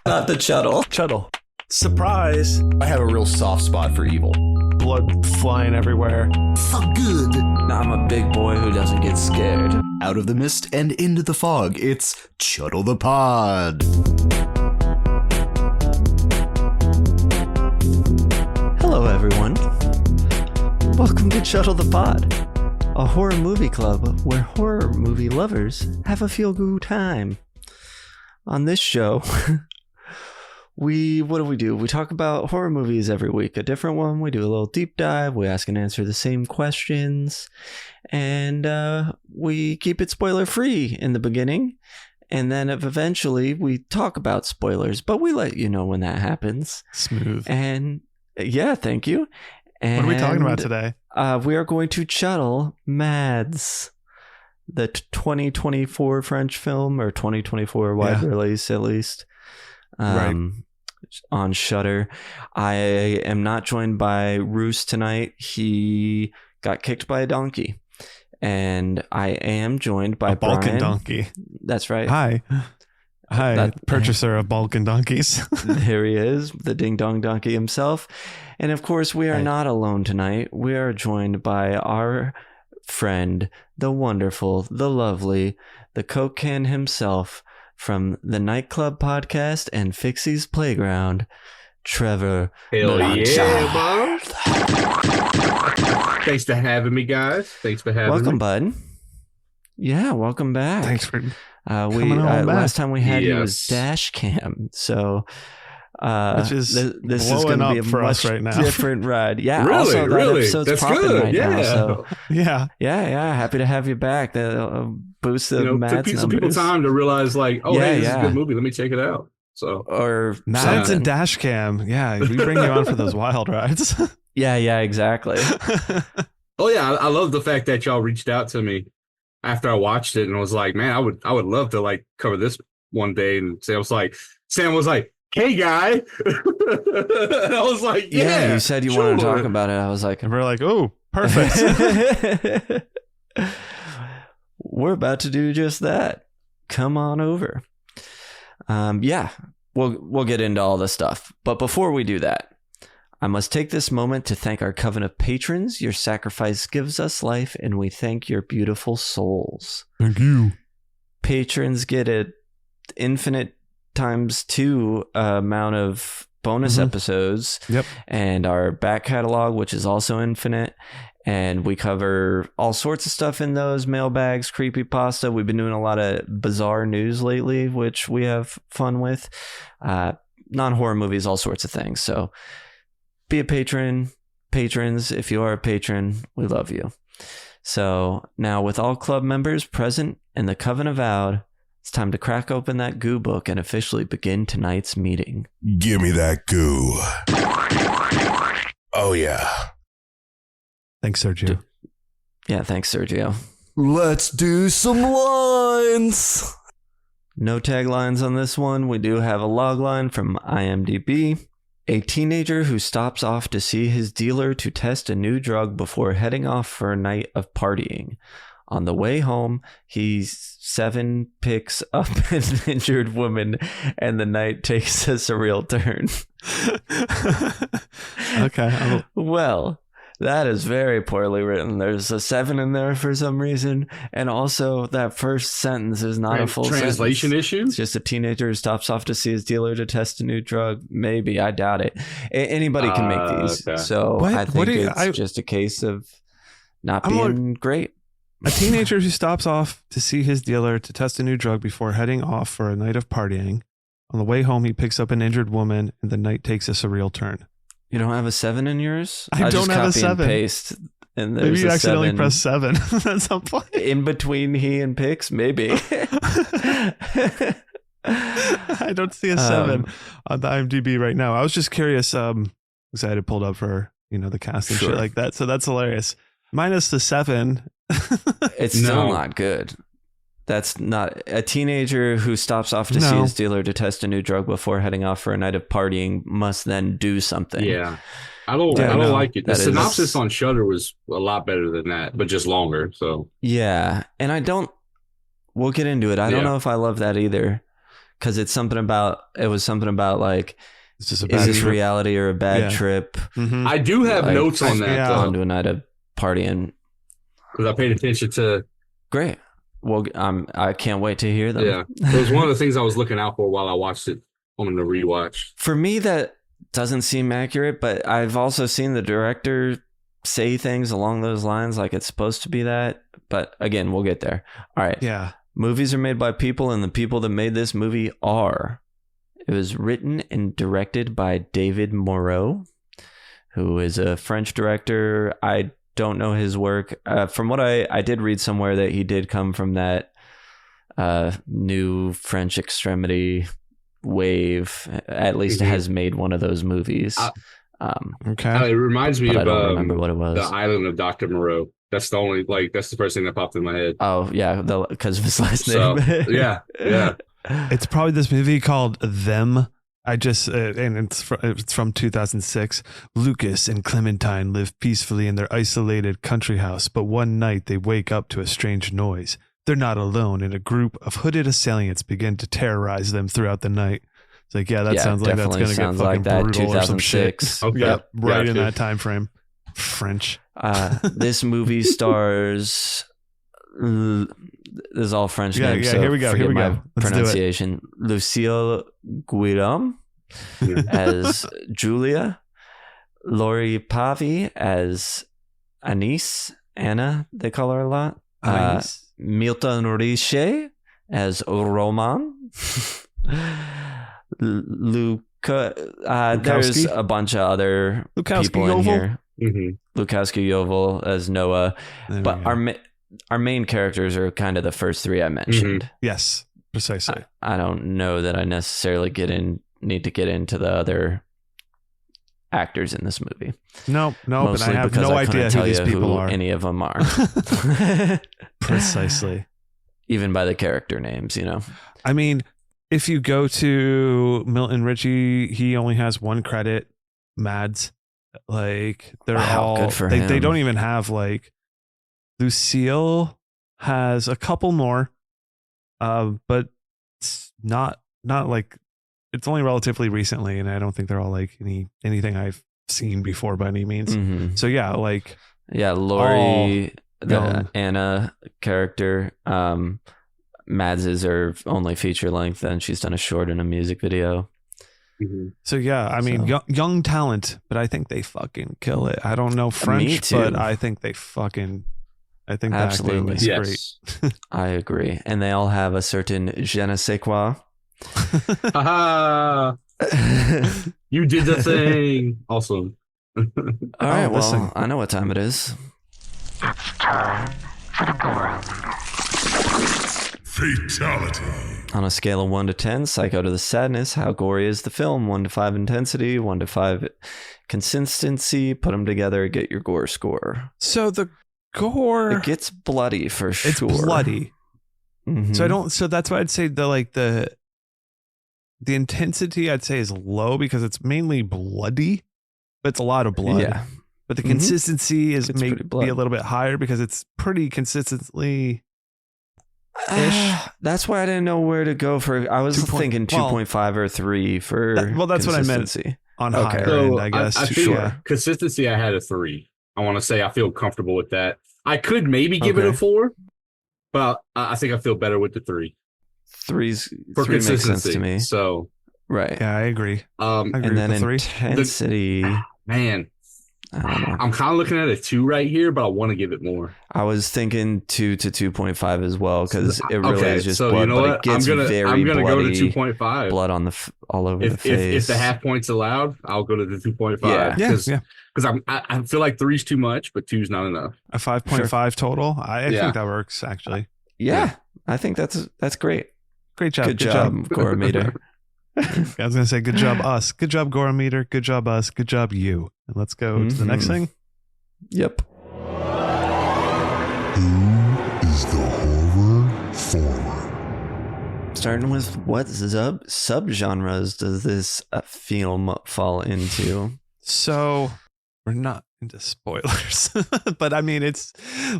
Not the Chuddle. Chuddle. Surprise. I have a real soft spot for evil. Blood flying everywhere. Fuck good. I'm a big boy who doesn't get scared. Out of the mist and into the fog, it's Chuddle the Pod. Hello, everyone. Welcome to Chuddle the Pod, a horror movie club where horror movie lovers have a feel-good time. On this show, what do? We talk about horror movies every week, a different one. We do a little deep dive. We ask and answer the same questions. And we keep it spoiler-free in the beginning. And then eventually we talk about spoilers, but we let you know when that happens. Smooth. And yeah, thank you. And what are we talking about today? We are going to Chuddle MadS, the 2024 French film, or 2024 wide release at least. Right. On Shudder. I am not joined by Roos tonight. He got kicked by a donkey. And I am joined by a Balkan Brian. donkey. That's right. Hi, purchaser of Balkan donkeys. There he is, the Ding Dong Donkey himself. And of course, we are not alone tonight. We are joined by our friend, the wonderful, the lovely, the Coke Can himself, from the Nightclub Podcast and Fixie's Playground, Trevor Blanchard. Yeah, Thanks for having me, guys. Thanks for having me. Welcome, bud. Yeah, welcome back. Thanks for coming on back. Last time we had you was Yes. Dash Cam, so which is this is going to be a for us much right now. different ride. Yeah, Really? also that Really? episode's That's popping good. right now. Yeah. So Yeah. yeah, happy to have you back. That'll boost the Took MadS some people numbers. time to realize, like, oh, Yeah, hey, this is yeah. a good movie. Let me check it out. So, Or MadS something. and dash cam. Yeah, we bring you on for those wild rides. Yeah, exactly. oh yeah, I love the fact that y'all reached out to me after I watched it and was like, man, I would love to like cover this one day. And Sam was like, hey guy. And I was like, yeah, you said you sure. wanted to talk about it. I was like, And we're like, oh, perfect. we're about to do just that. Come on over. Yeah, we'll get into all the stuff. But before we do that, I must take this moment to thank our coven of patrons. Your sacrifice gives us life, and we thank your beautiful souls. Thank you. Patrons get an infinite times 2 amount of bonus episodes. Yep. And our back catalog, which is also infinite. And we cover all sorts of stuff in those mailbags, creepypasta. We've been doing a lot of bizarre news lately, which we have fun with. Non-horror movies, all sorts of things. So be a patron. Patrons, if you are a patron, we love you. So now with all club members present and the coven avowed, it's time to crack open that goo book and officially begin tonight's meeting. Give me that goo. Oh, yeah. Thanks, Sergio. Yeah, thanks, Sergio. Let's do some lines. No taglines on this one. We do have a log line from IMDb. A teenager who stops off to see his dealer to test a new drug before heading off for a night of partying. On the way home, he 7 picks up an injured woman, and the night takes a surreal turn. Okay. Well, that is very poorly written. There's a 7 in there for some reason. And also, that first sentence is not a full translation sentence. issue. It's just a teenager who stops off to see his dealer to test a new drug. Maybe. I doubt it. Anybody can make these. Okay. So What? I think I just a case of not I'm being great. A teenager who stops off to see his dealer to test a new drug before heading off for a night of partying. On the way home, he picks up an injured woman, and the night takes a surreal turn. You don't have a 7 in yours? I don't just have a copy 7. And paste, and there's Maybe you a accidentally 7 pressed 7 at some point. in between he and picks. Maybe. I don't see a 7 on the IMDb right now. I was just curious because I had it pulled up for the cast and Sure. shit like that. So that's hilarious. Minus the 7. It's still No. not good. That's not a teenager who stops off to see No. his dealer to test a new drug before heading off for a night of partying must then do something. Yeah. I don't no, like it. The that is- synopsis on Shudder was a lot better than that, but just longer. So Yeah. And we'll get into it. I don't Yeah. know if I love that either. because it was something about like, It's just a is bad this trip. reality or a bad Yeah. trip? Mhm. I do have Like, notes on that yeah. though, On to a night of partying. because I paid attention to. Great. Well, I can't wait to hear them. Yeah, it was one of the things I was looking out for while I watched it on the rewatch. For me, that doesn't seem accurate, but I've also seen the director say things along those lines like it's supposed to be that. But again, we'll get there. All right. Yeah. Movies are made by people, and the people that made this movie are. It was written and directed by David Moreau, who is a French director. I don't know his work. From what I did read somewhere that he did come from that new French extremity wave. At least has made one of those movies. Okay. It reminds me but of I don't remember what it was. the Island of Dr. Moreau. That's the only that's the first thing that popped in my head. Oh yeah, because of his last So name. yeah. It's probably this movie called Them. I just and it's from 2006. Lucas and Clementine live peacefully in their isolated country house, but one night they wake up to a strange noise. They're not alone, and a group of hooded assailants begin to terrorize them throughout the night. It's like, yeah, that sounds like that's going to get fucking brutal or some shit. 2006. Okay. Yeah, right Gotcha. in that time frame. French. This movie stars. This is all French Yeah, names. yeah, so here we go, forget here we my go. Let's do it. pronunciation. Lucille Guillaume as Julia, Lori Pavi as Anna, they call her a lot. Milton Richer as Roman. Luca. There's a bunch of other people in here. Mm-hmm. Lukowski Yovel as Noah, There but we go. our main characters are kind of the first three I mentioned. Yes, precisely. I don't know that I necessarily need to get into the other actors in this movie. No, but Mostly I have because no I couldn't idea who tell these you people who are. any of them are. Precisely. Even by the character names, I mean, if you go to Milton Ritchie, he only has one credit, MadS. Like they're Wow, all good for they him. don't even have like Lucille has a couple more, but it's not like it's only relatively recently, and I don't think they're all like anything I've seen before by any means. Mhm. So yeah, like Yeah, Lori, the young. Anna character. Mads is her only feature length, and she's done a short and a music video. Mm-hmm. So yeah, I mean, So- young talent, but I think they fucking kill it. I don't know French, too. but I think the acting Absolutely. is Yes. I agree. And they all have a certain je ne sais quoi. great. Haha! You did the thing. Awesome. All right, this well, thing. I know what time it is. Fatality. On a scale of 1 to 10, Psycho to the Sadness, how gory is the film? 1 to 5 intensity, 1 to 5 consistency. Put them together, get your gore score. So the gore, It gets bloody for sure. it's bloody. Mhm. So that's why I'd say the intensity I'd say is low because it's mainly bloody, but it's a lot of blood. Yeah. But the Mhm. consistency is It's may pretty be blood. a little bit higher because it's pretty consistently. That's why I didn't know where to go for. I was 2 point- thinking 2.5 or 3 for that's what I meant. consistency. On Okay. higher So end, I guess. I feel Sure. consistency. I had a 3. I want to say I feel comfortable with that. I could maybe give it a Okay. 4, but I think I feel better with the 3 3 for makes sense consistency. to me. So, Right. Yeah, I agree. I agree And then with the 3. intensity. man, I don't know. I'm kind of looking at a 2 right here, but I want to give it more. I was thinking 2 to 2.5 as well because it really Okay, is just so blood, you know but what? it gets I'm very gonna bloody. go to 2.5. Blood on all over the If face. the half point's allowed, I'll go to the 2.5. Yeah. Yeah. Because I feel like 3's too much, but 2's not enough. A 5.5 total. I Yeah. think that works actually. yeah, I think that's great. Great job. Good job, Gore Meter. I was gonna say good job us. Good job Gorometer. Good job us. Good job you. And let's go to the next Mhm. thing. Yep. Who is the horror forward? Starting with what subgenres does this film fall into? So we're not into spoilers, but I mean it's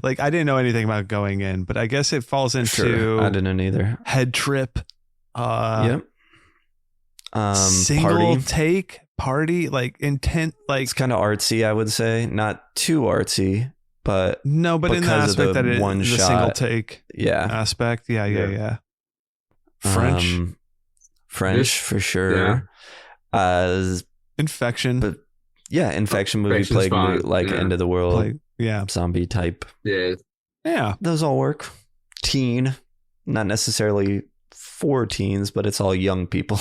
like I didn't know anything about going in, but I guess it falls into Sure, I didn't either. head trip, Yep. Single Party. take party, like intent, like It's kind of artsy, I would say. Not too artsy, but no, but in the because of aspect the that it one the shot. single take yeah. aspect. Yeah. Yeah. French French This- for sure. infection. But yeah, infection movie, Infection's plague movie, fine. like Yeah. end of the world, Like, yeah. zombie type. Yeah. Yeah. Those all work. Teen, not necessarily for teens, but it's all young people.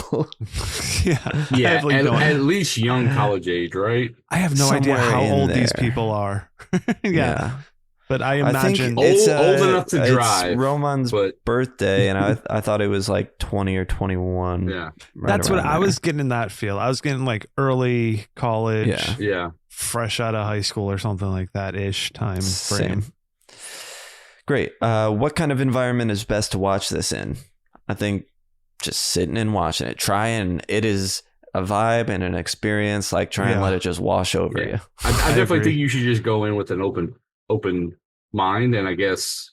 Yeah. Yeah. Heavily going. At least young college age, right? I have no idea somewhere how in old these there. people are. yeah. But I imagine Old enough to it's drive, Roman's But birthday, and I thought it was like 20 or 21. yeah. right that's what around I there. was getting that feel. I was getting like early college, Yeah. Yeah. fresh out of high school or something like that ish time frame. Same. Great. What kind of environment is best to watch this in? I think just sitting and watching it. It is a vibe and an experience. Like try and Yeah. let it just wash over Yeah. you. I definitely agree. think you should just go in with an open mind, and I guess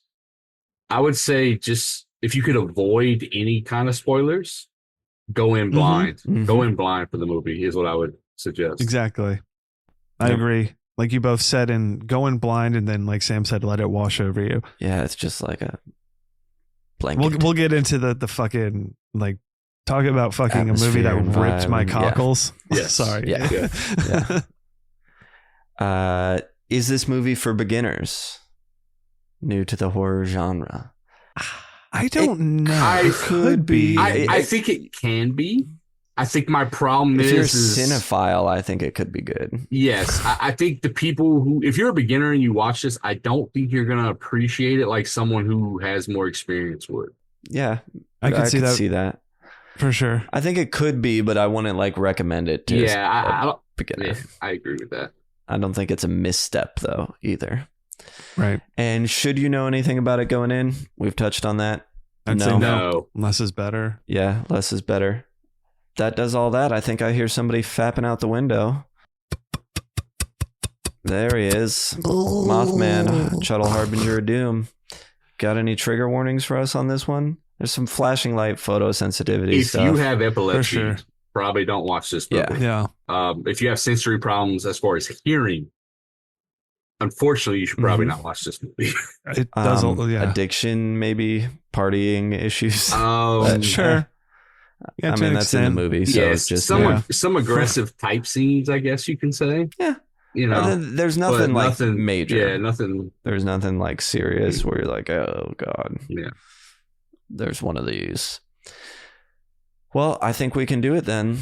I would say just if you could avoid any kind of spoilers, go in blind. Mhm. Go in blind for the movie is what I would suggest. Exactly. I Yep. agree. Like you both said, and going blind, and then like Sam said, let it wash over you. Yeah, it's just like a blanket. We'll get into the fucking like talk about fucking a movie that Atmosphere, ripped my environment, yeah. cockles. Yes. Sorry. Yeah. Is this movie for beginners? New to the horror genre? I don't know. I It could be. I think it can be. I think my problem If you're a is cinephile, I think it could be good. yes. I think the people who, if you're a beginner and you watch this, I don't think you're gonna appreciate it like someone who has more experience would. Yeah, I could see that see that. for sure. I think it could be, but I wouldn't like recommend it to Yeah, I a don't. beginner. Yeah, I agree with that. I don't think it's a misstep though either. Right. And should you know anything about it going in? We've touched on that. I'd say No. No. Less is better. Yeah, less is better. That does all that. I think I hear somebody fapping out the window. There he is. Mothman, Chuddle Harbinger of Doom. Got any trigger warnings for us on this one? There's some flashing light photosensitivity If stuff. you have epilepsy, sure. probably don't watch this movie. Yeah. Yeah. If you have sensory problems as far as hearing, unfortunately, you should probably Mhm. not watch this movie. It does. Yeah. Addiction, maybe partying issues. Sure. Yeah, I to mean, an that's in the extent. movie, so Yes, it's just some aggressive type scenes, I guess you can say. Yeah. You know, There's nothing but like major. Yeah, nothing. There's nothing like serious where you're like, oh god. Yeah. There's one of these. Well, I think we can do it then.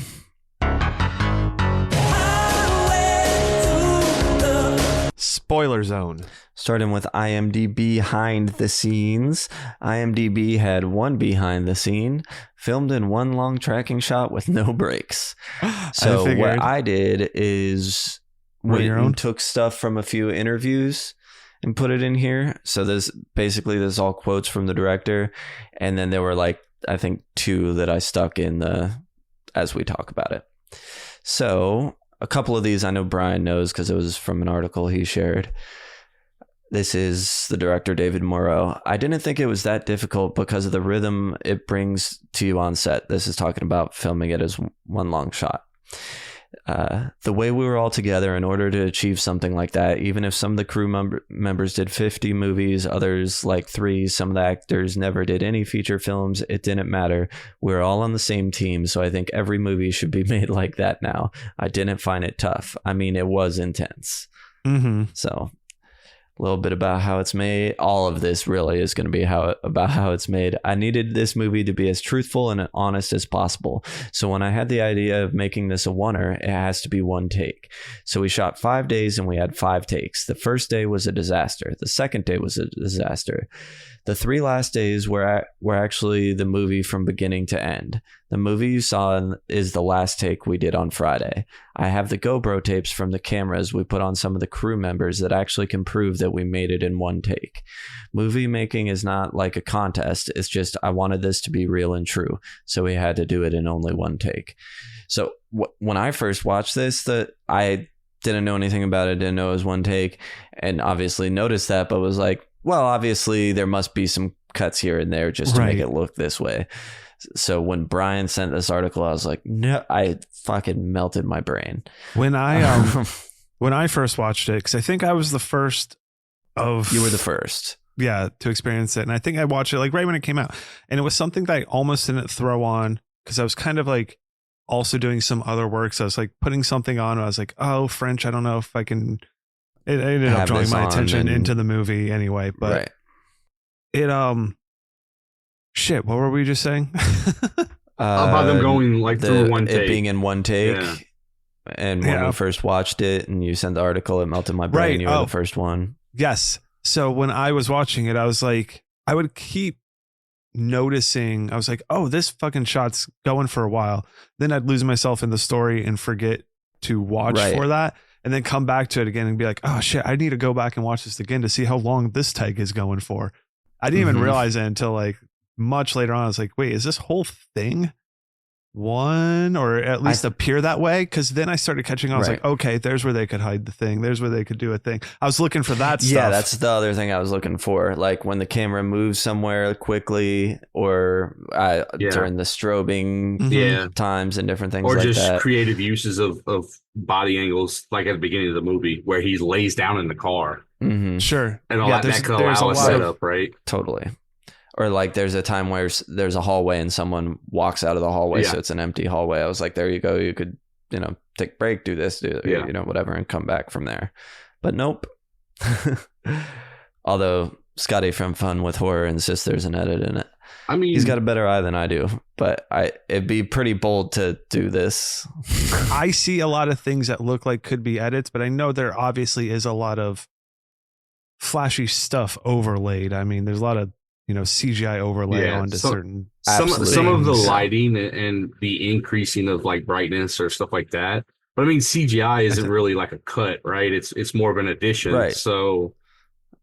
Spoiler zone. Starting with IMDb behind the scenes. IMDb had one behind the scene, filmed in one long tracking shot with no breaks. So figured. what I did is Wrote went your own? and took stuff from a few interviews and put it in here. So there's all quotes from the director, and then there were like I think 2 that I stuck in as we talk about it. So a couple of these I know Brian knows because it was from an article he shared. This is the director, David Morrow. I didn't think it was that difficult because of the rhythm it brings to you on set. This is talking about filming it as one long shot. The way we were all together in order to achieve something like that, even if some of the crew members did 50 movies, others like 3, some of the actors never did any feature films, it didn't matter. We were all on the same team, so I think every movie should be made like that now. I didn't find it tough. I mean, it was intense. Mm-hmm. So a little bit about how it's made. All of this really is going to be about how it's made. I needed this movie to be as truthful and honest as possible. So when I had the idea of making this a oneer, it has to be one take. So we shot 5 days and we had 5 takes. The first day was a disaster. The second day was a disaster. The 3 last days were actually the movie from beginning to end. The movie you saw is the last take we did on Friday. I have the GoPro tapes from the cameras we put on some of the crew members that actually can prove that we made it in one take. Movie making is not like a contest. It's just I wanted this to be real and true. So we had to do it in only one take. So when I first watched this, I didn't know anything about it, didn't know it was one take, and obviously noticed that, but was like, well, obviously there must be some cuts here and there just to make Right. it look this way. So when Brian sent this article, I was like, no, I fucking melted my brain. When I first watched it, because I think I was the first of You were the first. to experience it, and I think I watched it like right when it came out, and it was something that I almost didn't throw on because I was kind of like also doing some other work, so I was like putting something on, and I was like, oh, French, I don't know if I can. It ended up Have drawing this my on attention and- into the movie anyway, but Right. it shit, what were we just saying? About them going like through one it take. being in one take. Yeah. And when Yeah. we first watched it and you sent the article, it melted my brain. Right. You were Oh. the first one. Yes. So when I was watching it, I was like, I would keep noticing, I was like, oh, this fucking shot's going for a while. Then I'd lose myself in the story and forget to watch Right. for that. And then come back to it again and be like, oh shit, I need to go back and watch this again to see how long this take is going for. I didn't even Mhm. realize it until like much later on. I was like, wait, is this whole thing one or at least appear that way? Because then I started catching on. I was Right. like, okay, there's where they could hide the thing. There's where they could do a thing. I was looking for that stuff. Yeah, that's the other thing I was looking for. Like when the camera moves somewhere quickly or during the strobing Mhm. Yeah. times and different things Or like just that. creative uses of body angles, like at the beginning of the movie, where he lays down in the car Hmm. Sure. and all Yeah, that could there's allow a lot of- setup, right? Totally. Or like there's a time where there's a hallway and someone walks out of the hallway, Yeah. so it's an empty hallway. I was like, there you go. You could, take a break, do this, Yeah. whatever, and come back from there. But nope. Although Scotty from Fun with Horror insists there's an edit in it. I mean, He's got a better eye than I do, but it'd be pretty bold to do this. I see a lot of things that look like could be edits, but I know there obviously is a lot of flashy stuff overlaid. I mean, there's a lot of CGI overlay Yeah, onto so- certain. some of the things. lighting and the increasing of like brightness or stuff like that. But I mean, CGI isn't really like a cut, right? It's more of an addition. Right. So,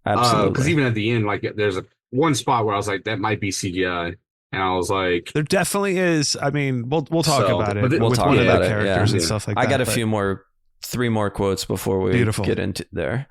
Absolutely. because even at the end, like there's one spot where I was like, that might be CGI, and I was like, There definitely is. I mean, we'll talk So, about it but with we'll talk one of about the it, characters yeah. and stuff like that. I got a but- few three more quotes before we Beautiful. get into there.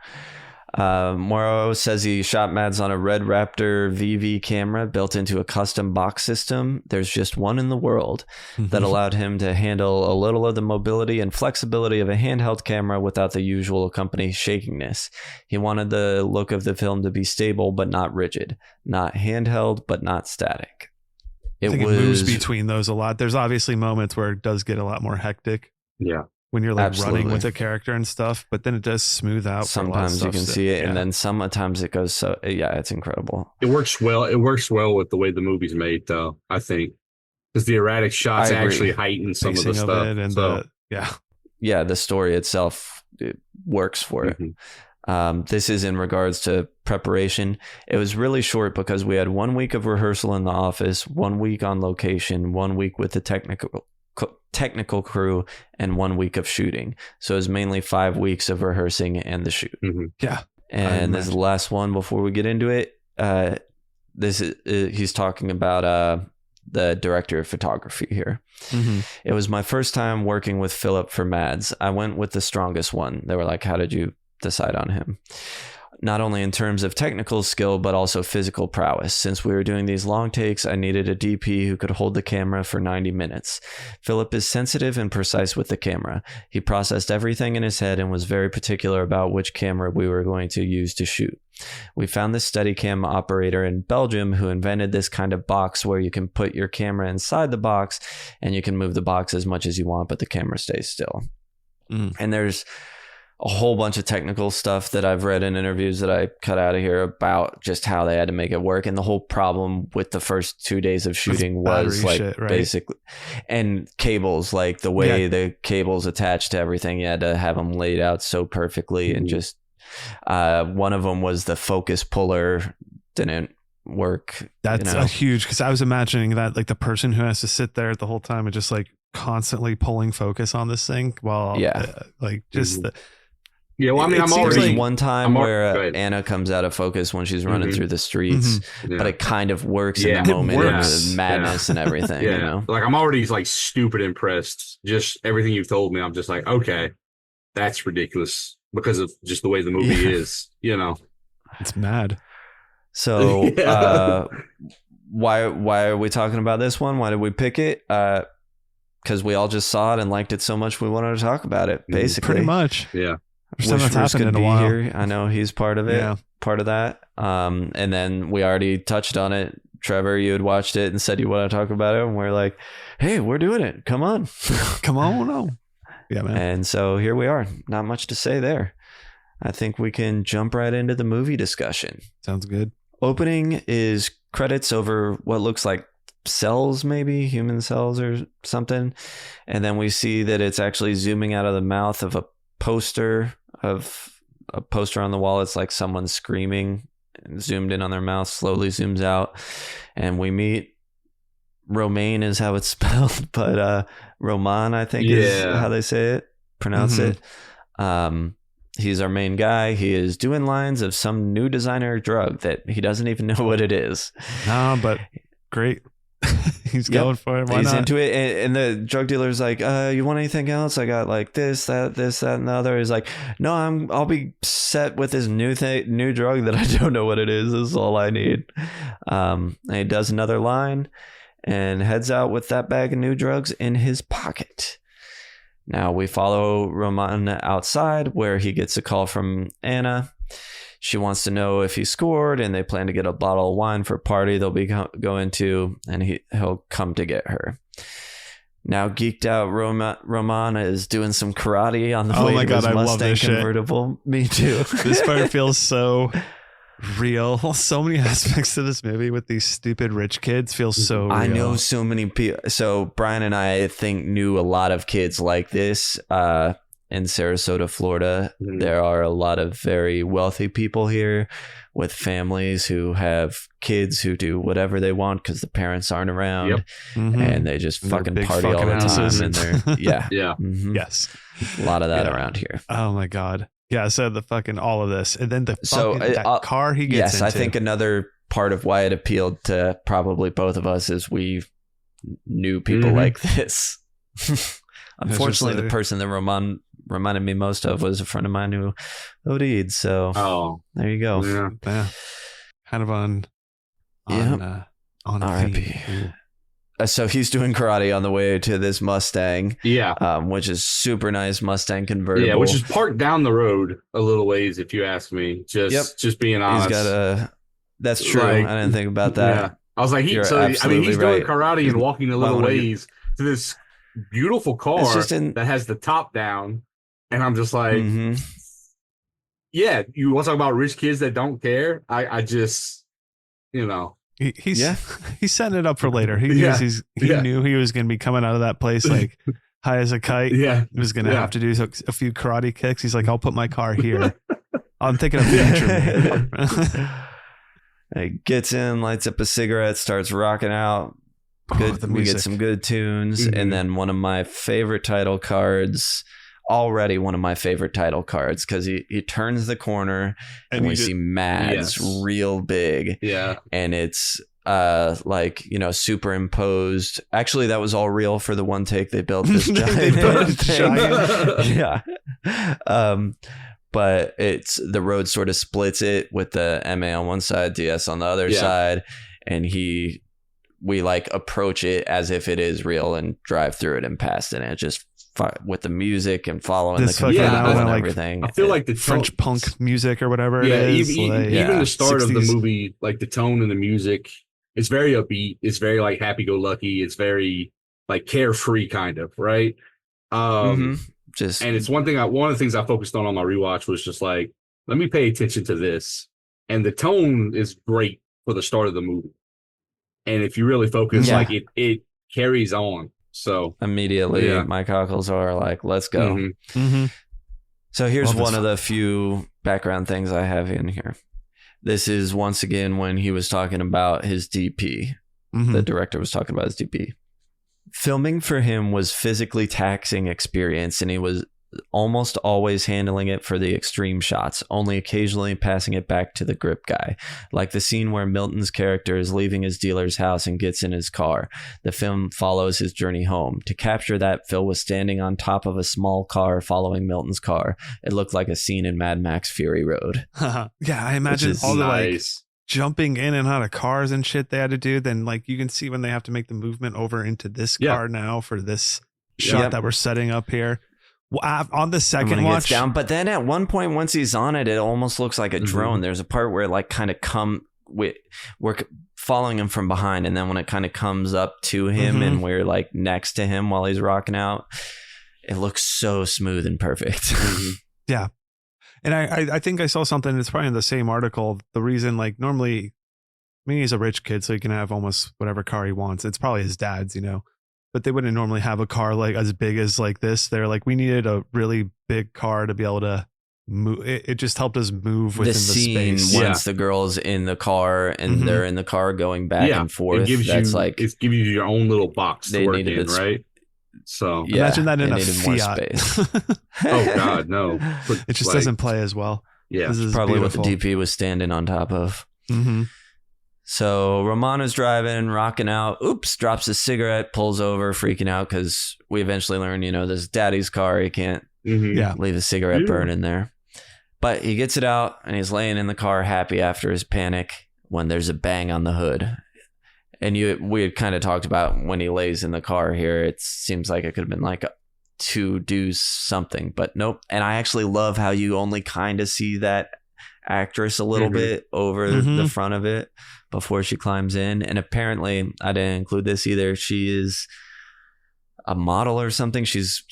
Morrow says he shot MadS on a Red Raptor VV camera built into a custom box system. There's just one in the world that allowed him to handle a little of the mobility and flexibility of a handheld camera without the usual company shakiness. He wanted the look of the film to be stable but not rigid, not handheld but not static. I think it moves between those a lot. There's obviously moments where it does get a lot more hectic yeah, when you're like Absolutely. running with a character and stuff, but then it does smooth out. for a lot of sometimes you stuff can still. see it, Yeah. and then sometimes it goes so. Yeah, it's incredible. it works well. It works well with the way the movie's made, though. I think because the erratic shots I agree. actually heighten some of the Pacing stuff. it and So, Yeah, the story itself it works for it. mhm. This is in regards to preparation. It was really short because we had 1 week of rehearsal in the office, 1 week on location, 1 week with the technical crew, and 1 week of shooting. So it was mainly 5 weeks of rehearsing and the shoot. Yeah. And this is the last one before we get into it. This is he's talking about the director of photography here. Mhm. It was my first time working with Philip for MadS. I went with the strongest one. They were like, how did you decide on him? Not only in terms of technical skill, but also physical prowess. Since we were doing these long takes, I needed a DP who could hold the camera for 90 minutes. Philip is sensitive and precise with the camera. He processed everything in his head and was very particular about which camera we were going to use to shoot. We found this Steadicam operator in Belgium who invented this kind of box where you can put your camera inside the box and you can move the box as much as you want, but the camera stays still. And there's a whole bunch of technical stuff that I've read in interviews that I cut out of here about just how they had to make it work. And the whole problem with the first 2 days of shooting was battery like shit, right? basically, and cables, like the way the cables attached to everything, you had to have them laid out so perfectly. And just one of them was the focus puller didn't work. That's a huge, because I was imagining that like the person who has to sit there the whole time and just like constantly pulling focus on this thing while like just the Yeah, well, I mean, It I'm seems already There's one time go where ahead. Anna comes out of focus when she's running Mhm. through the streets, Yeah. but it kind of works Yeah. in the It moment of works. the madness and everything, yeah, you know? like I'm already like stupid impressed. Just everything you've told me, I'm just like, okay, that's ridiculous because of just the way the movie Yeah. is, you know. it's mad. So Yeah. why are we talking about this one? Why did we pick it? Because we all just saw it and liked it so much we wanted to talk about it, basically. Pretty much. Yeah. Something that's Bruce happened could in a be while. here. I know he's part of it. Yeah. Part of that. And then we already touched on it. Trevor, you had watched it and said you want to talk about it, and we're like, hey, we're doing it. Come on. Come on. No. Yeah, man. And so here we are. Not much to say there. I think we can jump right into the movie discussion. Sounds good. Opening is credits over what looks like cells, maybe human cells or something. And then we see that it's actually zooming out of the mouth of a poster on the wall. It's like someone screaming, and zoomed in on their mouth, slowly zooms out. And we meet Romaine is how it's spelled, but Roman, I think is how they say it, pronounce it. He's our main guy. He is doing lines of some new designer drug that he doesn't even know what it is. No, but great. He's going for it. Why He's not? into it. And the drug dealer's like, you want anything else? I got like this, that, and the other. He's like, no, I'll be set with this new drug that I don't know what it is. This is all I need. And he does another line and heads out with that bag of new drugs in his pocket. Now we follow Roman outside where he gets a call from Anna. She wants to know if he scored, and they plan to get a bottle of wine for a party they'll be going to, and he'll come to get her. Now geeked out Roman is doing some karate on the way to his Mustang convertible. Me too. This part feels so real. So many aspects to this movie with these stupid rich kids feel so real. I know so many people. So Brian and I think knew a lot of kids like this in Sarasota, Florida. There are a lot of very wealthy people here with families who have kids who do whatever they want because the parents aren't around. And they just fucking party all the time. And they're Yes. A lot of that around here. Oh my God. Yeah, so the fucking all of this, and then that car he gets into. I think another part of why it appealed to probably both of us is we knew people like this. Unfortunately, the person that reminded me most of was a friend of mine who OD'd. So there you go. Yeah. Kind of on R.I.P. So he's doing karate on the way to this Mustang, which is super nice Mustang convertible. Yeah, which is parked down the road a little ways, if you ask me. Just being honest. He's got that's true. Like, I didn't think about that. Yeah. I was like, he's doing karate and walking a little ways to this beautiful car that has the top down, and I'm just like, you want to talk about rich kids that don't care? I just, He's setting it up for later. He knew he was going to be coming out of that place like high as a kite. Yeah, he was going to have to do a few karate kicks. He's like, I'll put my car here. I'm thinking of future. He gets in, lights up a cigarette, starts rocking out. We get some good tunes, and then one of my favorite title cards. Already one of my favorite title cards because he turns the corner and we see MadS real big. Yeah. And it's superimposed. Actually, that was all real for the one take they built this giant thing. Yeah. But it's the road sort of splits it with the MA on one side, DS on the other side. And we approach it as if it is real and drive through it and past it. And it just with the music and following the control and everything. I feel like the French punk music or whatever it is. Even the start 60s. Of the movie, like the tone and the music, it's very upbeat. It's very like happy-go-lucky. It's very like carefree kind of, right? And it's one of the things I focused on my rewatch was just like, let me pay attention to this. And the tone is great for the start of the movie. And if you really focus, like it carries on. So immediately my cockles are like, let's go. So here's one of the few background things I have in here. This is once again when he was talking about his DP. The director was talking about his DP. Filming for him was physically taxing experience, and he was almost always handling it for the extreme shots, only occasionally passing it back to the grip guy. Like the scene where Milton's character is leaving his dealer's house and gets in his car. The film follows his journey home. To capture that, Phil was standing on top of a small car following Milton's car. It looked like a scene in Mad Max Fury Road. Yeah, I imagine all the jumping in and out of cars and shit they had to do, then like you can see when they have to make the movement over into this car now for this shot that we're setting up here. On the second watch, down, but then at one point, once he's on it, it almost looks like a drone. There's a part where it like kind of we're following him from behind, and then when it kind of comes up to him and we're like next to him while he's rocking out, it looks so smooth and perfect. Yeah. And I think I saw something, it's probably in the same article. The reason, like, normally, I mean, he's a rich kid, so he can have almost whatever car he wants. It's probably his dad's, you know, but they wouldn't normally have a car like as big as like this. They're like, we needed a really big car to be able to move. It just helped us move within the scene space. Once the girl's in the car and they're in the car going back and forth. It gives it gives you your own little box to work in, right? So imagine that in a Fiat. Oh God, no! But it just doesn't play as well. Yeah, this is probably beautiful. What the DP was standing on top of. So Romano's driving, rocking out. Oops, drops his cigarette, pulls over, freaking out because we eventually learn, you know, this is daddy's car. He can't leave a cigarette burning there. But he gets it out and he's laying in the car happy after his panic when there's a bang on the hood. And we had kind of talked about when he lays in the car here, it seems like it could have been like to do something, but nope. And I actually love how you only kind of see that actress a little bit over the front of it before she climbs in. And apparently, I didn't include this either, she is a model or something. She's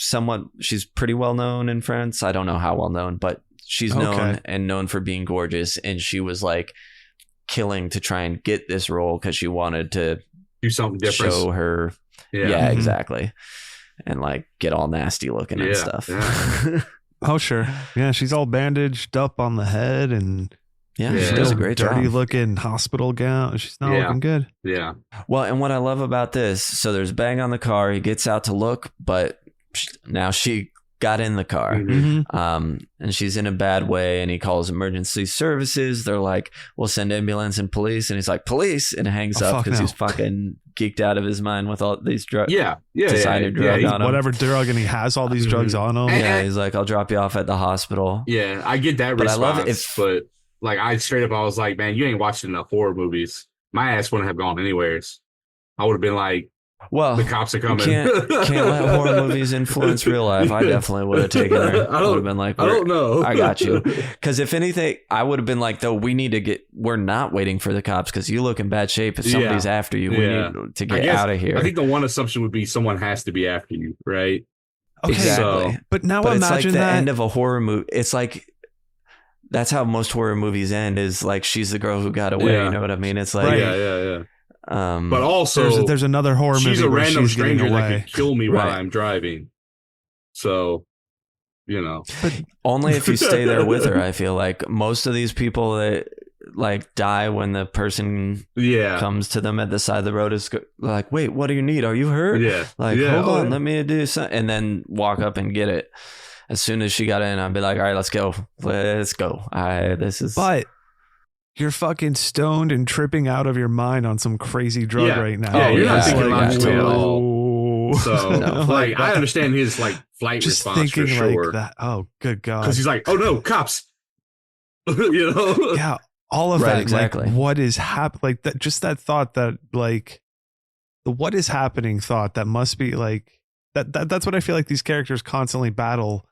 pretty well known in France. I don't know how well known, but she's known for being gorgeous. And she was like killing to try and get this role because she wanted to do something different, show her exactly, and like get all nasty looking and stuff. Oh sure, yeah, she's all bandaged up on the head and she does a great job. Dirty looking hospital gown. She's not looking good. Well, and what I love about this, so there's a bang on the car, he gets out to look, but now she got in the car, and she's in a bad way, and he calls emergency services. They're like, we'll send ambulance and police, and he's like, police, and hangs up because he's fucking geeked out of his mind with all these drugs. Decided drug on him. Whatever drug, and he has all these drugs on him. He's like, I'll drop you off at the hospital. I get that response, I love it but like I was like, man, you ain't watching enough horror movies. My ass wouldn't have gone anyways. I would have been like, well, the cops are coming. Can't let horror movies influence real life. I definitely would have taken her. I would have been like, I don't know. I got you. Because if anything, I would have been like, though, we're not waiting for the cops because you look in bad shape. If somebody's after you, we need to get out of here. I think the one assumption would be someone has to be after you, right? Okay, exactly. So, but imagine it's like the that end of a horror movie. It's like, that's how most horror movies end, is like, she's the girl who got away. You know what I mean? It's like, but also there's another horror movie. She's a random stranger that could kill me while I'm driving. So, you know, but only if you stay there with her. I feel like most of these people that like die when the person comes to them at the side of the road is like, wait, what do you need? Are you hurt? Hold on, let me do something, and then walk up and get it. As soon as she got in, I'd be like, all right, let's go. But you're fucking stoned and tripping out of your mind on some crazy drug right now. Yeah, you're not thinking logically at all. So, like, I understand his like flight just response thinking for sure. Like that. Oh, good God. Because he's like, oh no, cops. You know? Yeah, all of that. Exactly. Like, what is happening? Like that. Just that thought that like the what is happening thought that must be like that. That's what I feel like these characters constantly battle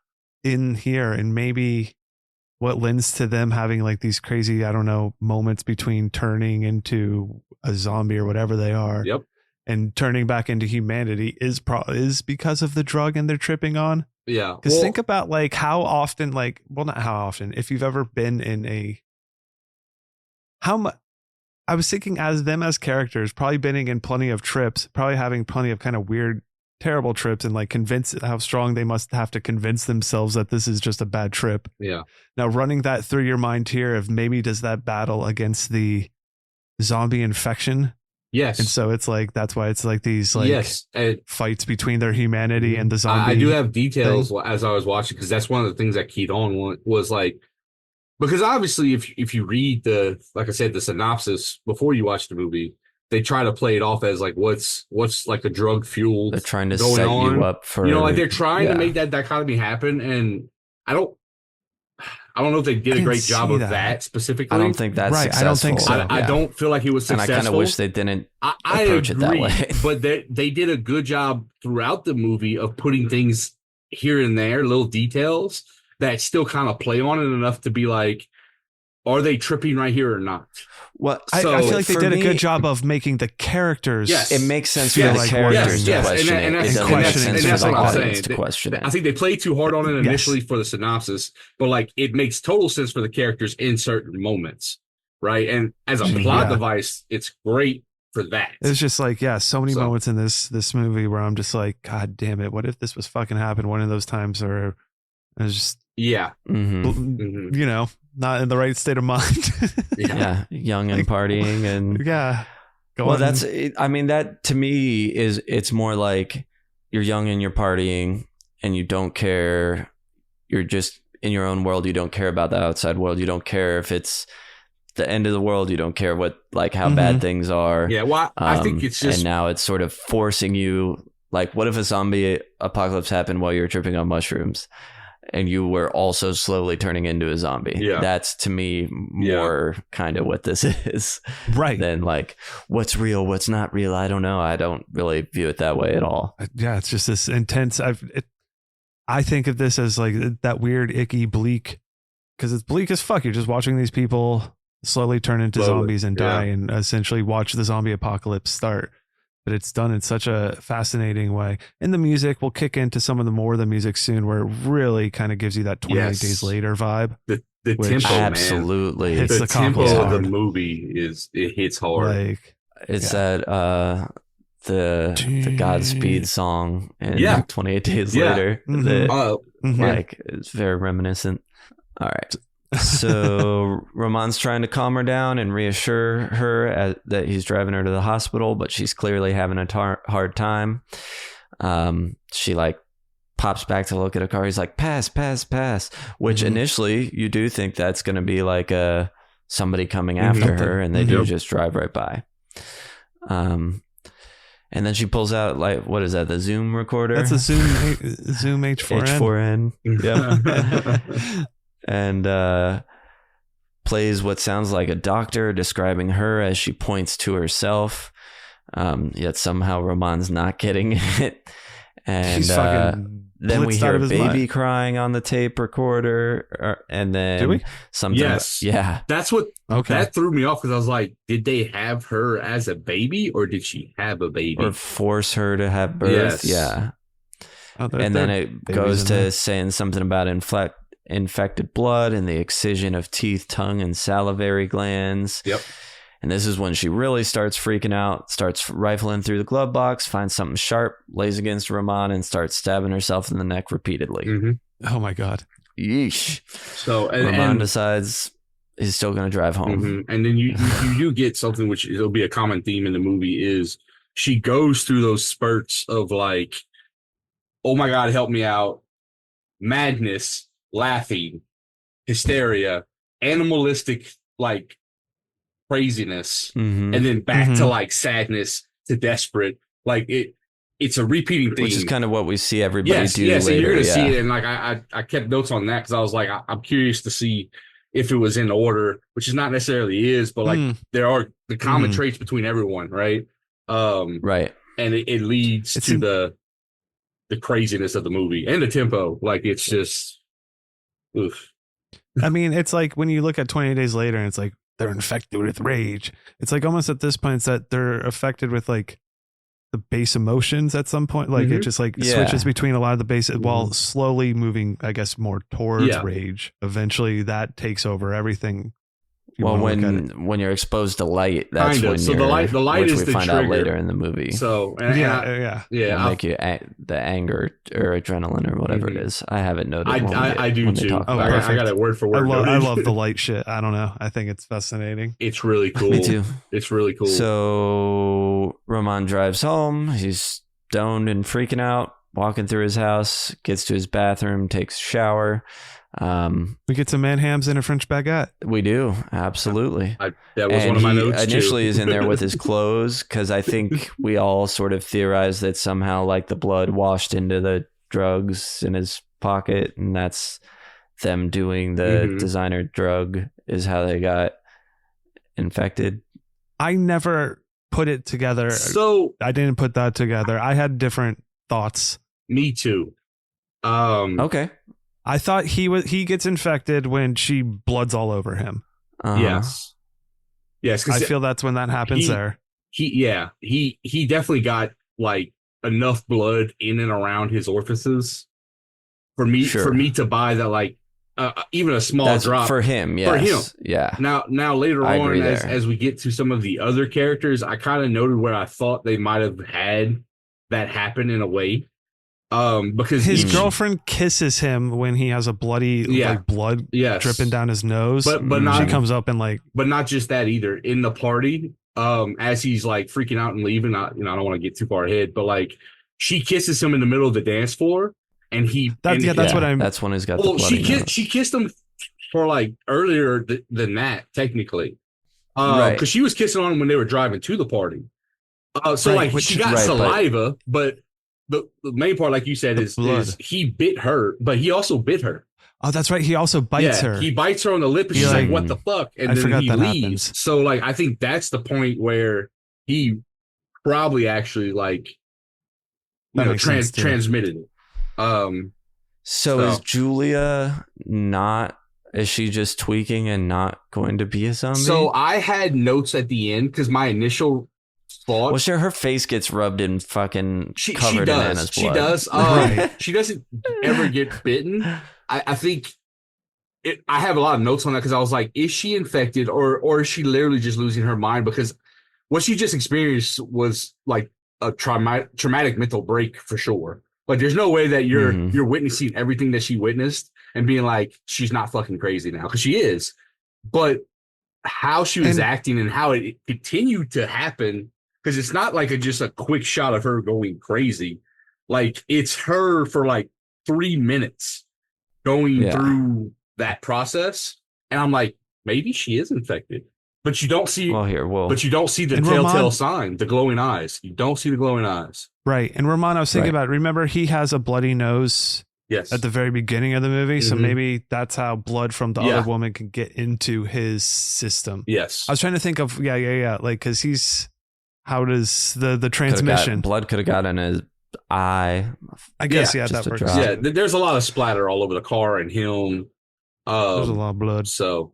in here, and maybe what lends to them having like these crazy, I don't know, moments between turning into a zombie or whatever they are, and turning back into humanity is because of the drug and they're tripping on. Yeah, because think about like how often, like, well, not how often, if you've ever been in I was thinking as them as characters, probably been in plenty of trips, probably having plenty of kind of weird, terrible trips, and like how strong they must have to convince themselves that this is just a bad trip. Yeah. Now running that through your mind here of maybe does that battle against the zombie infection? Yes. And so it's like, that's why it's like these like fights between their humanity and the zombie. I do have details as I was watching, because that's one of the things that keyed on was like, because obviously if you read like I said, the synopsis before you watch the movie, they try to play it off as like what's like a drug fueled. They're trying to set you up for, like they're trying to make that dichotomy happen, and I don't. I don't know if they did a didn't great job see of that. that specifically. I don't think that's Right, I successful. don't think so. I Yeah. don't feel like he was And I successful. kind of wish they didn't I approach it that agree, way. but they did a good job throughout the movie of putting things here and there, little details that still kind of play on it enough to be like, are they tripping right here or not? Well, I So, feel like they for did a me, good job of making the characters. Yes. It makes sense Yes, for the characters yes, to question and it. that's- It doesn't and make that's- sense and for that's the what I'm audience saying. to question it. I think they played too hard on it Yes. initially for the synopsis, but like it makes total sense for the characters in certain moments, right? And as a plot Yeah. device, it's great for that. It's just like, yeah, so many So- moments in this movie where I'm just like, God damn it, what if this was fucking happened one of those times where I was just, Yeah. Mhm. Mhm. you know, not in the right state of mind. Yeah, young and Like, partying and yeah. Go well, on. that's. I mean, that to me is it's more like you're young and you're partying and you don't care. You're just in your own world. You don't care about the outside world. You don't care if it's the end of the world. You don't care what how bad Mhm. things are. Yeah. Well, I think it's just and now it's sort of forcing you. Like, what if a zombie apocalypse happened while you were tripping on mushrooms? And you were also slowly turning into a zombie. Yeah. That's to me more kind of what this is right. than like what's real, what's not real. I don't know. I don't really view it that way at all. Yeah, it's just this intense. I think of this as like that weird, icky, bleak, because it's bleak as fuck. You're just watching these people slowly turn into Slowly, zombies and yeah. die and essentially watch the zombie apocalypse start. But it's done in such a fascinating way. And the music will kick into some of the more of the music soon where it really kind of gives you that 28 Yes. Days Later vibe. the Which- tempo, man. Absolutely. It's The the tempo combos of the hard. movie it hits hard. Like, It's that the Godspeed song in Yeah. 28 Days Yeah. Later. Mhm. that, mhm. like it's very reminiscent. All right. So Ramon's trying to calm her down and reassure her that he's driving her to the hospital, but she's clearly having a hard time. She like pops back to look at a car. He's like, pass, which Mhm. initially you do think that's going to be like somebody coming after her, and they do Yep. just drive right by. And then she pulls out like, what is that? The Zoom recorder? That's a Zoom H4n. H4n. Yep. And plays what sounds like a doctor describing her as she points to herself. Yet somehow Ramon's not getting it. And He's fucking then we blitzed out hear of a his baby mind. crying on the tape recorder. And then Do we? something. Yes. Yeah. That's what Okay. that threw me off because I was like, did they have her as a baby or did she have a baby? Or force her to have birth. Yes. Yeah. Oh, And then it babies goes in to there. saying something about infected blood and the excision of teeth, tongue, and salivary glands. Yep. And this is when she really starts freaking out, starts rifling through the glove box, finds something sharp, lays against Ramon, and starts stabbing herself in the neck repeatedly. Mhm. Oh my God. Yeesh. So and, Ramon and, decides he's still going to drive home. mhm. And then you do get something which it'll be a common theme in the movie is she goes through those spurts of like, oh my God, help me out, madness, laughing, hysteria, animalistic like craziness, Mhm. and then back to Mhm. like sadness to desperate. Like it's a repeating theme. Which is kind of what we see everybody do yes, and later. you're gonna yeah. see it. And like I kept notes on that because I was like, I'm curious to see if it was in order, which is not necessarily is, but like Mm. there are the common Mhm. traits between everyone, right? Right. And it leads It's to in- the craziness of the movie and the tempo. Like it's just, oof. I mean, it's like when you look at 28 Days Later and it's like they're infected with rage. It's like almost at this point it's that they're affected with like the base emotions at some point. Like it Mhm. just like Yeah. switches between a lot of the base while slowly moving, I guess, more towards Yeah. rage. Eventually that takes over everything. if you Well, wanna look at it. when you're exposed to light, that's Kinda. when So the you're, light which is we the find out trigger. later in the movie. So and Yeah. yeah, Will make you the anger or adrenaline or whatever it is. I have it noted. when we get- I do when they too. talk Oh, about it. I perfect. got a word for I word. love noted. the light shit. I don't know. I think it's fascinating. It's really cool. Me too. It's really cool. So Ramon drives home. He's stoned and freaking out, walking through his house, gets to his bathroom, takes a shower. We get some man hams and a French baguette. We do. Absolutely. That was And one of my he notes initially too. is in there with his clothes because I think we all sort of theorized that somehow like the blood washed into the drugs in his pocket, and that's them doing the designer drug is how they got infected. I never put it together. So I didn't put that together. I had different thoughts. me too. Okay. I thought he gets infected when she bloods all over him. Yes. Yes. I feel that's when that happens there. He definitely got like enough blood in and around his orifices for me to buy that, like even a small drop for him. Yes. For him. Yeah. Now later I on, agree as we get to some of the other characters, I kind of noted where I thought they might have had that happen in a way. Because his girlfriend kisses him when he has a bloody like blood dripping down his nose. But not, she comes up and like, but not just that either. In the party, as he's like freaking out and leaving, I don't want to get too far ahead, but like she kisses him in the middle of the dance floor, and that's when he's got the bloody nose. She kissed him for like earlier than that technically, right? Because she was kissing on him when they were driving to the party. She got saliva, but the main part, like you said, is he bit her, but he also bit her. Oh, that's right. He also bites her. He bites her on the lip, and she's like, "What the fuck?" And then he leaves. Happens. So, like, I think that's the point where he probably actually like, transmitted it. So is Julia not? Is she just tweaking and not going to be a zombie? So I had notes at the end because my initial thought. Well, sure, her face gets rubbed in fucking covered in Anna's blood. She does. She doesn't ever get bitten. I think I have a lot of notes on that because I was like, is she infected or is she literally just losing her mind? Because what she just experienced was like a traumatic mental break for sure. Like, there's no way that you're witnessing everything that she witnessed and being like, she's not fucking crazy now, because she is. But how she was acting and how it continued to happen, because it's not like just a quick shot of her going crazy. Like, it's her for like 3 minutes going through that process. And I'm like, maybe she is infected. But you don't see but you don't see the telltale sign, the glowing eyes. You don't see the glowing eyes. Right. And Ramon, I was thinking about, remember he has a bloody nose at the very beginning of the movie. So maybe that's how blood from the other woman can get into his system. Yes. I was trying to think of, like, because how does the transmission? Blood could have gotten his eye. I guess, that works. Yeah, there's a lot of splatter all over the car and him. There's a lot of blood. So,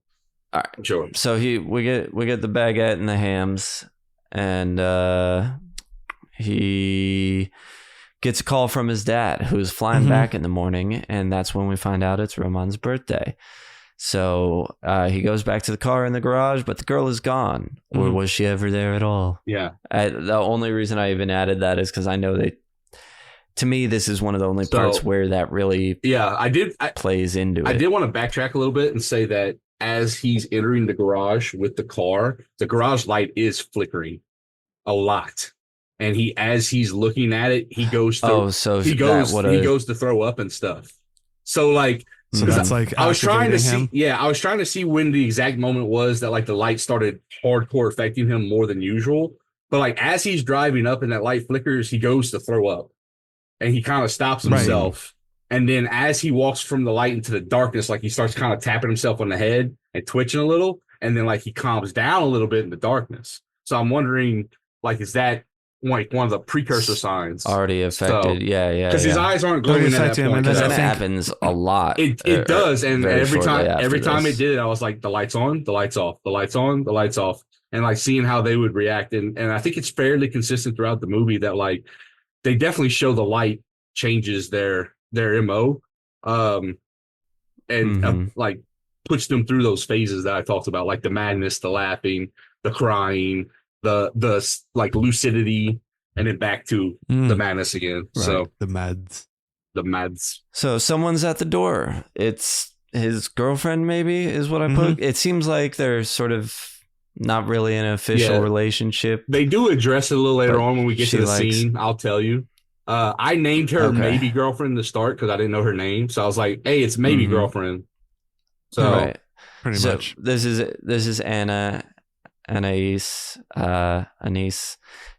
all right, sure. So we get the baguette and the hams, and he gets a call from his dad, who's flying back in the morning, and that's when we find out it's Roman's birthday. So he goes back to the car in the garage, but the girl is gone. Or was she ever there at all? Yeah. The only reason I even added that is because I know to me, this is one of the only parts where that really plays into it. I did want to backtrack a little bit and say that as he's entering the garage with the car, the garage light is flickering a lot. And as he's looking at it, he goes to he goes to throw up and stuff. So like, so that's like, I was trying to see, I was trying to see when the exact moment was that like the light started hardcore affecting him more than usual. But like, as he's driving up and that light flickers, he goes to throw up and he kind of stops himself. And then as he walks from the light into the darkness, like he starts kind of tapping himself on the head and twitching a little. And then like he calms down a little bit in the darkness. So I'm wondering, like, is that like one of the precursor signs already affected? Because his eyes aren't glowing at that point. Because that happens a lot. It does. And every time it did it, I was like, the light's on, the light's off, the light's on, the light's off. And like seeing how they would react. And I think it's fairly consistent throughout the movie that like they definitely show the light changes their MO, like puts them through those phases that I talked about, like the madness, the laughing, the crying, the like lucidity, and then back to the madness again. Right. So the mads. So someone's at the door. It's his girlfriend, maybe, is what I put. It seems like they're sort of not really an official relationship. They do address it a little later on when we get to the scene. I'll tell you. I named her maybe girlfriend to start because I didn't know her name. So I was like, hey, it's maybe girlfriend. So pretty much. This is Anna Anise,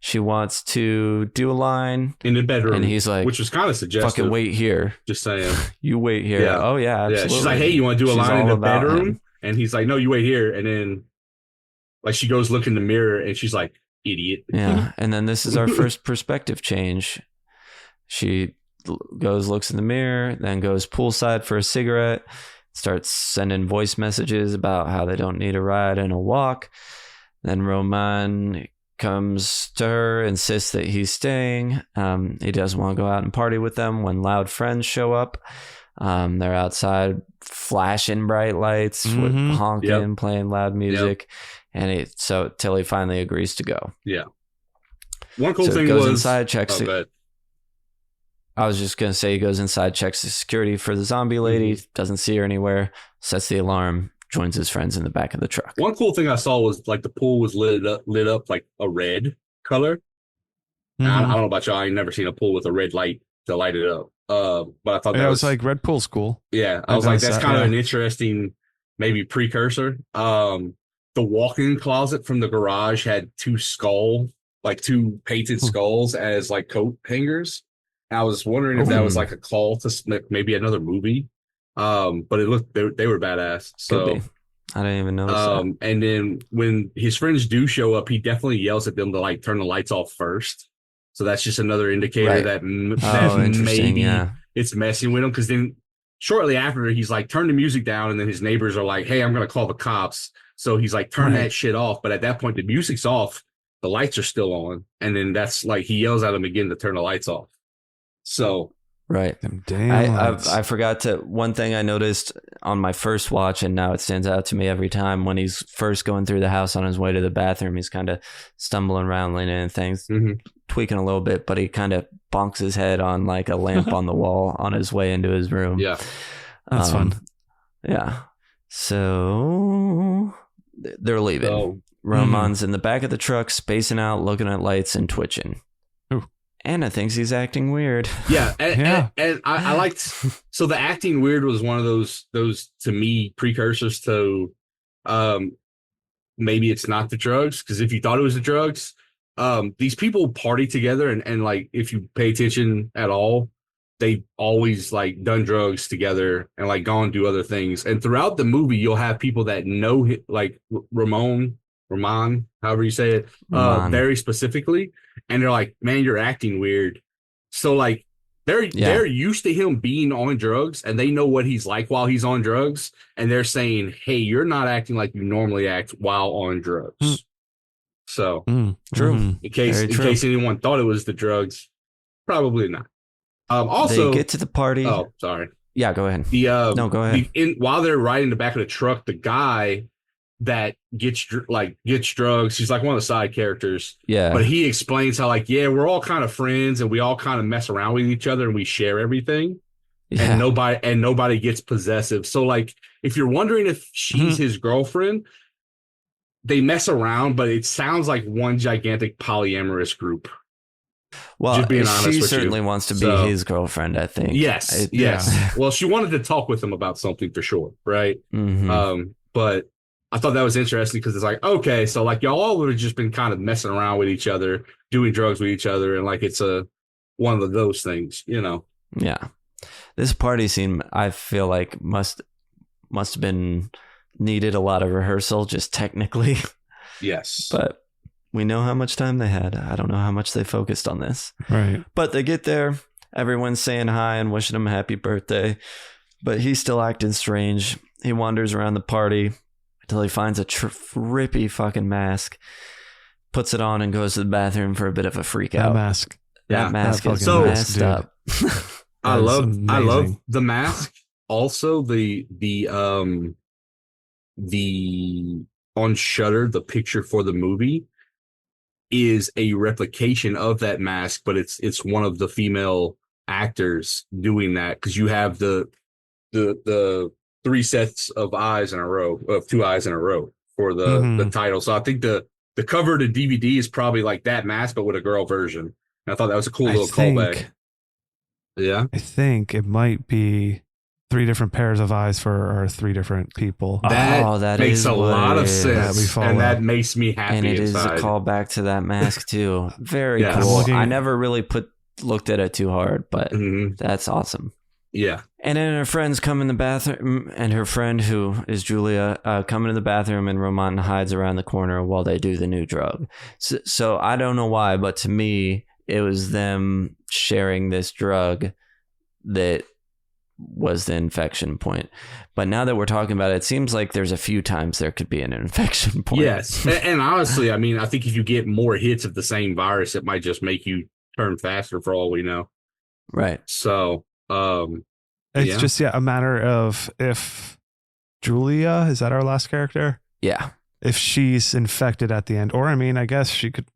she wants to do a line in the bedroom, and he's like, which was kind of suggestive. fucking wait here. Just saying. You wait here. Yeah. Oh yeah, absolutely. Yeah. She's like, hey, you want to do a She's line in all the about bedroom? him. And he's like, no, you wait here. And then like she goes look in the mirror and she's like, idiot. Yeah. And then this is our first perspective change. She goes, looks in the mirror, then goes poolside for a cigarette, starts sending voice messages about how they don't need a ride and a walk. Then Roman comes to her, insists that he's staying. He doesn't want to go out and party with them when loud friends show up. They're outside flashing bright lights with honking, playing loud music. And till he finally agrees to go. Yeah. One cool so thing goes was inside, checks I was just going to say he goes inside, checks the security for the zombie lady, doesn't see her anywhere, sets the alarm, joins his friends in the back of the truck. One cool thing I saw was like the pool was lit up like a red color. I don't know about y'all. I ain't never seen a pool with a red light to light it up. But I thought that was like Red Pool's cool. Yeah. I was like, that's kind of an interesting maybe precursor. The walk-in closet from the garage had two painted skulls as like coat hangers. I was wondering if that was like a call to maybe another movie. But it looked they were badass. So Could be. I didn't even notice that. And then when his friends do show up, he definitely yells at them to like turn the lights off first. So that's just another indicator that maybe it's messing with him. Because then shortly after, he's like, turn the music down, and then his neighbors are like, hey, I'm gonna call the cops. So he's like, turn that shit off. But at that point, the music's off, the lights are still on, and then that's like he yells at him again to turn the lights off. So right. I forgot to, one thing I noticed on my first watch, and now it stands out to me every time, when he's first going through the house on his way to the bathroom, he's kind of stumbling around, leaning in things, tweaking a little bit, but he kind of bonks his head on like a lamp on the wall on his way into his room. Yeah. That's fun. Yeah. So they're leaving. Roman's in the back of the truck, spacing out, looking at lights and twitching. Anna thinks he's acting weird. Yeah, and I liked. So the acting weird was one of those to me precursors to, maybe it's not the drugs, because if you thought it was the drugs, these people party together and like if you pay attention at all, they always like done drugs together and like gone do other things. And throughout the movie, you'll have people that know like Ramon, however you say it, very specifically. And they're like, man, you're acting weird. So like they're used to him being on drugs, and they know what he's like while he's on drugs. And they're saying, hey, you're not acting like you normally act while on drugs. So True. In case anyone thought it was the drugs, probably not. Also, they get to the party. Oh, sorry. Yeah, go ahead. No, go ahead. While they're riding the back of the truck, the guy that gets drugs, he's like one of the side characters. Yeah. But he explains how like, yeah, we're all kind of friends and we all kind of mess around with each other and we share everything. Yeah. And nobody gets possessive. So like, if you're wondering if she's his girlfriend, they mess around, but it sounds like one gigantic polyamorous group. Well, just being honest, she with certainly you. wants to be his girlfriend, I think. Yes. Yes. Well, she wanted to talk with him about something for sure. Right. But I thought that was interesting because it's like, okay, so like y'all all would have just been kind of messing around with each other, doing drugs with each other. And like, it's one of those things, you know? Yeah. This party scene, I feel like must have been needed a lot of rehearsal, just technically. Yes. But we know how much time they had. I don't know how much they focused on this. Right. But they get there. Everyone's saying hi and wishing him a happy birthday. But he's still acting strange. He wanders around the party until he finds a trippy fucking mask, puts it on and goes to the bathroom for a bit of a freak out. That mask is so messed up. I love the mask. Also the on Shudder, the picture for the movie is a replication of that mask, but it's one of the female actors doing that, because you have the three sets of eyes in a row, of two eyes in a row for the title. So I think the cover of the DVD is probably like that mask, but with a girl version. And I thought that was a cool little callback. Yeah. I think it might be 3 different pairs of eyes for our 3 different people. That makes is a what lot it of is. sense, we follow. and that makes me happy. And it inside. is a callback to that mask too. Very Yes. cool. Looking- I never really looked at it too hard, but Mhm. that's awesome. Yeah. And then her friends come in the bathroom, and her friend, who is Julia, come into the bathroom, and Roman hides around the corner while they do the new drug. So I don't know why, but to me, it was them sharing this drug that was the infection point. But now that we're talking about it, it seems like there's a few times there could be an infection point. Yes. And honestly, I mean, I think if you get more hits of the same virus, it might just make you turn faster for all we know. Right. So, It's just a matter of if Julia, is that our last character? Yeah. If she's infected at the end, or I mean, I guess she could,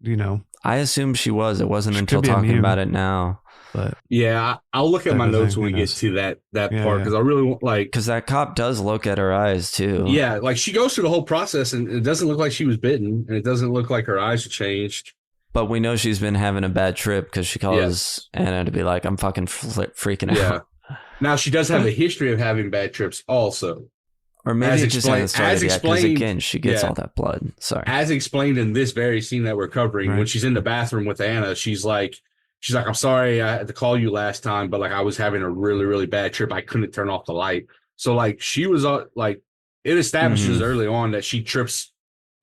I assume she was. It wasn't She until could be talking immune. about it now. but yeah, I'll look at my Everything, notes when we who get knows? to that Yeah, part, yeah. because I really want, like, Because that cop does look at her eyes too. yeah, like she goes through the whole process and it doesn't look like she was bitten and it doesn't look like her eyes are changed. But we know she's been having a bad trip because she calls Anna to be like, I'm fucking freaking out. Yeah. Now she does have a history of having bad trips also. Or maybe As it just hasn't started yet, because explained- again, she gets yeah. all that blood. Sorry. As explained in this very scene that we're covering, when Right. she's in the bathroom with Anna, she's like, I'm sorry I had to call you last time, but like I was having a really, really bad trip. I couldn't turn off the light. So like she was like, it establishes early on that she trips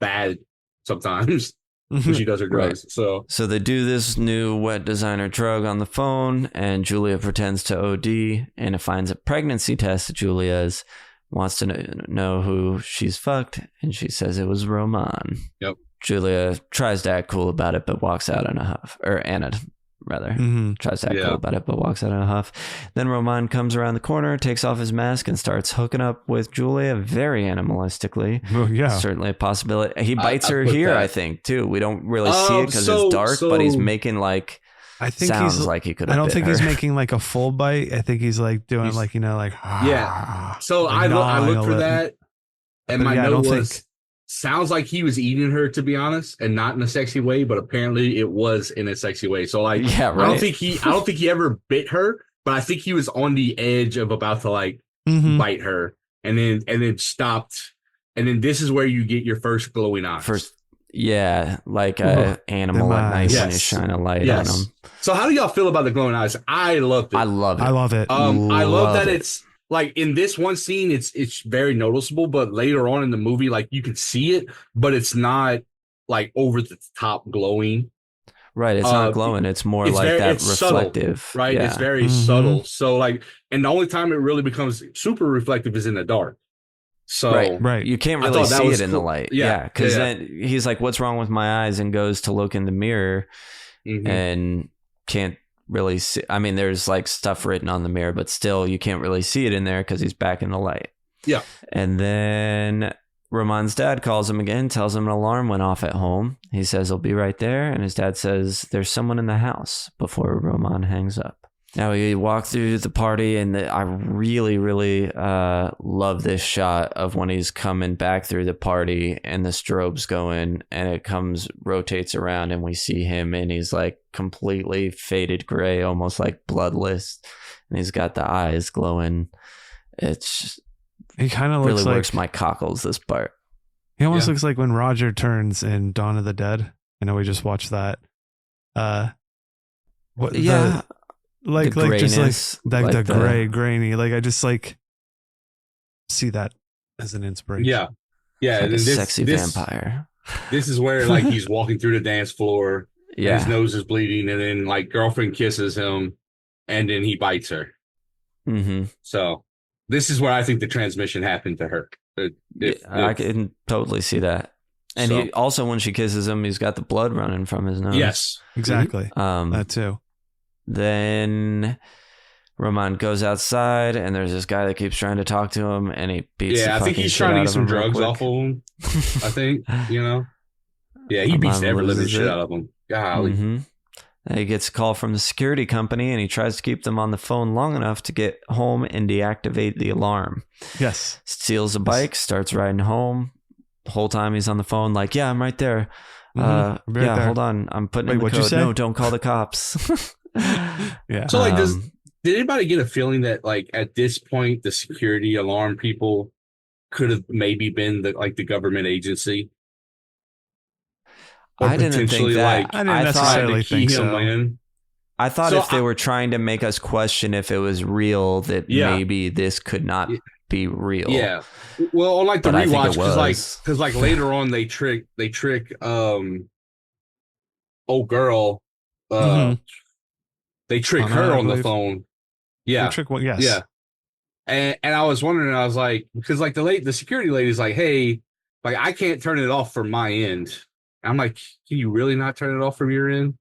bad sometimes when she does her Right. drugs. So So they do this new wet designer drug on the phone, and Julia pretends to OD, and it finds a pregnancy test that Julia's wants to know who she's fucked, and she says it was Roman. Yep. Julia tries to act cool about it, but walks out in a huff. Or Anna, rather. Mhm. Tries to act Yeah. cool about it, but walks out in a huff. Then Roman comes around the corner, takes off his mask, and starts hooking up with Julia very animalistically. Well, yeah. Certainly a possibility. He bites I her put here, that. I think, too. We don't really see it because so- it's dark, but he's so- making like I think sounds he's like he could I have don't bit think her. he's making like a full bite. I think he's like doing He's- like Yeah. So like I gnawing looked a for little. that, and But my yeah, I note don't was think- sounds like he was eating her, to be honest, and not in a sexy way, but apparently it was in a sexy way. So like, Yeah, I don't right. think he ever bit her, but I think he was on the edge of about to like Mhm. bite her, and then stopped, and then this is where you get your first glowing eyes. First, yeah, like a animal Them at night eyes. when you Yes. shine a light Yes. on him. So how do y'all feel about the glowing eyes? I loved it. I love it. I love it. I love Love that it. it's like in this one scene, it's very noticeable, but later on in the movie, like you can see it, but it's not like over the top glowing, Right, it's not glowing. It's more like that it's subtle, reflective. right? Yeah. It's very Mhm. subtle. So like, and the only time it really becomes super reflective is in the dark. So Right. You can't I really thought that see was it in the cool. light. Yeah, Yeah, because yeah. then he's like, "What's wrong with my eyes?" and goes to look in the mirror Mhm. and can't really see. I mean, there's like stuff written on the mirror, but still, you can't really see it in there because he's back in the light. Yeah. And then Roman's dad calls him again, tells him an alarm went off at home. He says he'll be right there, and his dad says there's someone in the house before Roman hangs up. Now we walk through the party, and I really, really love this shot of when he's coming back through the party, and the strobe's going, and it rotates around, and we see him, and he's like completely faded gray, almost like bloodless, and he's got the eyes glowing. It's He kind of really looks like works my cockles, this part. he almost Yeah. looks like when Roger turns in Dawn of the Dead. I know we just watched that. What? Yeah, like the just grayness, like the like the- gray grainy. Like I just like see that as an inspiration. yeah, yeah, like and a then sexy vampire. This is where like he's walking through the dance floor. And his Yeah. nose is bleeding, and then like girlfriend kisses him, and then he bites her. Mm-hmm. So this is where I think the transmission happened to her. I can totally see that. And So- he also, when she kisses him, he's got the blood running from his nose. Yes, Exactly. Um, That too. then Roman goes outside, and there's this guy that keeps trying to talk to him, and he beats. yeah. the I think fucking he's shit trying to out get of some him real drugs quick. off of him. I think Yeah, he beats Roman every living loses shit it. out of him. Golly. Mm-hmm. And he gets a call from the security company, and he tries to keep them on the phone long enough to get home and deactivate the alarm. Yes. Steals a bike, starts riding home. The whole time he's on the phone, like, "Yeah, I'm right there. Mhm. I'll be right Yeah, there." hold on, I'm putting Wait, in the what'd you code. say? No, don't call the cops." Yeah. So like, does Did anybody get a feeling that like at this point the security alarm people could have maybe been the government agency? Or I didn't think potentially that. like I didn't I thought trying necessarily to key think him so. in. I thought So if they were trying to make us question if it was real, that Yeah. maybe this could not be real. Yeah. Well, on like the But I think rewatch, it was. because like later on they trick old girl, Mhm. they trick Anna, her I on the believe. phone. They Yeah. trick one, yes. Yeah. And I was wondering, I was like, because like the security lady's like, hey, like I can't turn it off from my end. I'm like, can you really not turn it off from your end?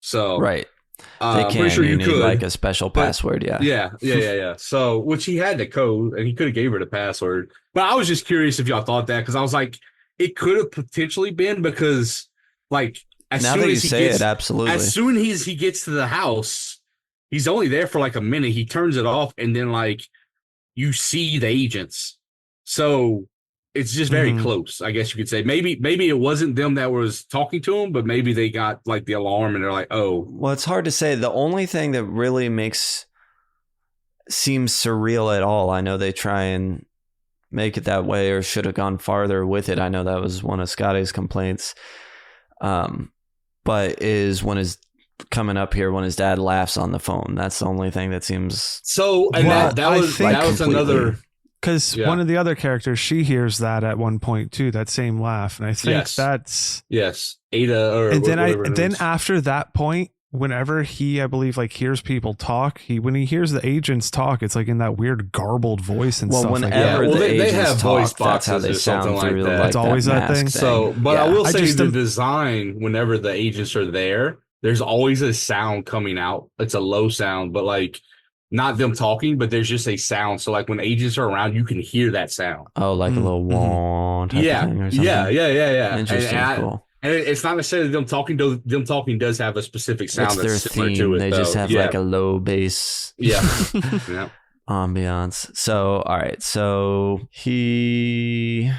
So Right. They I'm pretty can. sure You you need could. like a special but- password. Yeah. Yeah. So, which he had the code and he could have gave her the password. But I was just curious if y'all thought that because I was like, it could have potentially been because, like, as Now soon that you as he say gets, it, absolutely. as soon as he gets to the house, he's only there for like a minute. He turns it off, and then like you see the agents. So it's just very Mhm. close, I guess you could say. Maybe it wasn't them that was talking to him, but maybe they got like the alarm and they're like, oh, Well, it's hard to say. The only thing that really seems surreal at all, I know they try and make it that way or should have gone farther with it. I know that was one of Scotty's complaints. But is when his coming up here when his dad laughs on the phone. That's the only thing that seems so. And Well, that I was think that was completely- another. Because Yeah. one of the other characters, she hears that at one point too, that same laugh, and I think Yes. that's. Yes, Ada or And then whatever it then is. after that point, whenever he, I believe, like hears people talk, when he hears the agents talk, it's like in that weird garbled voice and well. stuff like Whenever that. Yeah, well, the they agents have voice talk, that's how boxes they or something sound through like that. like It's always that mask thing? So, but Yeah. I will I say just the am- design, whenever the agents are there, there's always a sound coming out. It's a low sound, but like not them talking, but there's just a sound. So like when agents are around, you can hear that sound. Oh, like a little wah type Yeah, of thing or something. yeah. Interesting. And Cool. And it's not necessarily them talking. Them talking does have a specific sound It's their that's similar theme. to it. They just though. have like a low bass yeah. Yeah. ambiance. So, all right. So he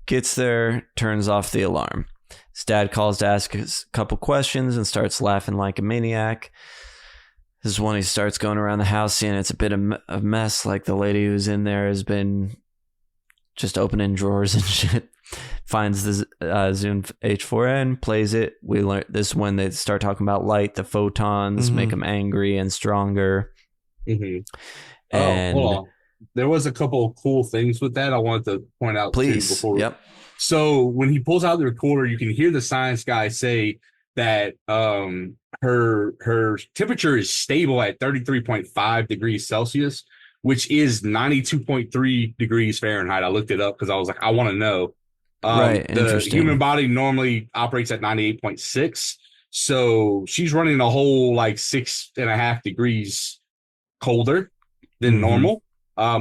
gets there, turns off the alarm. His dad calls to ask a couple questions and starts laughing like a maniac. This is when he starts going around the house, seeing it's a bit of a mess. Like the lady who's in there has been just opening drawers and shit. Finds the Zune H4n, plays it. We learn this is when they start talking about light, the photons make them angry and stronger. Mm-hmm. And hold on. There was a couple of cool things with that I wanted to point out. please, too before. yep. So when he pulls out the recorder, you can hear the science guy say that her temperature is stable at 33.5 degrees Celsius, which is 92.3 degrees Fahrenheit. I looked it up because I was like, I want to know. Right, The interesting. human body normally operates at 98.6. So she's running a whole like 6.5 degrees colder than Mhm. normal,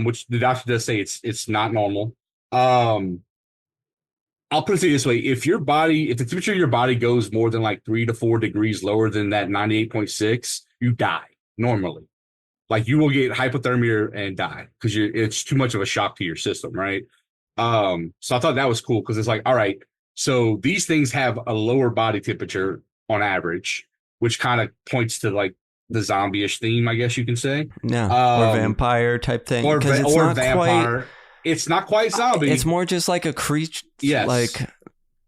which the doctor does say it's not normal. I'll put it this way: if the temperature of your body goes more than like 3 to 4 degrees lower than that 98.6, you die normally. Like you will get hypothermia and die because it's too much of a shock to your system, right? So I thought that was cool because it's like, all right, so these things have a lower body temperature on average, which kind of points to like the zombie-ish theme, I guess you can say. Yeah, or vampire type thing. Or 'Cause it's not vampire. It's not quite zombie. It's more just like a creature. Yes. Like,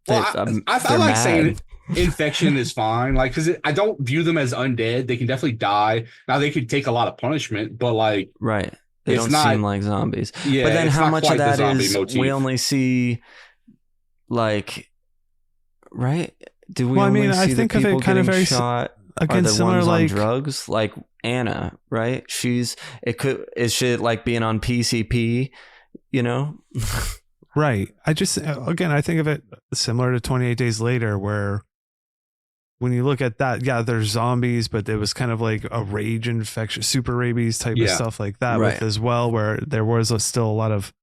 Well, I they're like mad. saying infection is fine, like because I don't view them as undead. They can definitely die. Now they could take a lot of punishment, but like, Right. They It's don't not- seem like zombies. yeah. But then it's how not much quite of the that zombie is motif. we only see, like, right? Do we Well, I only mean, I see think the of it people kind of getting very shot? again, are the similar ones on like drugs? Like Anna, right? Is she like being on PCP, you know? right. I think of it similar to 28 Days Later, where when you look at that, yeah, there's zombies, but it was kind of like a rage infection, super rabies type of Yeah. stuff like that Right. with as well, where there was still a lot of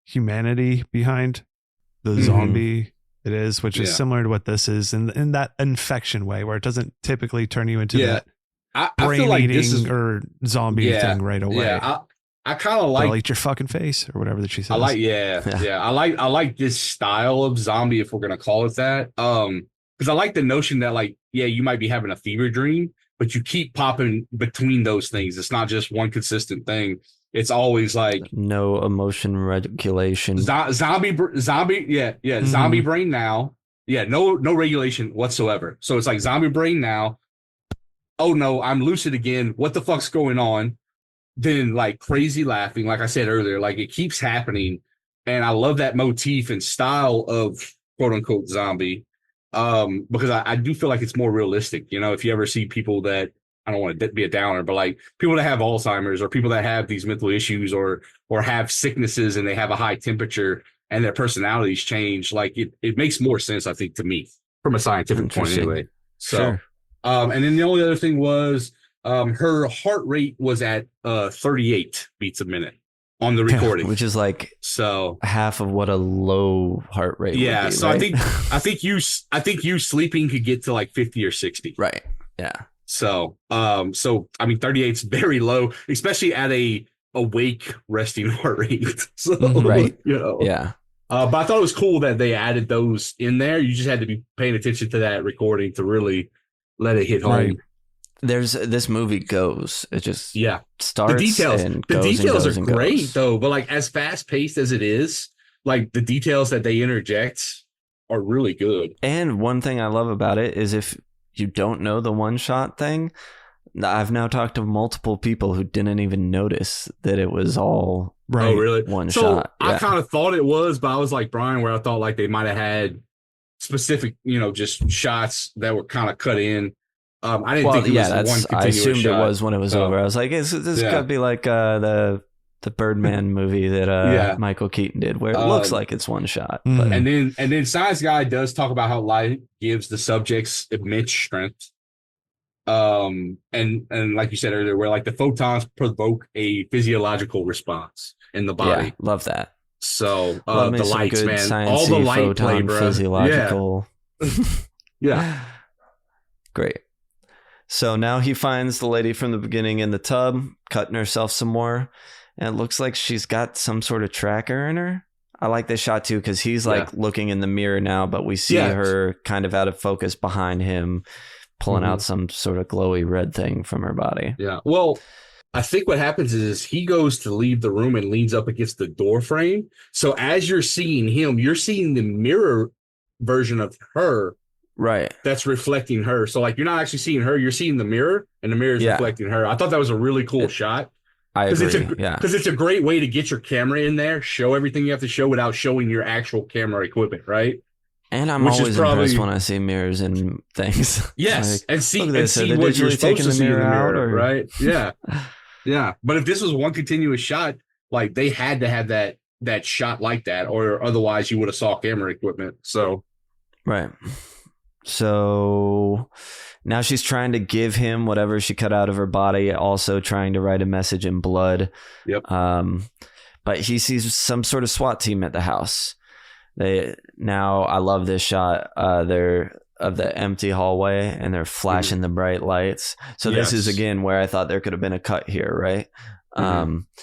humanity behind the Mhm. zombie. It is, which is Yeah. similar to what this is in that infection way, where it doesn't typically turn you into Yeah. that I brain feel like eating this is or zombie Yeah, thing right away. yeah. I kind of I'll like eat your fucking face or whatever that she says. I like I like this style of zombie, if we're gonna call it that. Because I like the notion that like, yeah, you might be having a fever dream, but you keep popping between those things. It's not just one consistent thing. It's always like no emotion regulation. Zombie, Mm-hmm. zombie brain now. Yeah, no regulation whatsoever. So it's like zombie brain now. Oh no, I'm lucid again. What the fuck's going on? Then like crazy laughing, like I said earlier, like it keeps happening. And I love that motif and style of quote unquote zombie. Because I do feel like it's more realistic. You know, if you ever see people that, I don't want to be a downer, but like people that have Alzheimer's or people that have these mental issues or have sicknesses and they have a high temperature and their personalities change, like it makes more sense, I think, to me from a scientific point anyway. So, sure. And then the only other thing was her heart rate was at 38 beats a minute on the recording, which is like so half of what a low heart rate would be, so right? I think you sleeping could get to like 50 or 60. Right. Yeah. So I mean 38 is very low, especially at a awake resting heart rate. So Right. you know. Yeah. But I thought it was cool that they added those in there. You just had to be paying attention to that recording to really let it hit home. Right. There's this movie goes. It just starts. The details are great though, but like as fast paced as it is, like the details that they interject are really good. And one thing I love about it is if you don't know the one shot thing, I've now talked to multiple people who didn't even notice that it was all Oh, really? one shot. I kind of thought it was, but I was like Brian, where I thought like they might have had specific, just shots that were kind of cut in. I didn't think it was one continuous I assumed shot. It was when it was over. I was like, this could be like the Birdman movie that Michael Keaton did, where it looks like it's one shot. But. And then Science Guy does talk about how light gives the subjects immense strength. And like you said earlier, where like the photons provoke a physiological response in the body. Yeah, love that. So the lights, man, all the light play, bro. Physiological. Yeah. Great. So now he finds the lady from the beginning in the tub, cutting herself some more. And it looks like she's got some sort of tracker in her. I like this shot too, because he's like looking in the mirror now, but we see her kind of out of focus behind him, pulling out some sort of glowy red thing from her body. Yeah. Well, I think what happens is he goes to leave the room and leans up against the door frame. So as you're seeing him, you're seeing the mirror version of her. Right. That's reflecting her. So like you're not actually seeing her, you're seeing the mirror and the mirror is reflecting her. I thought that was a really cool shot. I agree. Because it's a great way to get your camera in there, show everything you have to show without showing your actual camera equipment, right? And I'm always impressed when I see mirrors and things. Yes, like, and see what you're supposed to see in the mirror, right? Yeah, yeah. But if this was one continuous shot, like they had to have that shot like that, or otherwise you would have saw camera equipment. So, right. So now she's trying to give him whatever she cut out of her body, also trying to write a message in blood. Yep. But he sees some sort of SWAT team at the house. I love this shot. They're of the empty hallway and they're flashing the bright lights. So this is again where I thought there could have been a cut here, right?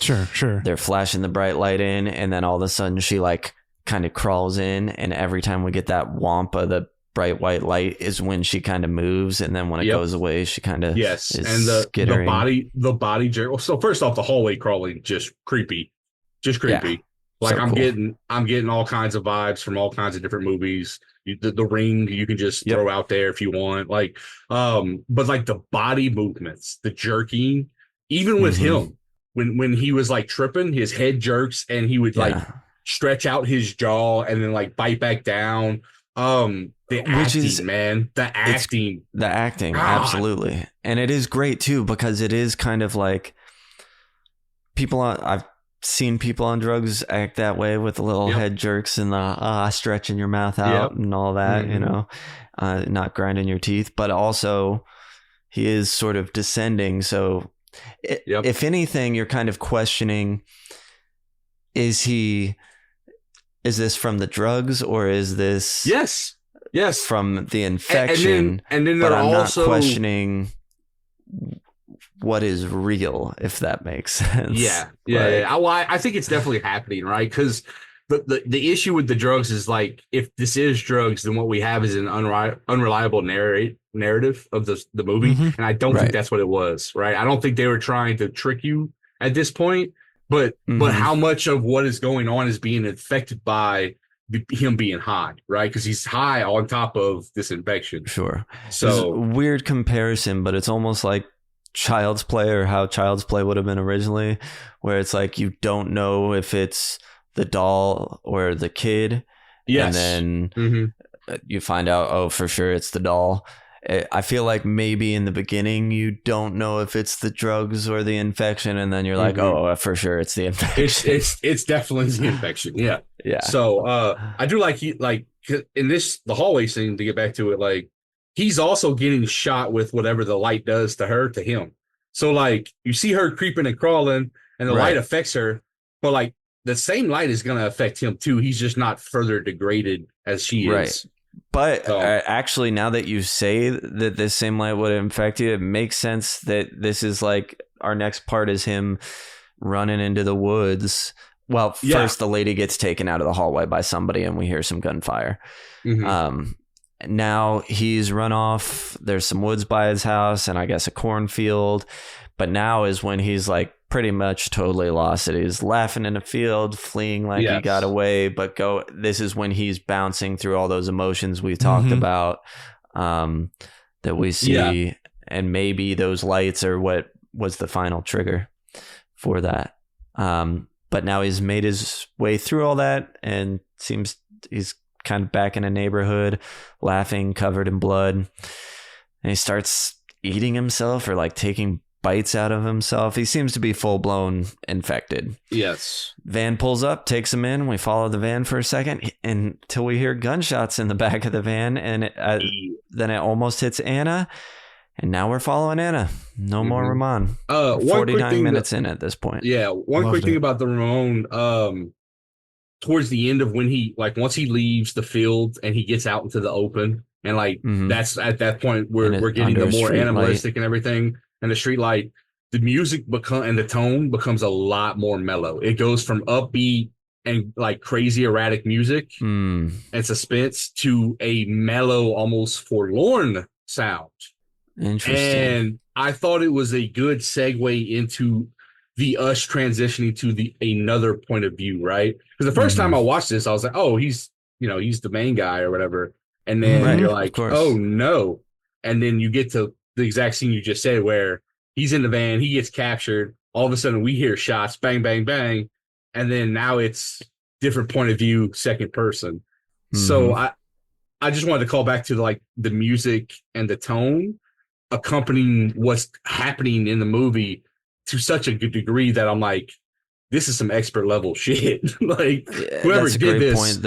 Sure. They're flashing the bright light in, and then all of a sudden she like kind of crawls in, and every time we get that womp of the bright white light is when she kind of moves, and then when it goes away she kind of is and skittering. the body so first off, the hallway crawling just creepy. Like so I'm getting all kinds of vibes from all kinds of different movies. The Ring you can just throw out there if you want, like but like the body movements, the jerking, even with him when he was like tripping, his head jerks and he would like stretch out his jaw and then like bite back down. The acting, God. Absolutely. And it is great too, because it is kind of like I've seen people on drugs act that way with the little head jerks and the stretching your mouth out and all that, not grinding your teeth, but also he is sort of descending. So if anything, you're kind of questioning, is this from the drugs or is this from the infection? And then but I'm also not questioning what is real, if that makes sense. Yeah. I think it's definitely happening, right? Because the issue with the drugs is like, if this is drugs, then what we have is an unreliable narrative of the movie, and I don't think that's what it was. Right? I don't think they were trying to trick you at this point, but how much of what is going on is being affected by him being high, right? Because he's high on top of this infection. Sure. So weird comparison, but it's almost like Child's Play, or how Child's Play would have been originally, where it's like you don't know if it's the doll or the kid. Yes. And then you find out, oh, for sure it's the doll. I feel like maybe in the beginning you don't know if it's the drugs or the infection, and then you're like, oh, for sure it's the infection. It's definitely the infection. Yeah. Yeah. So I do like in the hallway scene, to get back to it, like, he's also getting shot with whatever the light does to him. So like, you see her creeping and crawling, and the light affects her, but like the same light is going to affect him too. He's just not further degraded as she is. Right. But actually, now that you say that this same light would infect you, it makes sense that this is like our next part is him running into the woods. Well, first the lady gets taken out of the hallway by somebody, and we hear some gunfire. Now he's run off. There's some woods by his house, and I guess a cornfield. But now is when he's like pretty much totally lost it. He's laughing in a field, fleeing like he got away. But this is when he's bouncing through all those emotions we talked about, that we see, and maybe those lights are what was the final trigger for that. But now he's made his way through all that, and seems he's kind of back in a neighborhood, laughing, covered in blood. And he starts eating himself, or like taking bites out of himself. He seems to be full-blown infected. Yes. Van pulls up, takes him in. We follow the van for a second until we hear gunshots in the back of the van, and then it almost hits Anna. And now we're following Anna. No more Ramon. 49 minutes in at this point. Yeah. One quick thing about the Ramon, towards the end of when once he leaves the field and he gets out into the open, and that's at that point where we're getting the more animalistic and everything, and the street light, the music and the tone becomes a lot more mellow. It goes from upbeat and like crazy erratic music and suspense to a mellow, almost forlorn sound. Interesting. And I thought it was a good segue into us transitioning to another point of view, right? Because the first time I watched this, I was like, oh, he's the main guy or whatever. And then you're like, oh no. And then you get to the exact scene you just said, where he's in the van, he gets captured. All of a sudden we hear shots, bang, bang, bang. And then now it's different point of view, second person. So I just wanted to call back to like the music and the tone accompanying what's happening in the movie to such a good degree that I'm like, this is some expert level shit. Like, whoever did this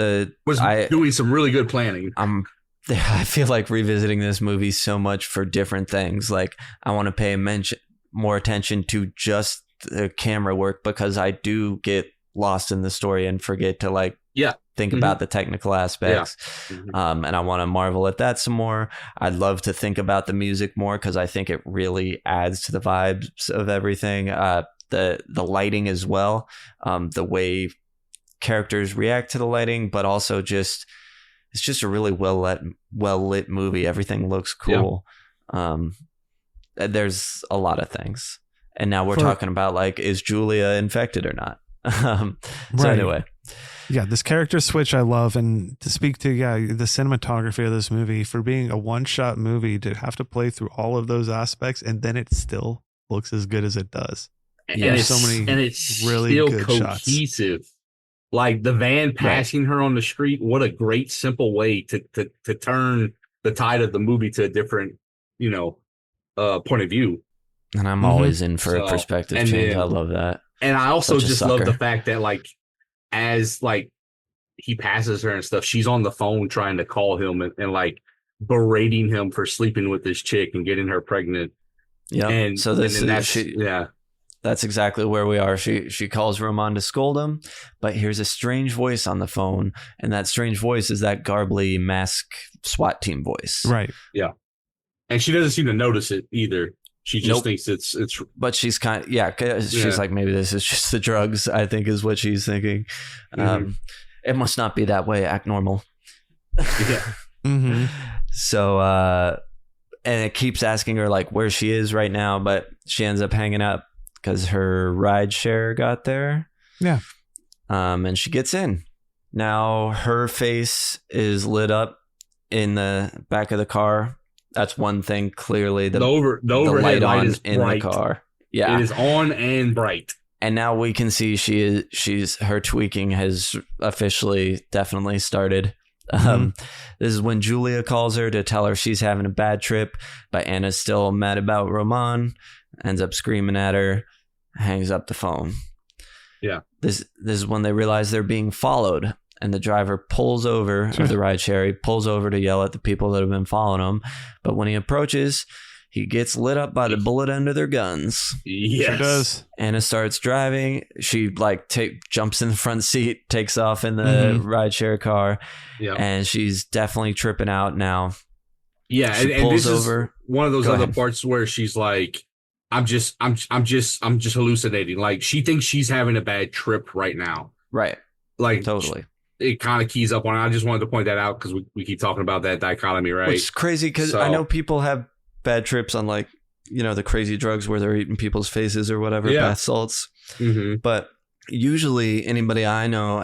was doing some really good planning. I feel like revisiting this movie so much for different things. Like, I want to pay more attention to just the camera work, because I do get lost in the story and forget to think about the technical aspects. And I want to marvel at that some more. I'd love to think about the music more, because I think it really adds to the vibes of everything. The lighting as well, the way characters react to the lighting, but also it's just a really well lit movie. Everything looks cool. There's a lot of things. And now we're talking about, like, is Julia infected or not? Anyway. Yeah, this character switch I love. And to speak to the cinematography of this movie, for being a one-shot movie, to have to play through all of those aspects, and then it still looks as good as it does. And it's really still good cohesive shots. Like the van passing her on the street, what a great simple way to turn the tide of the movie to a different, point of view. And I'm always in for a perspective change. I love that. And I also just love the fact that, like, as like he passes her and stuff, she's on the phone trying to call him and like berating him for sleeping with this chick and getting her pregnant. Yeah. And so that's exactly where we are. She calls Roman to scold him, but here's a strange voice on the phone, and that strange voice is that garbly mask SWAT team voice. Right. Yeah. And she doesn't seem to notice it either. She just thinks it's. But she's she's like, maybe this is just the drugs, I think is what she's thinking. It must not be that way. Act normal. Yeah. Mm-hmm. So, and it keeps asking her like where she is right now, but she ends up hanging up because her ride share got there. Yeah. And she gets in. Now her face is lit up in the back of the car. That's one thing. Clearly, the overhead light is in bright. the car. Yeah, it is on and bright. And now we can see she's her tweaking has officially definitely started. This is when Julia calls her to tell her she's having a bad trip, but Anna's still mad about Roman, ends up screaming at her, hangs up the phone. Yeah. This is when they realize they're being followed, and the driver pulls over, or the ride share, he pulls over to yell at the people that have been following him. But when he approaches, he gets lit up by the bullet under their guns. Yes. Sure does. Anna starts driving. She jumps in the front seat, takes off in the rideshare car, and she's definitely tripping out now. Yeah, she and pulls this over. Is one of those Go other ahead. parts where she's like, I'm just hallucinating. Like she thinks she's having a bad trip right now. Right. Like Totally. It kind of keys up on it. I just wanted to point that out because we keep talking about that dichotomy, right? Which is crazy because I know people have bad trips on like, the crazy drugs where they're eating people's faces or whatever, bath salts. Mm-hmm. But usually anybody I know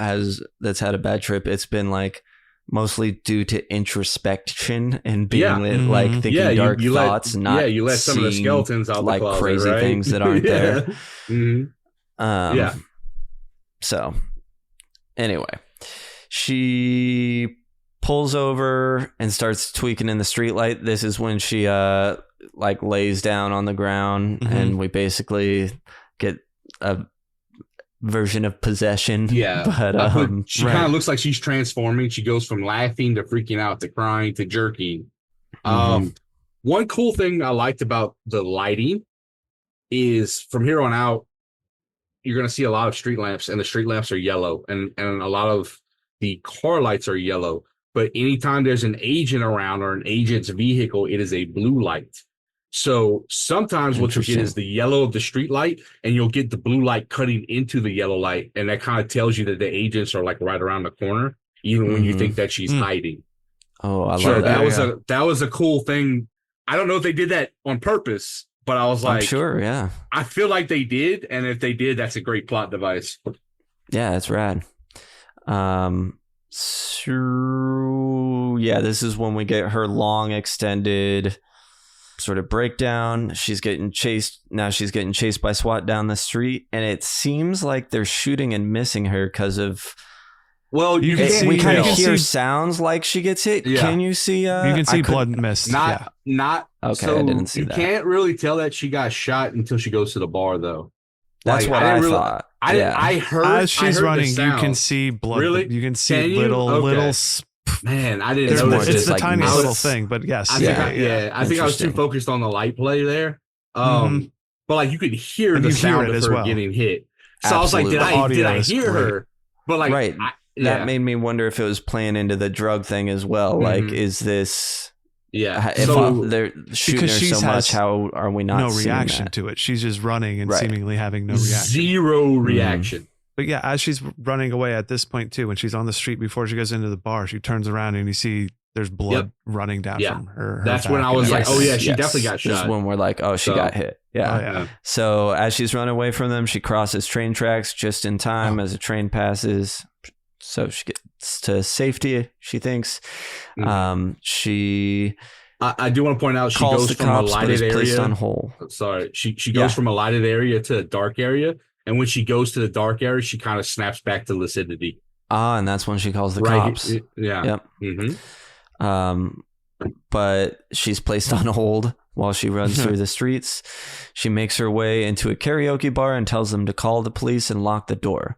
that's had a bad trip, it's been like mostly due to introspection and being like thinking dark thoughts and not you let some of the skeletons out like the closet, crazy right? things that aren't there. Mm-hmm. So anyway, she pulls over and starts tweaking in the streetlight. This is when she lays down on the ground, and we basically get a version of possession. Yeah, but she kind of looks like she's transforming. She goes from laughing to freaking out to crying to jerking. One cool thing I liked about the lighting is from here on out, you're going to see a lot of street lamps, and the street lamps are yellow, and a lot of the car lights are yellow. But anytime there's an agent around or an agent's vehicle, it is a blue light. So sometimes what you get is the yellow of the street light, and you'll get the blue light cutting into the yellow light. And that kind of tells you that the agents are like right around the corner, even when you think that she's hiding. Oh, I love that. That was a cool thing. I don't know if they did that on purpose, but I was like, I'm sure, yeah. I feel like they did. And if they did, that's a great plot device. Yeah, that's rad. So yeah, this is when we get her long extended sort of breakdown. She's getting chased by SWAT down the street, and it seems like they're shooting and missing her because of we kind of hear sounds like she gets hit. Yeah. Can you see you can see blood mist. Not okay, so I didn't see that. You can't really tell that she got shot until she goes to the bar, though. That's what I thought. I heard as she's running, you can sound. see blood. Really? You can see little. Man, I didn't know It's the like tiniest mist. little thing, but yes. I think I was too focused on the light play there. But like you could hear the sound of her getting hit. So Absolutely. I was like, did I hear her? But like, right. That made me wonder if it was playing into the drug thing as well. Like, is this? Yeah. If they're shooting her she so much, how are we not no seeing reaction that? to it? She's just running and seemingly having no reaction. Zero reaction. But yeah, as she's running away at this point too, when she's on the street before she goes into the bar, she turns around and you see there's blood running down from her. That's back. when I was like, oh yeah, she definitely got shot. This is when we're like, oh, she got hit. Yeah. Oh, yeah. So as she's running away from them, she crosses train tracks just in time as a train passes. So she gets to safety, she thinks. She... I do want to point out she goes from a lighted area. On hold. Sorry, she goes from a lighted area to a dark area, and when she goes to the dark area, she kind of snaps back to lucidity. And that's when she calls the cops. Yeah. Yep. But she's placed on hold while she runs through the streets. She makes her way into a karaoke bar and tells them to call the police and lock the door.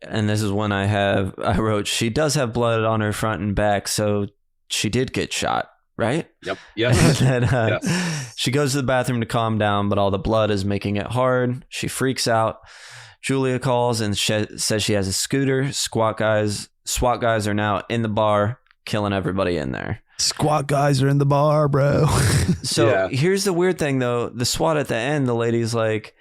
And this is when I wrote, she does have blood on her front and back, so she did get shot. Right? Yep. Yes. And then, she goes to the bathroom to calm down, but all the blood is making it hard. She freaks out. Julia calls and says she has a scooter. SWAT guys are now in the bar, killing everybody in there. SWAT guys are in the bar, bro. So here's the weird thing, though. The SWAT at the end, the lady's like,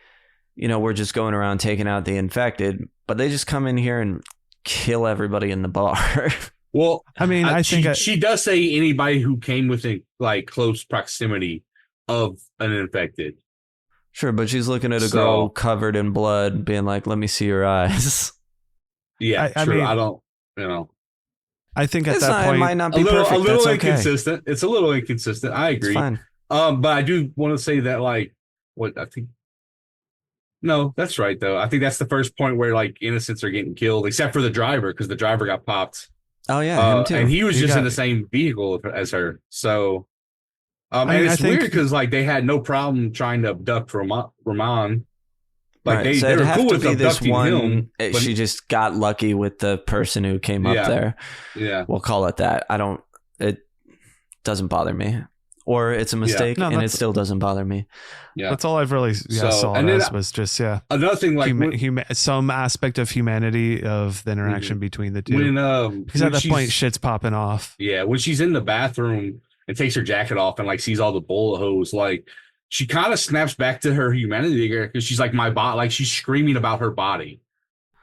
we're just going around taking out the infected, but they just come in here and kill everybody in the bar. Well, I mean, I think she does say anybody who came within like close proximity of an infected. Sure, but she's looking at a girl covered in blood, being like, "Let me see your eyes." Yeah, I true. mean, I don't, you know. I think at that point, it might not be a perfect. little That's okay. inconsistent. It's a little inconsistent. I agree. It's fine. But I do want to say that, like, what I think. No, that's right though. I think that's the first point where like innocents are getting killed, except for the driver, because the driver got popped. Oh yeah, him too. And he was just in the same vehicle as her. So, and it's weird because like they had no problem trying to abduct Ramon. Like right. they were have cool to with be this abducting one. him. But She just got lucky with the person who came up there. Yeah, we'll call it that. It doesn't bother me, or it's a mistake, and it still doesn't bother me. Yeah, that's all I've really saw it as was just another thing like some aspect of humanity of the interaction between the two. Because at that point, shit's popping off. Yeah, when she's in the bathroom and takes her jacket off and like sees all the bullet holes, like. She kind of snaps back to her humanity because she's like my body, like she's screaming about her body.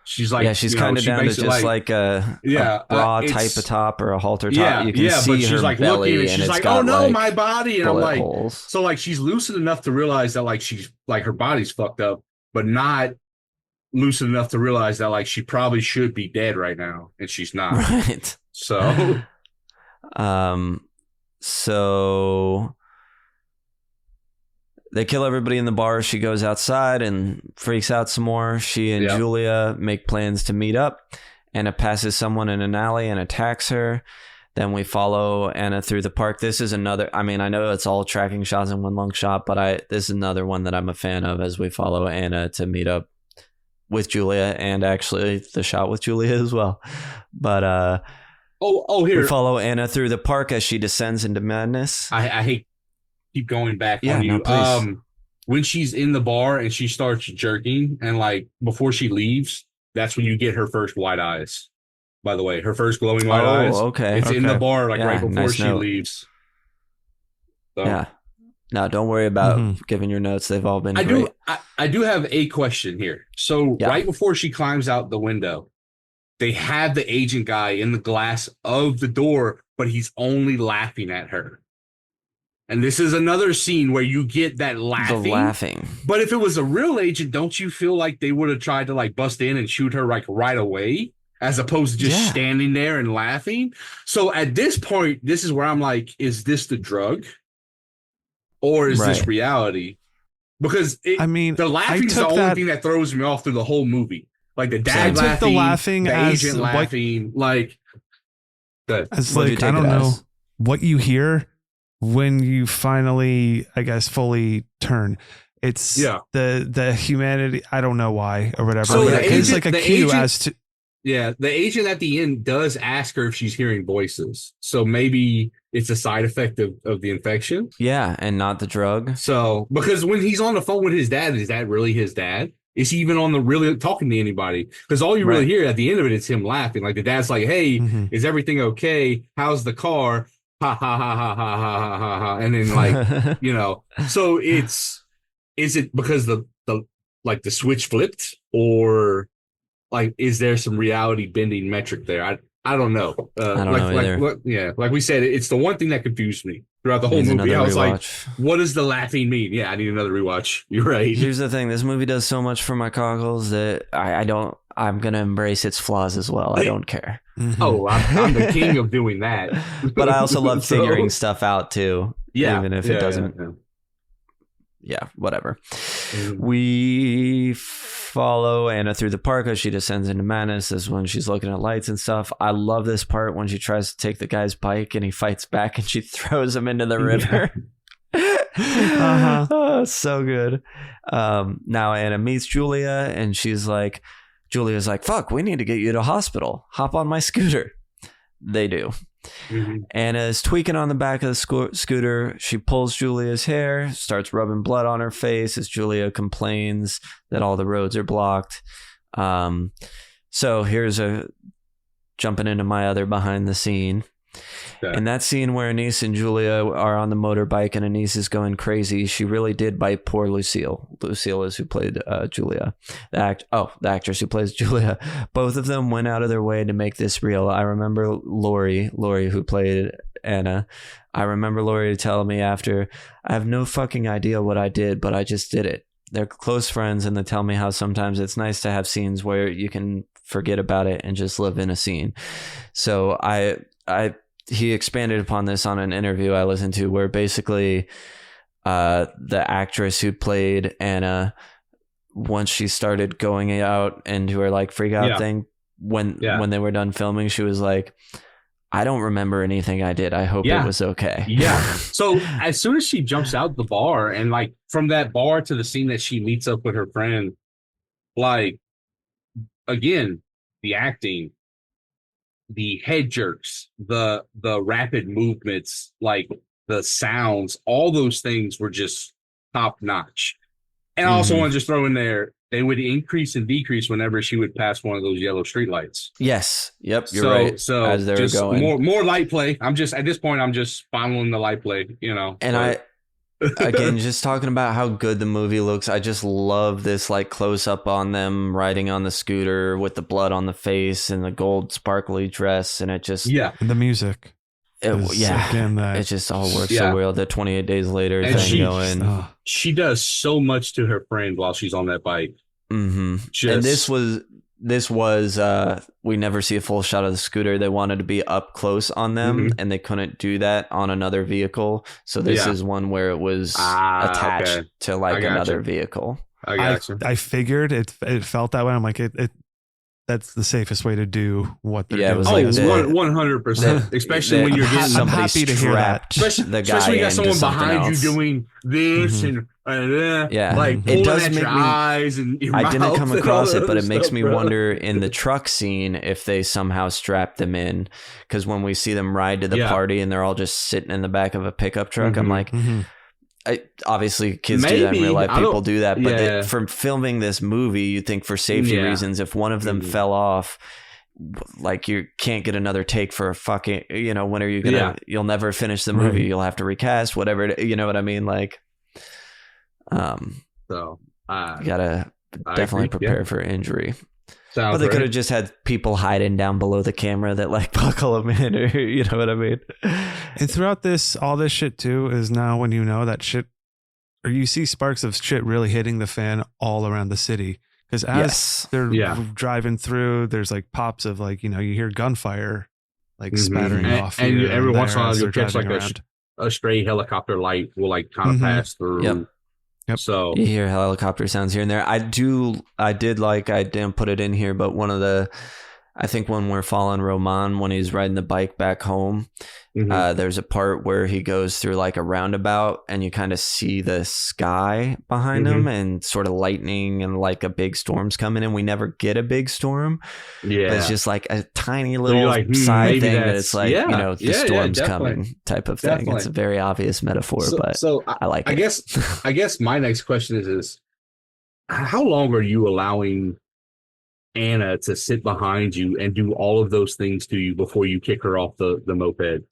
She's like, she's kind of down to just like a bra type of top or a halter top. You can see but she's her like belly looking and she's like, oh no, my body, and I'm like, holes. So like she's lucid enough to realize that like she's like her body's fucked up, but not lucid enough to realize that like she probably should be dead right now, and she's not. Right. So, so. They kill everybody in the bar. She goes outside and freaks out some more. She and Julia make plans to meet up. Anna passes someone in an alley and attacks her. Then we follow Anna through the park. This is another, I mean, I know it's all tracking shots in one long shot, but this is another one that I'm a fan of as we follow Anna to meet up with Julia, and actually the shot with Julia as well. But here. We follow Anna through the park as she descends into madness. I hate keep going back on you. No, when she's in the bar and she starts jerking and like before she leaves, that's when you get her first white eyes. By the way, her first glowing white eyes. Okay. It's in the bar like right before she leaves. So. Yeah. No, don't worry about giving your notes. They've all been great. I do have a question here. So right before she climbs out the window, they have the agent guy in the glass of the door, but he's only laughing at her. And this is another scene where you get that laughing. But if it was a real agent, don't you feel like they would have tried to like bust in and shoot her like right away, as opposed to just standing there and laughing? So at this point, this is where I'm like, is this the drug? Or is this reality? Because the laughing is the only thing that throws me off through the whole movie. Like the dad laughing, the agent laughing, like it's like I don't know what you hear when you finally, I guess, fully turn. It's the humanity. I don't know why or whatever. So but it's like a cue as to. Yeah, the agent at the end does ask her if she's hearing voices. So maybe it's a side effect of the infection. Yeah, and not the drug. So because when he's on the phone with his dad, is that really his dad? Is he even on the really talking to anybody? Because all you really hear at the end of it is him laughing. Like the dad's like, "Hey, is everything okay? How's the car?" Ha ha ha ha ha ha ha ha. And then like so is it because the switch flipped, or like is there some reality bending metric there? I don't know. I don't know either. Like we said, it's the one thing that confused me throughout the whole movie. I was like, what does the laughing mean? Yeah, I need another rewatch. You're right. Here's the thing. This movie does so much for my cockles that I'm going to embrace its flaws as well. I don't care. Oh, I'm the king of doing that. But I also love figuring stuff out too. Yeah. Even if it doesn't. Yeah, whatever. We follow Anna through the park as she descends into madness. This is when she's looking at lights and stuff. I love this part when she tries to take the guy's bike and he fights back and she throws him into the river. Oh, so good. Now Anna meets Julia and Julia's like, fuck, we need to get you to hospital. Hop on my scooter. They do. Anna is tweaking on the back of the scooter. She pulls Julia's hair, starts rubbing blood on her face as complains that all the roads are blocked. So here's jumping into my other behind the scene. Okay. In that scene where Anise and Julia are on the motorbike and Anise is going crazy, she really did bite poor Lucille. Lucille is who played Julia. The actress who plays Julia. Both of them went out of their way to make this real. I remember Lori who played Anna. I remember Lori telling me after, I have no fucking idea what I did, but I just did it. They're close friends, and they tell me how sometimes it's nice to have scenes where you can forget about it and just live in a scene. So he expanded upon this on an interview I listened to where basically the actress who played Anna, once she started going out into her like freak out thing, when they were done filming, she was like, I don't remember anything I did. I hope it was okay. Yeah. So as soon as she jumps out the bar, and like from that bar to the scene that she meets up with her friend, like, again, the acting, the head jerks, the rapid movements, like the sounds, all those things were just top notch. And I also want to just throw in there, they would increase and decrease whenever she would pass one of those yellow streetlights. Yes. Yep. You're right. So as they were just going, more light play. I'm just at this point, I'm just following the light play, you know. And again, just talking about how good the movie looks, I just love this like close up on them riding on the scooter with the blood on the face and the gold sparkly dress, and it just and the music. It just all works so well. The 28 Days Later and thing going. She does so much to her friend while she's on that bike. Mm-hmm. And this was we never see a full shot of the scooter. They wanted to be up close on them, and they couldn't do that on another vehicle. So this is one where it was attached to like another vehicle. I figured it felt that way. I'm like, that's the safest way to do what they're doing. It was like 100%. Especially when you're getting I'm happy to hear that. Especially when you got someone behind you doing this and like it does at make your me, eyes and your I didn't come across it, but it makes stuff, me wonder in the truck scene if they somehow strapped them in, because when we see them ride to the party and they're all just sitting in the back of a pickup truck, I'm like, obviously kids do that in real life, people do that, but from filming this movie, you think for safety reasons, if one of them fell off, like you can't get another take for a fucking, when are you gonna you'll never finish the movie, you'll have to recast whatever, you know what I mean, like so you gotta definitely prepare for injury. Sounds but they could have just had people hiding down below the camera that like buckle them in, or you know what I mean. And throughout all this shit too is now when you know that shit, or you see sparks of shit really hitting the fan all around the city. Because as they're driving through, there's like pops of like, you hear gunfire like spattering off. And every once in a while you'll catch like a stray helicopter light will like kind of pass through. Yep. So you hear helicopter sounds here and there. I didn't put it in here, but I think when we're following Roman, when he's riding the bike back home, there's a part where he goes through like a roundabout and you kind of see the sky behind him and sort of lightning and like a big storm's coming in. We never get a big storm. Yeah. But it's just like a tiny little side thing that it's like, the storm's coming type of thing. Definitely. It's a very obvious metaphor, but I like it. I guess my next question is how long are you allowing Anna to sit behind you and do all of those things to you before you kick her off the moped?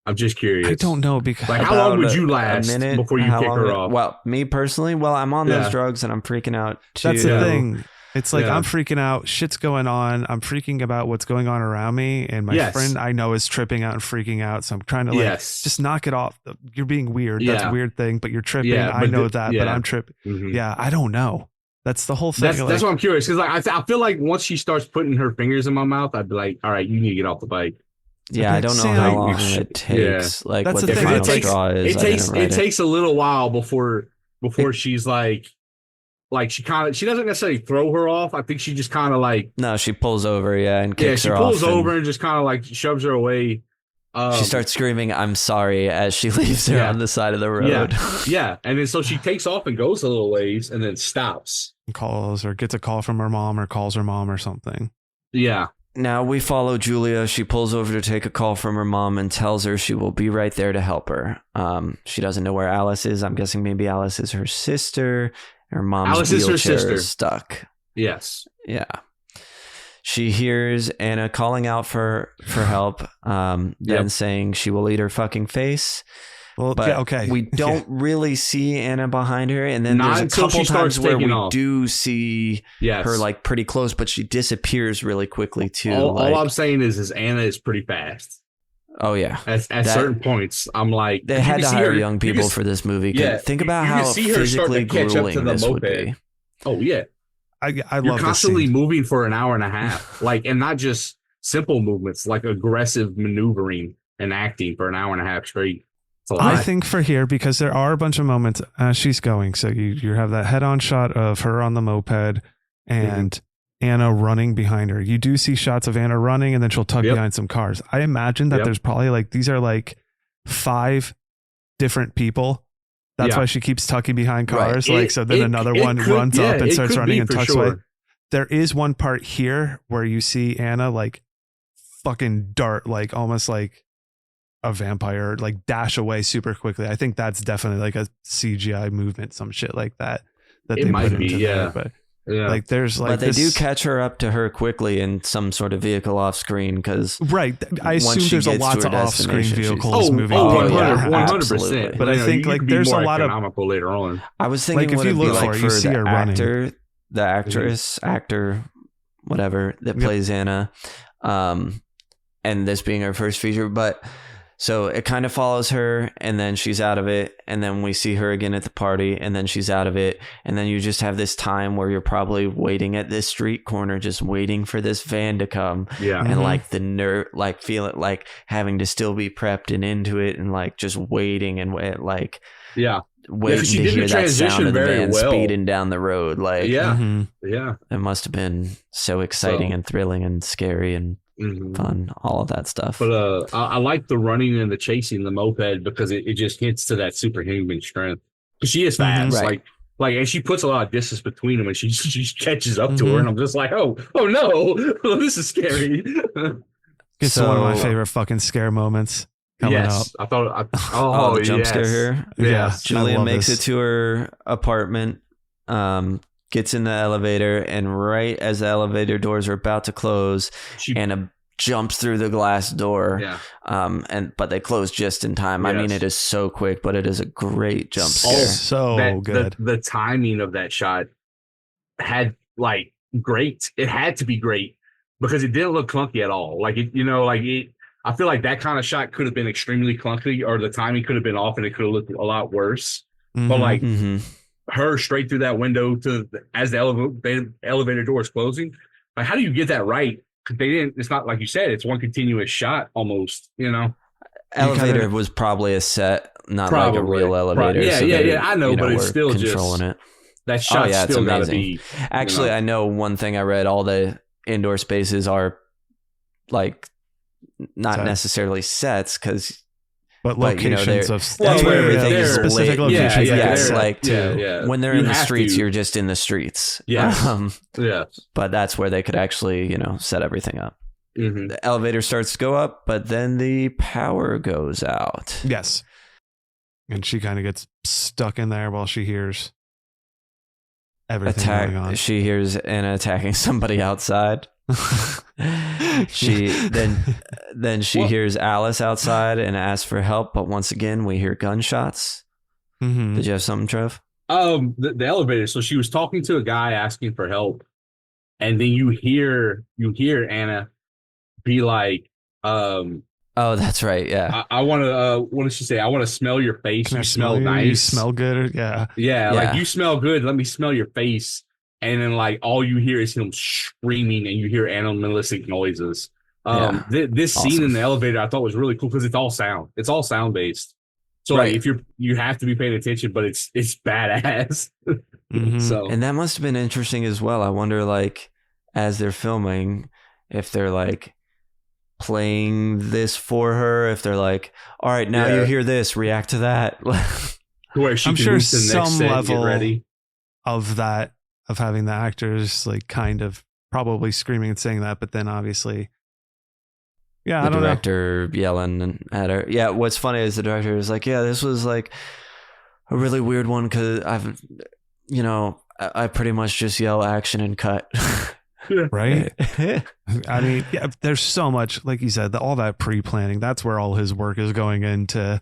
I'm just curious. I don't know, because like, how long would you last before you kick her off? Well, me personally, I'm on those drugs and I'm freaking out too. That's the thing. It's like I'm freaking out. Shit's going on. I'm freaking about what's going on around me, and my friend I know is tripping out and freaking out. So I'm trying to just knock it off. You're being weird. That's a weird thing, but you're tripping. I know that, but I'm tripping. Yeah, I don't know. That's the whole thing. That's what I'm curious, because like I feel like once she starts putting her fingers in my mouth, I'd be like, all right, you need to get off the bike. Yeah, I don't know how long it takes. Yeah. Like, that's what the final straw is. It takes a little while before she's like she doesn't necessarily throw her off. I think she just kind of like, no, she pulls over, and kicks her off. She pulls over and just kind of like shoves her away. She starts screaming, "I'm sorry," as she leaves her on the side of the road. Yeah, and then so she takes off and goes a little ways and then stops. Calls or gets a call from her mom or calls her mom or something. Yeah. Now we follow Julia. She pulls over to take a call from her mom and tells her she will be right there to help her. She doesn't know where Alice is. I'm guessing maybe Alice is her sister. Her mom's wheelchair is stuck. Yes. Yeah. she hears Anna calling out for help, then saying she will eat her fucking face. Well, But yeah, okay. we don't really see Anna behind her, and then Not there's a until couple she starts times where we taking off. do see her like pretty close, but she disappears really quickly too. All I'm saying is Anna is pretty fast. Oh yeah, At certain points, I'm like, they had to hire young people for this movie. Yeah, Think about you how can see her starting physically to catch up to grueling the this would moped. be. Oh yeah, I you're love constantly this scene. moving for an hour and a half, like, and not just simple movements, like aggressive maneuvering and acting for an hour and a half straight. It's a lot. I think for here, because there are a bunch of moments as she's going. So you have that head-on shot of her on the moped and Anna running behind her. You do see shots of Anna running, and then she'll tug behind some cars. I imagine that there's probably like, these are like 5 different people. That's why she keeps tucking behind cars. Right. So then another one runs up and starts running and tucks away. There is one part here where you see Anna like fucking dart, like almost like a vampire, like dash away super quickly. I think that's definitely like a CGI movement, some shit like that It they might put be, into there. But like there's like but they this, do catch her up to her quickly in some sort of vehicle off screen because I assume there's a lot of off-screen vehicles moving. 100%. But I think like there's a lot of later on. I was thinking like, if would you it be look like for it, for you see the her running. actor, the actress, actor, whatever that plays Anna, and this being her first feature, but. So it kind of follows her, and then she's out of it, and then we see her again at the party, and then she's out of it, and then you just have this time where you're probably waiting at this street corner, just waiting for this van to come, and like the nerve, like feel it, like having to still be prepped and into it, and like just waiting and like waiting she to did hear the that sound transition of the very van well. speeding down the road, like it must have been so exciting and thrilling and scary and fun, all of that stuff. But I like the running and the chasing the moped because it just hits to that superhuman strength. Because she is fast, Right. like, and she puts a lot of distance between them, and she catches up to her, and I'm just like, oh no, this is scary. It's one of my favorite fucking scare moments coming up. I thought, the jump scare here. Yeah, Julia makes this. it to her apartment, gets in the elevator, and right as the elevator doors are about to close, Anna jumps through the glass door. But they close just in time. I mean, it is so quick, but it is a great jump scare. So good. The timing of that shot had like great. It had to be great because it didn't look clunky at all. Like I feel like that kind of shot could have been extremely clunky, or the timing could have been off, and it could have looked a lot worse. But like. Her straight through that window as the elevator door is closing. Like, how do you get that right? Because they didn't. It's not like you said. It's one continuous shot almost. Elevator was probably a set, not like a real elevator. Yeah. I know, but it's still controlling it. That shot's still gotta be. Actually, I know one thing I read. All the indoor spaces are like not necessarily sets because. But locations that's where everything is specific lit. locations. When they're in the streets, you're just in the streets. But that's where they could actually, set everything up. The elevator starts to go up, but then the power goes out. Yes. And she kind of gets stuck in there while she hears everything going on. She hears Anna attacking somebody outside. She hears Alice outside and asks for help, but once again we hear gunshots. Did you have something, Trev? The elevator. So she was talking to a guy asking for help, and then you hear Anna be like, "Oh, that's right. Yeah, I want to. What did she say? I want to smell your face. You smell nice. You smell good. Yeah. Like you smell good. Let me smell your face." And then, like, all you hear is him screaming, and you hear animalistic noises. This scene in the elevator I thought was really cool because it's all sound. It's all sound based. So, like, if you have to be paying attention, but it's badass. So, and that must have been interesting as well. I wonder, like, as they're filming, if they're like playing this for her, if they're like, all right, now you hear this, react to that. Where she I'm can sure move to the next some set and level get ready. of that, of having the actors like kind of probably screaming and saying that, but then obviously, I don't director yelling at her. Yeah, what's funny is the director is like, this was like a really weird one because I pretty much just yell action and cut. right? I mean, yeah, there's so much, like you said, all that pre-planning. That's where all his work is going into.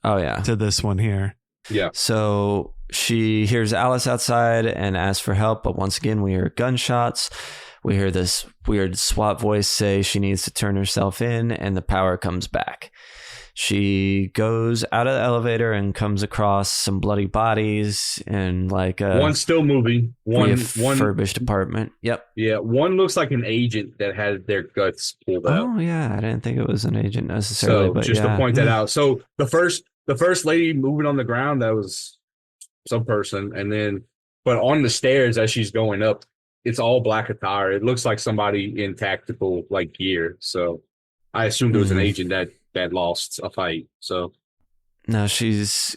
Oh yeah. To this one here. Yeah. So she hears Alice outside and asks for help, but once again we hear gunshots. We hear this weird SWAT voice say she needs to turn herself in, and the power comes back. She goes out of the elevator and comes across some bloody bodies and like one still moving, one refurbished apartment. Yep. Yeah, one looks like an agent that had their guts pulled out. Oh yeah, I didn't think it was an agent necessarily, So but just yeah. to point that out. So the first lady moving on the ground, that was some person, and then but on the stairs as she's going up, it's all black attire. It looks like somebody in tactical like gear. So I assumed it was an agent that lost a fight. So now she's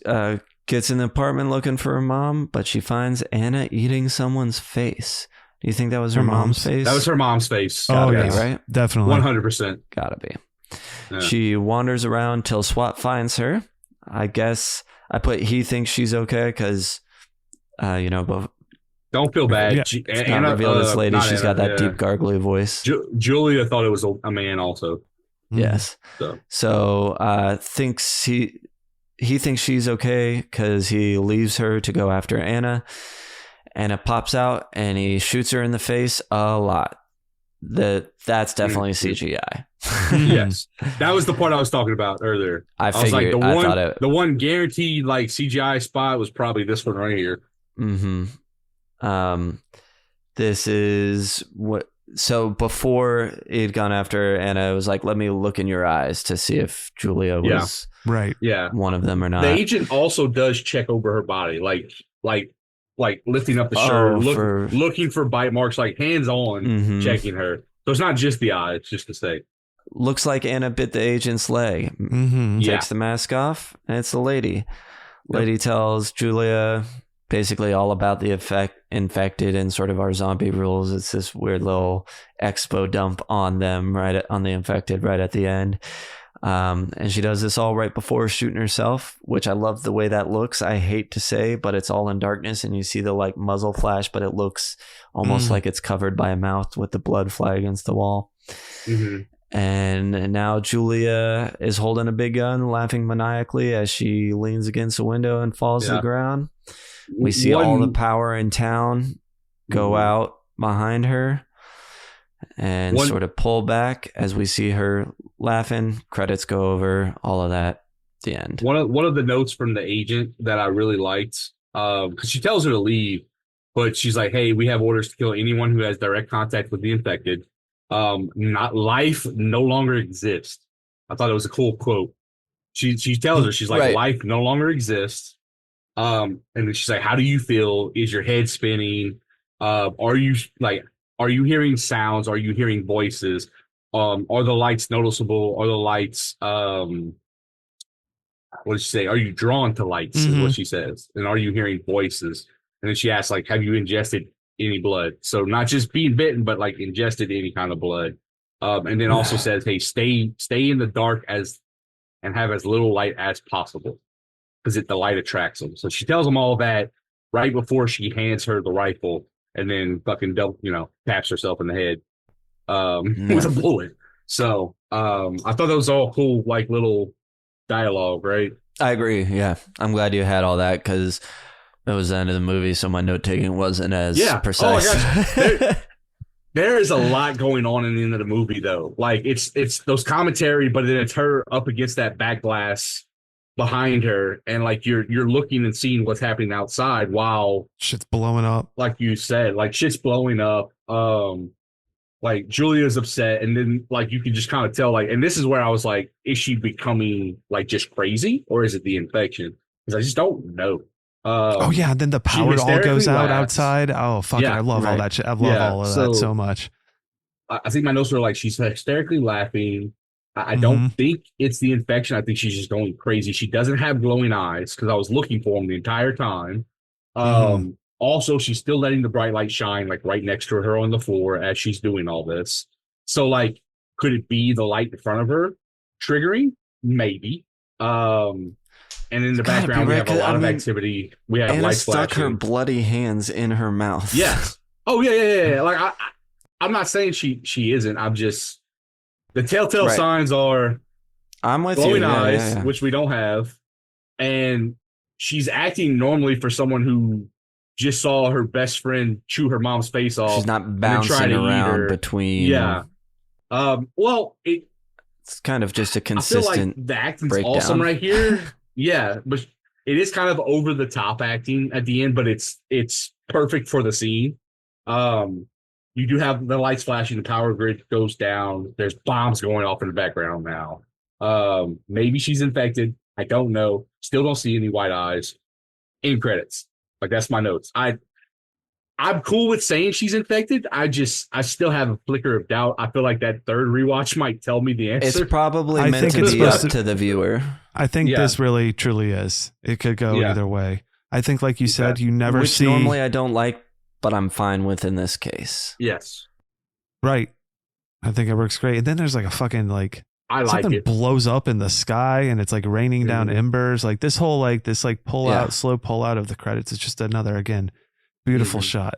gets in the apartment looking for her mom, but she finds Anna eating someone's face. Do you think that was her mom's face? That was her mom's face. Gotta be, right? Definitely. 100%. Gotta be. Yeah. She wanders around till SWAT finds her. I guess I put he thinks she's okay because, but don't feel bad. Yeah. it's not revealed this lady. She's got that deep gargly voice. Julia thought it was a man also. Yes. So thinks he thinks she's okay because he leaves her to go after Anna. Anna pops out and he shoots her in the face a lot. That's definitely CGI. Yes, that was the part I was talking about earlier. I figured. Like the one guaranteed like CGI spot was probably this one right here. Mm-hmm. This is what. So before he'd gone after Anna, it was like, let me look in your eyes to see if Julia was right. Yeah, one of them or not. The agent also does check over her body, like lifting up the shirt, looking for bite marks, like hands on, checking her. So it's not just the eye; it's just to say. Looks like Anna bit the agent's leg. Takes the mask off, and it's the lady. Lady tells Julia basically all about the infected and sort of our zombie rules. It's this weird little expo dump on them, on the infected right at the end. And she does this all right before shooting herself, which I love the way that looks. I hate to say, but it's all in darkness and you see the like muzzle flash, but it looks almost like it's covered by a mouth with the blood fly against the wall. And now Julia is holding a big gun, laughing maniacally as she leans against a window and falls to the ground. We see all the power in town go out behind her and sort of pull back as we see her laughing. Credits go over, all of that. The end. One of the notes from the agent that I really liked, because she tells her to leave, but she's like, "Hey, we have orders to kill anyone who has direct contact with the infected. Not life no longer exists." I thought it was a cool quote. She tells her, she's like, "Life no longer exists." And then she's like, "How do you feel? Is your head spinning? Are you hearing sounds? Are you hearing voices? Are the lights noticeable? Are the lights, what did she say? Are you drawn to lights?" Is what she says. And are you hearing voices? And then she asks, like, have you ingested any blood? So not just being bitten, but like ingested any kind of blood. And then also says, "Hey, stay in the dark and have as little light as possible, because the light attracts them." So she tells them all that right before she hands her the rifle, and then fucking taps herself in the head with a bullet. So I thought that was all cool, like little dialogue, right? I agree. Yeah, I'm glad you had all that because it was the end of the movie, so my note taking wasn't as precise. Oh my gosh. There is a lot going on in the end of the movie, though. Like it's those commentary, but then it's her up against that back glass behind her, and like you're looking and seeing what's happening outside while shit's blowing up. Like you said, like shit's blowing up. Like Julia's upset, and then like you can just kind of tell, like, and this is where I was like, is she becoming like just crazy, or is it the infection? Because I just don't know. Then the power all goes out outside. Oh fuck, I love all that shit. I love all of that so much. I think my notes were like, she's hysterically laughing. I don't think it's the infection. I think she's just going crazy. She doesn't have glowing eyes, because I was looking for them the entire time. Also, she's still letting the bright light shine like right next to her on the floor as she's doing all this. So like, could it be the light in front of her triggering? Maybe. And in the background, we have a lot of activity. We have Anna lights stuck flashing. her bloody hands in her mouth. Yes. Oh yeah. Like I'm not saying she isn't. I'm just the telltale Right. signs are I'm with you. glowing Yeah, eyes, yeah, yeah. which we don't have, and she's acting normally for someone who just saw her best friend chew her mom's face off. She's not try bouncing to eat around her. between. Yeah. Well, It's kind of just a I feel consistent. like the acting's breakdown. awesome right here. Yeah, but it is kind of over the top acting at the end, but it's perfect for the scene. You do have the lights flashing, the power grid goes down. There's bombs going off in the background now. Maybe she's infected. I don't know. Still don't see any white eyes. In credits. Like that's my notes. I'm cool with saying she's infected. I still have a flicker of doubt. I feel like that third rewatch might tell me the answer. It's probably I meant think to it's be up supposed to the viewer. I think Yeah. this really truly is. It could go Yeah. either way. I think, like you said, Okay. you never Which see. normally I don't like, but I'm fine with in this case. Yes. Right. I think it works great. And then there's like a fucking like I like something it. blows up in the sky and it's like raining down Mhm. embers. Like this whole like this like slow pull out of the credits is just another again beautiful Mhm. shot.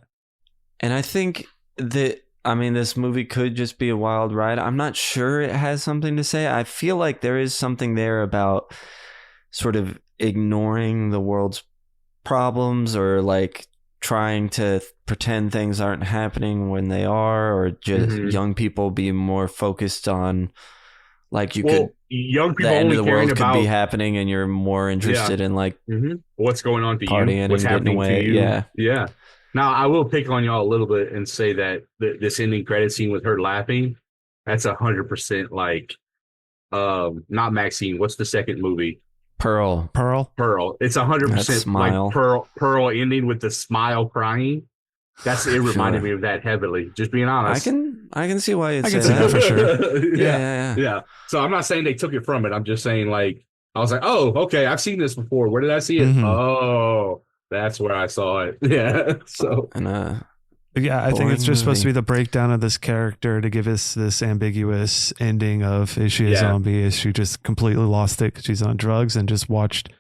And I think that, I mean, this movie could just be a wild ride. I'm not sure it has something to say. I feel like there is something there about sort of ignoring the world's problems or like trying to pretend things aren't happening when they are, or just Mhm. young people being more focused on like young the people end only of the caring world about could be happening and you're more interested in like what's going on to partying you, what's and getting happening away. to you. Yeah. Yeah. Now I will pick on y'all a little bit and say that this ending credit scene with her laughing, that's 100% like, not Maxine. What's the second movie? Pearl. Pearl. It's 100% That smile. like Pearl ending with the smile crying. It reminded Sure. me of that heavily. Just being I honest. can see why you'd I say can see that for sure. Yeah. Yeah. So I'm not saying they took it from it. I'm just saying like I was like, oh, okay, I've seen this before. Where did I see it? Mhm. Oh, that's where I saw it. Yeah. So And Yeah, I think it's Boring just supposed to movie. be the breakdown of this character to give us this ambiguous ending of is she a Yeah. zombie? Is she just completely lost it because she's on drugs and just watched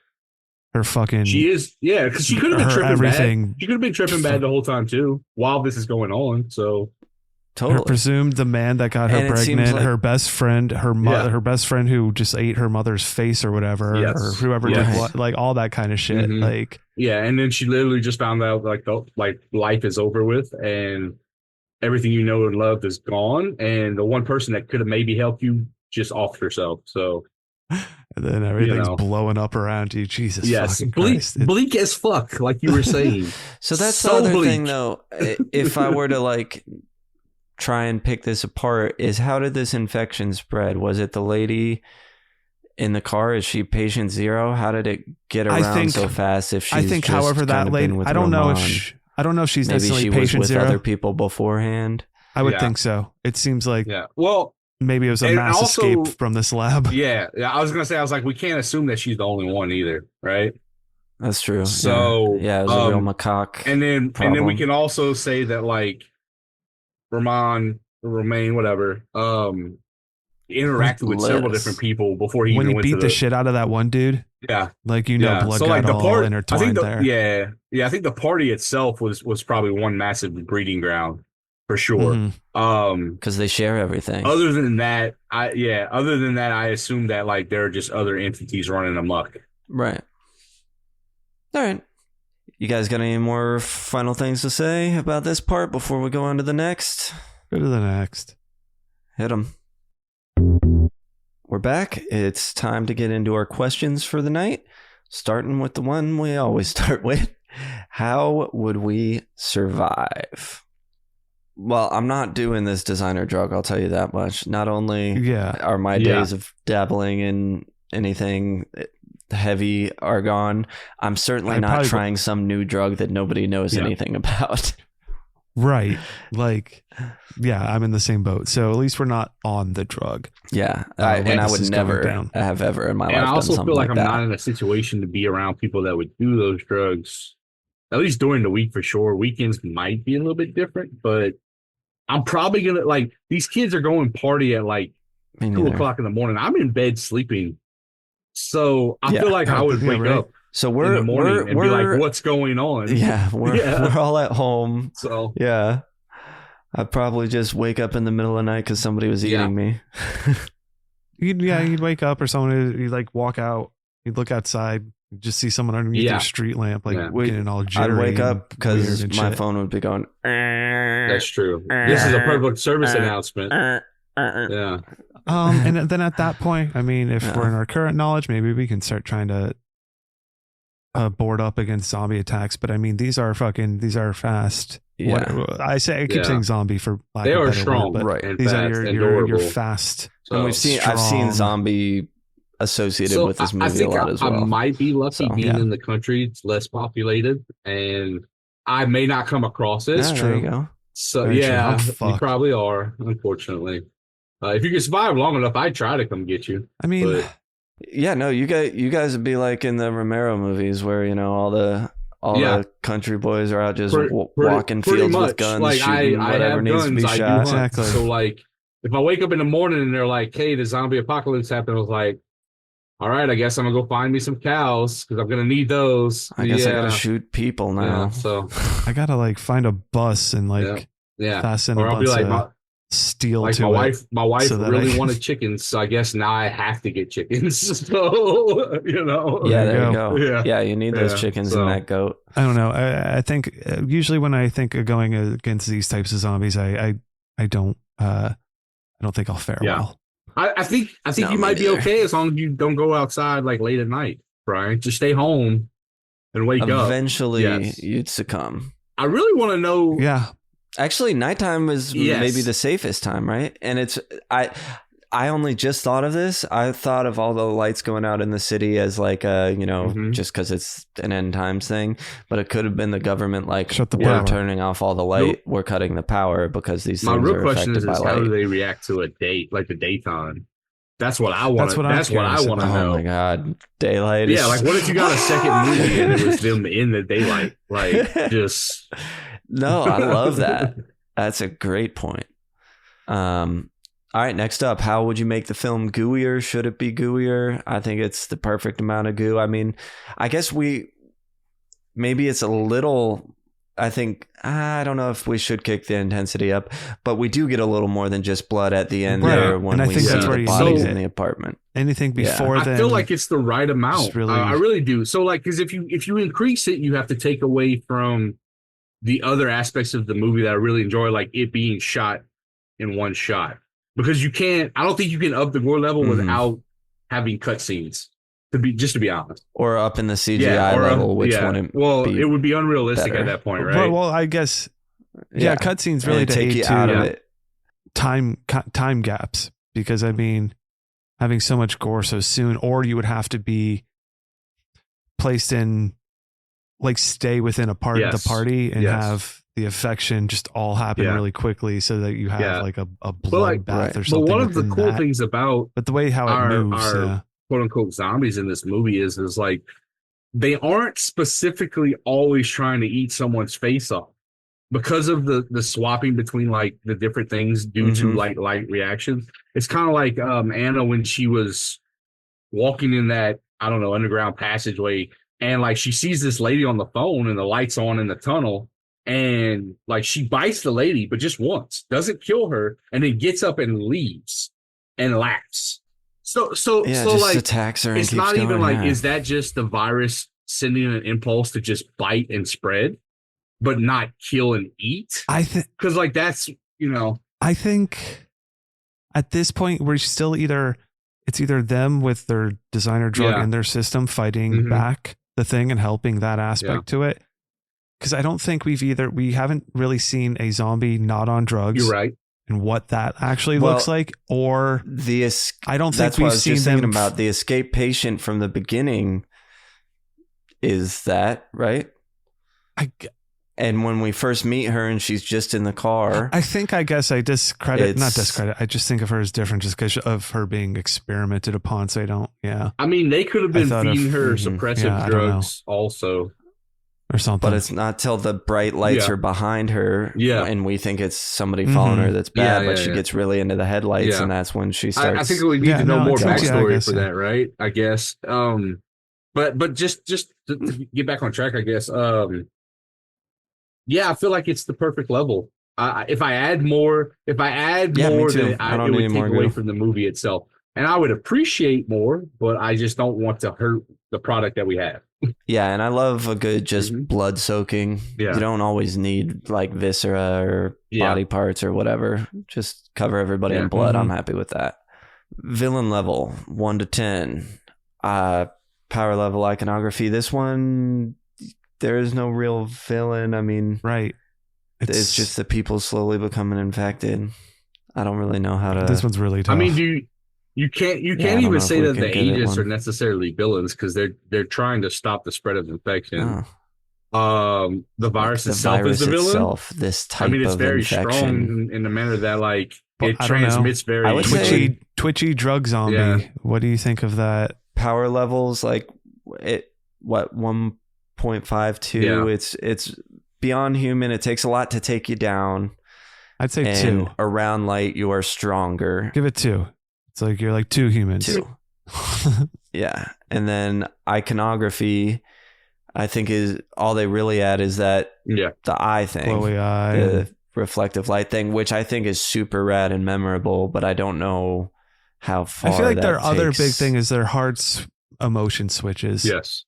her fucking she is, yeah, because she could have been her tripping everything. bad. She could have been tripping bad the whole time too, while this is going on. So totally. her presumed the man that got her And it seems pregnant, like- her best friend, her Yeah. her best friend who just ate her mother's face or whatever, Yes. or whoever Yes. did what, like all that kind of shit. Mhm. Like yeah, and then she literally just found out like life is over with and everything you know and loved is gone, and the one person that could have maybe helped you just offed herself. So and then everything's know. blowing up around you. Jesus yes, fucking bleak, Christ. It- bleak as fuck, like you were saying. So that's So the other bleak. thing, though. If I were to like try and pick this apart, is how did this infection spread? Was it the lady in the car? Is she patient zero? How did it get I around think- so fast? If she's I think, just however, kind that of lady, been with I don't know if Roman, I don't know if she's maybe necessarily she was patient with zero. other people beforehand. I would Yeah. think so. It seems like Yeah. Well, maybe it was a and mass also- escape from this lab. yeah. I was gonna say, I was like, we can't assume that she's the only one either, right? That's true. So, yeah, it was a real um, macaque. And then we problem. can also say that like Romain, whatever, interacted with several Liz. different people before he When even he went beat to the shit out of that one dude, Yeah. like Yeah. blood So got like the all part, I intertwined think there. I think the party itself was probably one massive breeding ground for sure. Mhm. Because they share everything. Other than that, I assume that like there are just other entities running amok. Right. All right. You guys got any more final things to say about this part before we go on to the next? Go to the next. Hit them. We're back. It's time to get into our questions for the night, starting with the one we always start with. How would we survive? Well, I'm not doing this designer drug, I'll tell you that much. Not only Yeah. are my Yeah. days of dabbling in anything heavy are gone, I'm certainly I'd not probably- trying some new drug that nobody knows Yeah. anything about. Right. Like, yeah, I'm in the same boat. So at least we're not on the drug. Yeah, when I this would is going never down. have ever in my And life I done also something feel like like I'm that. not in a situation to be around people that would do those drugs, at least during the week for sure. Weekends might be a little bit different, but I'm probably gonna like these kids are going party at like Me 2 neither. o'clock in the morning. I'm in bed sleeping. So I Yeah. feel like I would Yeah, wake right. up So in we're the morning and be like, what's going on? yeah, Yeah. we're all at home. So Yeah. I'd probably just wake up in the middle of the night because somebody was Yeah. eating me. You'd wake up or someone, you'd like walk out, you'd look outside, you just see someone underneath Yeah. their street lamp, like Yeah. getting all jittery. I'd wake up and because weird and my shit. phone would be going. That's true. This is a public service announcement. Yeah. And then at that point, I mean, if Yeah. we're in our current knowledge, maybe we can start trying to board up against zombie attacks. But I mean, these are fast. Yeah. I keep Yeah. saying zombie for lack They of a are better strong, word, but right. And these fast are and your durable. fast. So, And I've seen strong. zombie associated so with this I movie think a lot as well. I might be lucky So, being yeah. in the country. It's less populated, and I may not come across it. Yeah, there you go. So Very true. yeah, I'm you fucked. probably are. Unfortunately, if you can survive long enough, I'd try to come get you. I mean, But Yeah, no, you guys would be like in the Romero movies where all the Yeah. the country boys are out just Pretty- walking pretty fields much. with guns, Like shooting I whatever have needs to be guns. I do shot. hunt. Exactly. So like, if I wake up in the morning and they're like, "Hey, the zombie apocalypse happened," I was like, "All right, I guess I'm gonna go find me some cows because I'm gonna need those." I guess I Yeah. gotta shoot people now. Yeah, so I gotta like find a bus and like yeah, fasten or a I'll be bunch like, of steel like to my it. wife. My wife so that really I- wanted chickens, so I guess now I have to get chickens. So Yeah, There there you you go. Yeah. Yeah, you need those Yeah, chickens so- and that goat. I don't know. I think usually when I think of going against these types of zombies, I don't think I'll fare Yeah. well. I think No, you me might be neither. okay as long as you don't go outside like late at night, Brian. Just stay home and wake up. Eventually, Yes. you'd succumb. I really want to know. Yeah, Actually, nighttime is Yes. maybe the safest time, right? And it's I only just thought of this. I thought of all the lights going out in the city as like Mhm. just because it's an end times thing, but it could have been the government like Shut the we're power. turning off all the light, we're cutting the power because these My things real are question affected is by how do light. they react to a date like the daytime? That's what I want. That's what I'm That's what I curious want to about. know. Oh my god, daylight! Yeah, is- like what if you got a second movie and it was them in the daylight? Like just No, I love that. That's a great point. All right, next up, how would you make the film gooier? Should it be gooier? I think it's the perfect amount of goo. I mean, I guess maybe it's a little. I think I don't know if we should kick the intensity up, but we do get a little more than just blood at the end Right. there when And I we think see that's the where you bodies need in it. the apartment. anything Yeah. before I then. feel like it's the right amount. Just really- I really do. So like, because if you increase it, you have to take away from the other aspects of the movie that I really enjoy, like it being shot in one shot. Because you can't. I don't think you can up the gore level Mhm. without having cutscenes. To be honest, Or up in the CGI or, level, which yeah. wouldn't Well, be it would be unrealistic better. at that point, right? Well, I guess yeah, cutscenes really And to take aid you to out of it. time gaps, because I mean, having so much gore so soon, or you would have to be placed in, like, stay within the Yes. party and Yes. have the affection just all happen Yeah. really quickly, so that you have Yeah. like a like- bloodbath Right. or But something. one of the within cool that. things about But the way how it moves, quote unquote zombies in this movie is like they aren't specifically always trying to eat someone's face off because of the swapping between like the different things due to Mhm. light reactions. It's kind of like Anna when she was walking in that, I don't know, underground passageway, and like she sees this lady on the phone and the lights on in the tunnel, and like she bites the lady but just once, doesn't kill her, and then gets up and leaves and laughs. So Yeah, so just like attacks her. And it's keeps not even going, like, yeah. is that just the virus sending an impulse to just bite and spread, but not kill and eat? I think Because like that's, I think at this point we're still it's either them with their designer drug Yeah. in their system fighting Mhm. back the thing and helping that aspect to it. Because I don't think we haven't really seen a zombie not on drugs you're right. and what that actually Well, looks like. Or I don't think That's what I we've was seen just them thinking about. The escape patient from the beginning is that, right? And when we first meet her and she's just in the car, I guess I not discredit. I just think of her as different just because of her being experimented upon. So I don't, I mean, they could have I been thought of- feeding her Mhm. suppressive Yeah, I don't know. drugs also. or something. but it's not till the bright lights Yeah. are behind her, Yeah. and we think it's somebody following Mhm. her that's bad, Yeah, but yeah, she yeah. gets really into the headlights, Yeah. and that's when she starts. I think we need Yeah, to know no, more it's- yeah, I backstory guess for so. that, right? I guess. But just to get back on track, I guess. Yeah, I feel like it's the perfect level. If I add more, me then too. I it don't would need take more away goo. from the movie itself. And I would appreciate more, but I just don't want to hurt the product that we have. Yeah, and I love a good just Mhm. blood soaking. Yeah. You don't always need like viscera or body parts or whatever. Just cover everybody in blood. I'm happy with that. Villain level 1 to 10. Power level iconography. This one, there is no real villain. I mean, Right. it's just the people slowly becoming infected. I don't really know how to. This one's really tough. I mean, you can't I don't know even if say we that can the give it agents one. are necessarily villains because they're trying to stop the spread of infection. Oh, The virus the itself virus is the villain. itself, this type I mean, it's of very infection. strong in the manner that like But it I don't know. transmits very I would say- twitchy drug zombie. Yeah. What do you think of that? Power levels like it. What 1.52? Yeah. It's beyond human. It takes a lot to take you down. I'd say And 2. around light, you are stronger. Give it 2. It's like you're like 2 humans. 2. Yeah. And then iconography, I think is all they really add is that the eye thing, Glowy eye. the reflective light thing, which I think is super rad and memorable, but I don't know how far. I feel like that their other takes. big thing is their heart emotion switches. Yes.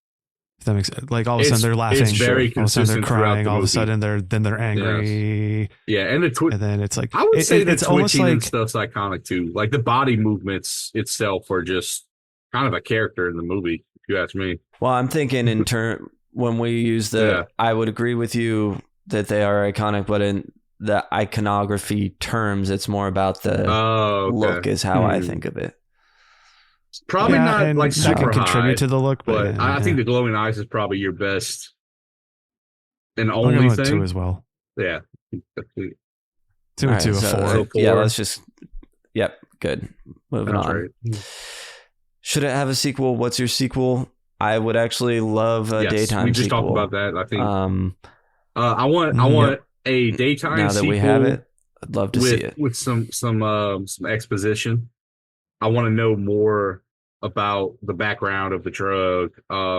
If that makes sense. Like all of a sudden they're laughing. It's very all of a sudden they're consistent throughout crying. the All of a movie. sudden they're angry. Yeah, and the And then it's like I would say the it's almost twitching and like stuff's iconic too. Like the body movements itself are just kind of a character in the movie, if you ask me. Well, I'm thinking in turn when we use the, I would agree with you that they are iconic, but in the iconography terms, it's more about the look is how I think of it. Probably not and like that super can contribute high, to the look, but I think the glowing eyes is probably your best and only thing. 2 as well. Yeah. 2 All and right, 2 a so, 4. Yeah, 4. let's just. Yep, good. Moving That's on. right. Should it have a sequel? What's your sequel? I would actually love a Yes, daytime we just sequel. talked about that. I think I Mm-hmm. want a daytime now that sequel we have it, I'd love to see it. with some exposition. I want to know more about the background of the drug.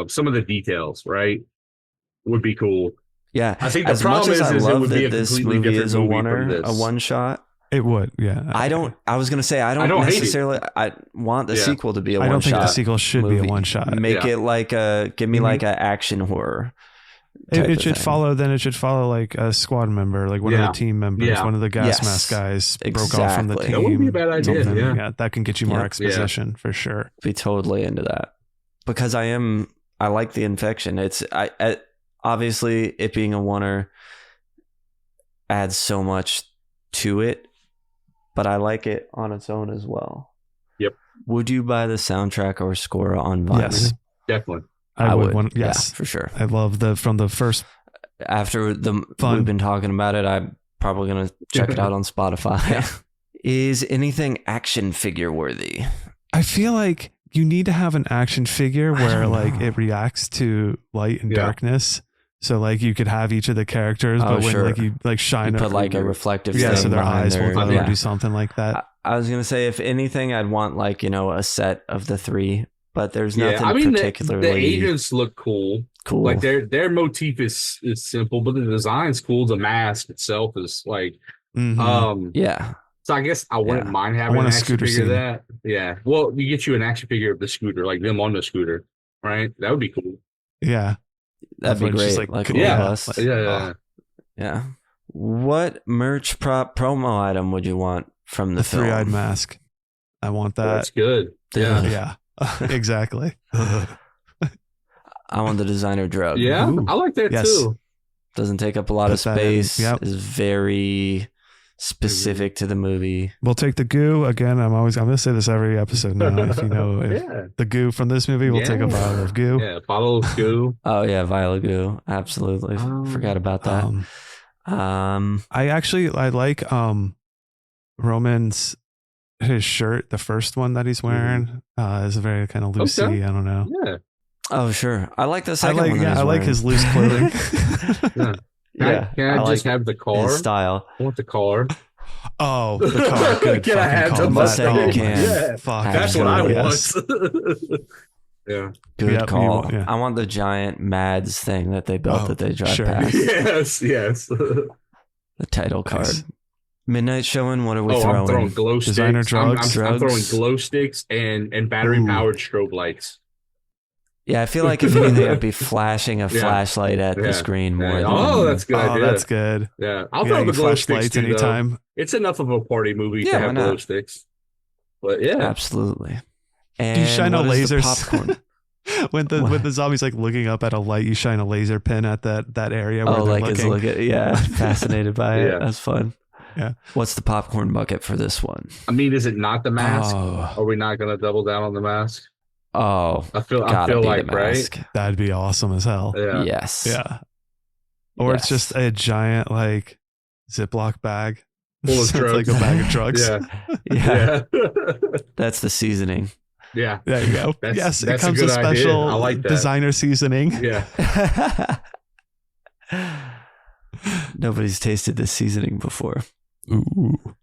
Some of the details, right? Would be cool. Yeah, I think the as problem much as I is it love would be that a this completely movie different is a movie from oneer, this. a one shot. It would, yeah. I was gonna say I don't don't hate it. necessarily. I want the Yeah. sequel to be a I one don't think shot. the sequel should be a movie. one shot. Make Yeah. it like give me like a action horror. type It of should thing. follow. Then it should follow like a squad member, like one of Yeah. the team members, Yeah. one of the gas Yes. mask guys broke off from the Exactly. team. That wouldn't be a bad idea, something. yeah. That can get you more Yeah. exposition for sure. Be totally into that because I like the infection. I obviously it being a oneer adds so much to it, but I like it on its own as well. Yep. Would you buy the soundtrack or score on vinyl? Yes, Definitely. I would. Yes, yeah, for sure. I love from the first. After Fun. we've been talking about it, I'm probably gonna check it out on Spotify. Is anything action figure worthy? I feel like you need to have an action figure where don't like know. it reacts to light and Yeah. darkness. So like you could have each of the characters, Oh, but when sure. like you like You shine put like a reflective yeah, thing so their behind eyes will glow yeah. or do something like that. I was gonna say if anything, I'd want like a set of the 3, but there's nothing I mean, particularly the agents look cool. cool. Like their motif is simple, but the design's cool. The mask itself is like, Mhm. yeah, so I guess I wouldn't Yeah. mind having want an a action scooter figure of scene. that. Yeah. Well, you get you an action figure of the scooter, like them on the scooter, right? That would be cool. Yeah, that'd be It's great. just Like like, a yeah. bus. Yeah. Yeah. What merch prop promo item would you want from the the film? 3-eyed mask. I want That's that. good. Yeah. Yeah, exactly. I want the designer drug. Yeah. Ooh. I like that Yes. too. Doesn't take up a lot of Put that in. space. Yep. Is very specific to the movie. We'll take the goo again. I'm gonna say this every episode now. If you know if Yeah. the goo from this movie, we'll take a Yeah. bottle of goo. Yeah. Bottle of goo. Oh yeah, Viola Goo. Absolutely. Forgot about that. I like Roman's his shirt, the first one that he's wearing, is a very kind of loosey. Okay. I don't know. Yeah. Oh sure. I like the I second like one. that he's I like wearing. his loose clothing. Yeah. Can I just like have the his car? style. I want the car. Oh, the car. Good Can I fucking have call. the Mustang Oh, can. Yeah. Fuck. That's what I Absolutely, want. Yeah. Good Yep, call. yeah. I want the giant MadS thing that they built Oh, that they drive sure. past. Yes. The title card. Nice. Midnight showing. What are we I'm throwing? throwing glow sticks. Designer drugs. I'm throwing Drugs. glow sticks and battery-powered strobe lights. Yeah, I feel like if anything, I'd be flashing a flashlight at the screen more. Than, That's a good idea. That's good. Yeah, I'll throw the glow sticks flashlights too, anytime. though. It's enough of a party movie to Yeah, have why not? glow sticks. But yeah, absolutely. And Do you shine a what is the laser? popcorn? when the zombie's like looking up at a light, you shine a laser pin at that area where Oh, they're like it's looking. fascinated by it. Yeah. That's fun. Yeah. What's the popcorn bucket for this one? I mean, is it not the mask? Oh, Are we not going to double down on the mask? Oh, I feel gotta be like the mask. that'd be awesome as hell. right. Yeah. Yes. Yeah. Or it's Yes. just a giant like Ziploc bag. Full of So it's like a drugs. bag of drugs. Yeah. Yeah. Yeah. That's the seasoning. Yeah. There you go. That's- yes, that's it a comes good with idea. special I like that. designer seasoning. Yeah. Nobody's tasted this seasoning before. Ooh.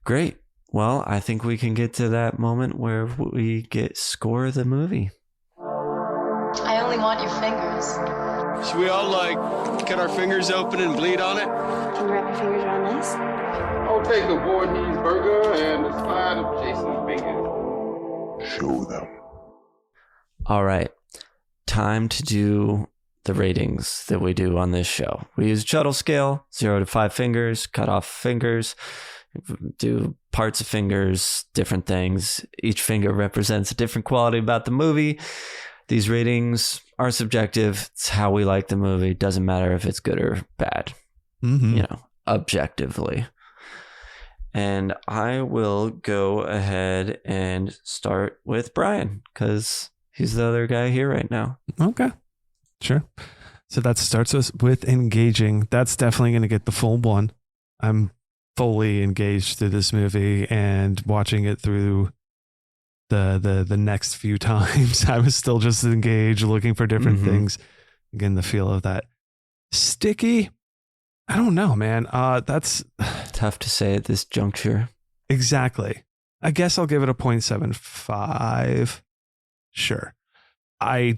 Great. Well, I think we can get to that moment where we get score of the movie. I only want your fingers. Should we all, cut our fingers open and bleed on it? Can you wrap your fingers around this? I'll take a Voorhees burger and a side of Jason's bacon. Show them. All right. Time to do the ratings that we do on this show. We use Chuddle scale, 0 to 5 fingers, cut off fingers, do parts of fingers, different things. Each finger represents a different quality about the movie. These ratings are subjective. It's how we like the movie. Doesn't matter if it's good or bad, Mm-hmm. Objectively. And I will go ahead and start with Brian because he's the other guy here right now. Okay. Sure. So that starts us with engaging. That's definitely going to get the full one. I'm fully engaged through this movie, and watching it through the next few times, I was still just engaged, looking for different things. Again, the feel of that. Sticky. I don't know, man. That's Tough to say at this juncture. exactly. I guess I'll give it a 0.75. Sure. I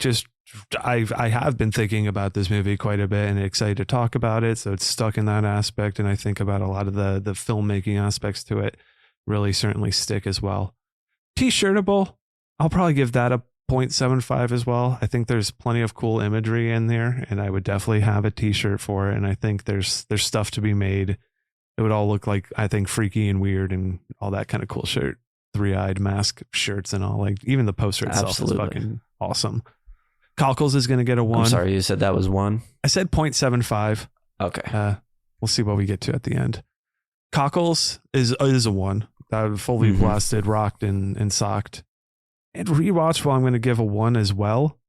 have been thinking about this movie quite a bit and excited to talk about it. So it's stuck in that aspect. And I think about a lot of the filmmaking aspects to it really certainly stick as well. T-shirtable. I'll probably give that a 0.75 as well. I think there's plenty of cool imagery in there, and I would definitely have a t-shirt for it. And I think there's stuff to be made. It would all look like, I think, freaky and weird and all that kind of cool shirt. 3-eyed mask shirts and all. Like, even the poster itself Absolutely. is fucking awesome. Cockles is going to get a 1. I'm sorry, you said that was 1? I said 0.75. Okay. We'll see what we get to at the end. Cockles is a 1. Fully Mhm. blasted, rocked, and socked. And rewatchable, I'm going to give a 1 as well,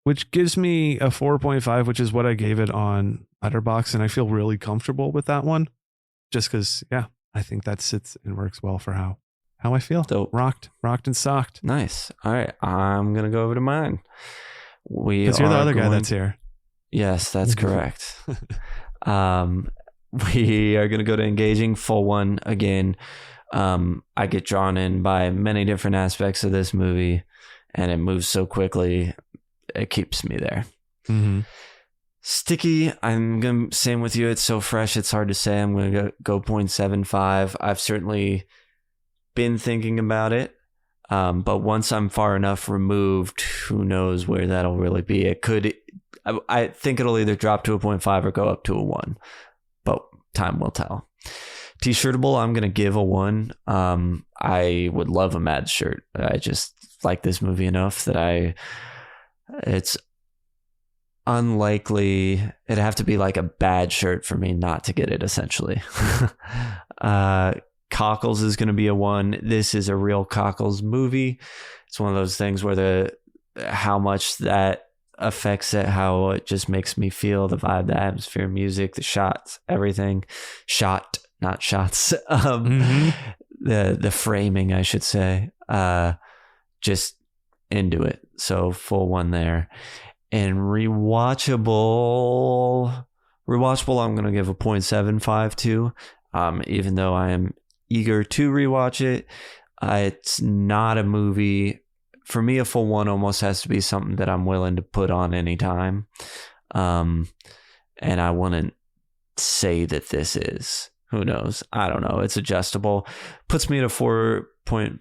which gives me a 4.5, which is what I gave it on Letterboxd, and I feel really comfortable with that one. Just because, I think that sits and works well for how I feel. Dope. Rocked and socked. Nice. All right. I'm going to go over to mine. Because you're the other guy that's here. Yes, that's correct. We are going to go to engaging, full 1 again. I get drawn in by many different aspects of this movie, and it moves so quickly, it keeps me there. Mm-hmm. Sticky, I'm going to, same with you, it's so fresh, it's hard to say. I'm going to go 0.75. I've certainly been thinking about it, but once I'm far enough removed, who knows where that'll really be. I think it'll either drop to a 0.5 or go up to a 1, but time will tell. T-shirtable, I'm going to give a 1. I would love a MadS shirt. I just like this movie enough that it's unlikely. It'd have to be like a bad shirt for me not to get it, essentially. Cockles is going to be a 1. This is a real Cockles movie. It's one of those things where how much that affects it, how it just makes me feel, the vibe, the atmosphere, music, the shots, everything. Shot, not shots. The framing, I should say. Just into it. So full 1 there. And rewatchable, I'm going to give a 0.75 to. Even though I am eager to rewatch it, it's not a movie. For me, a full 1 almost has to be something that I'm willing to put on anytime. And I wouldn't say that this is. Who knows? I don't know. It's adjustable. Puts me at a 4.7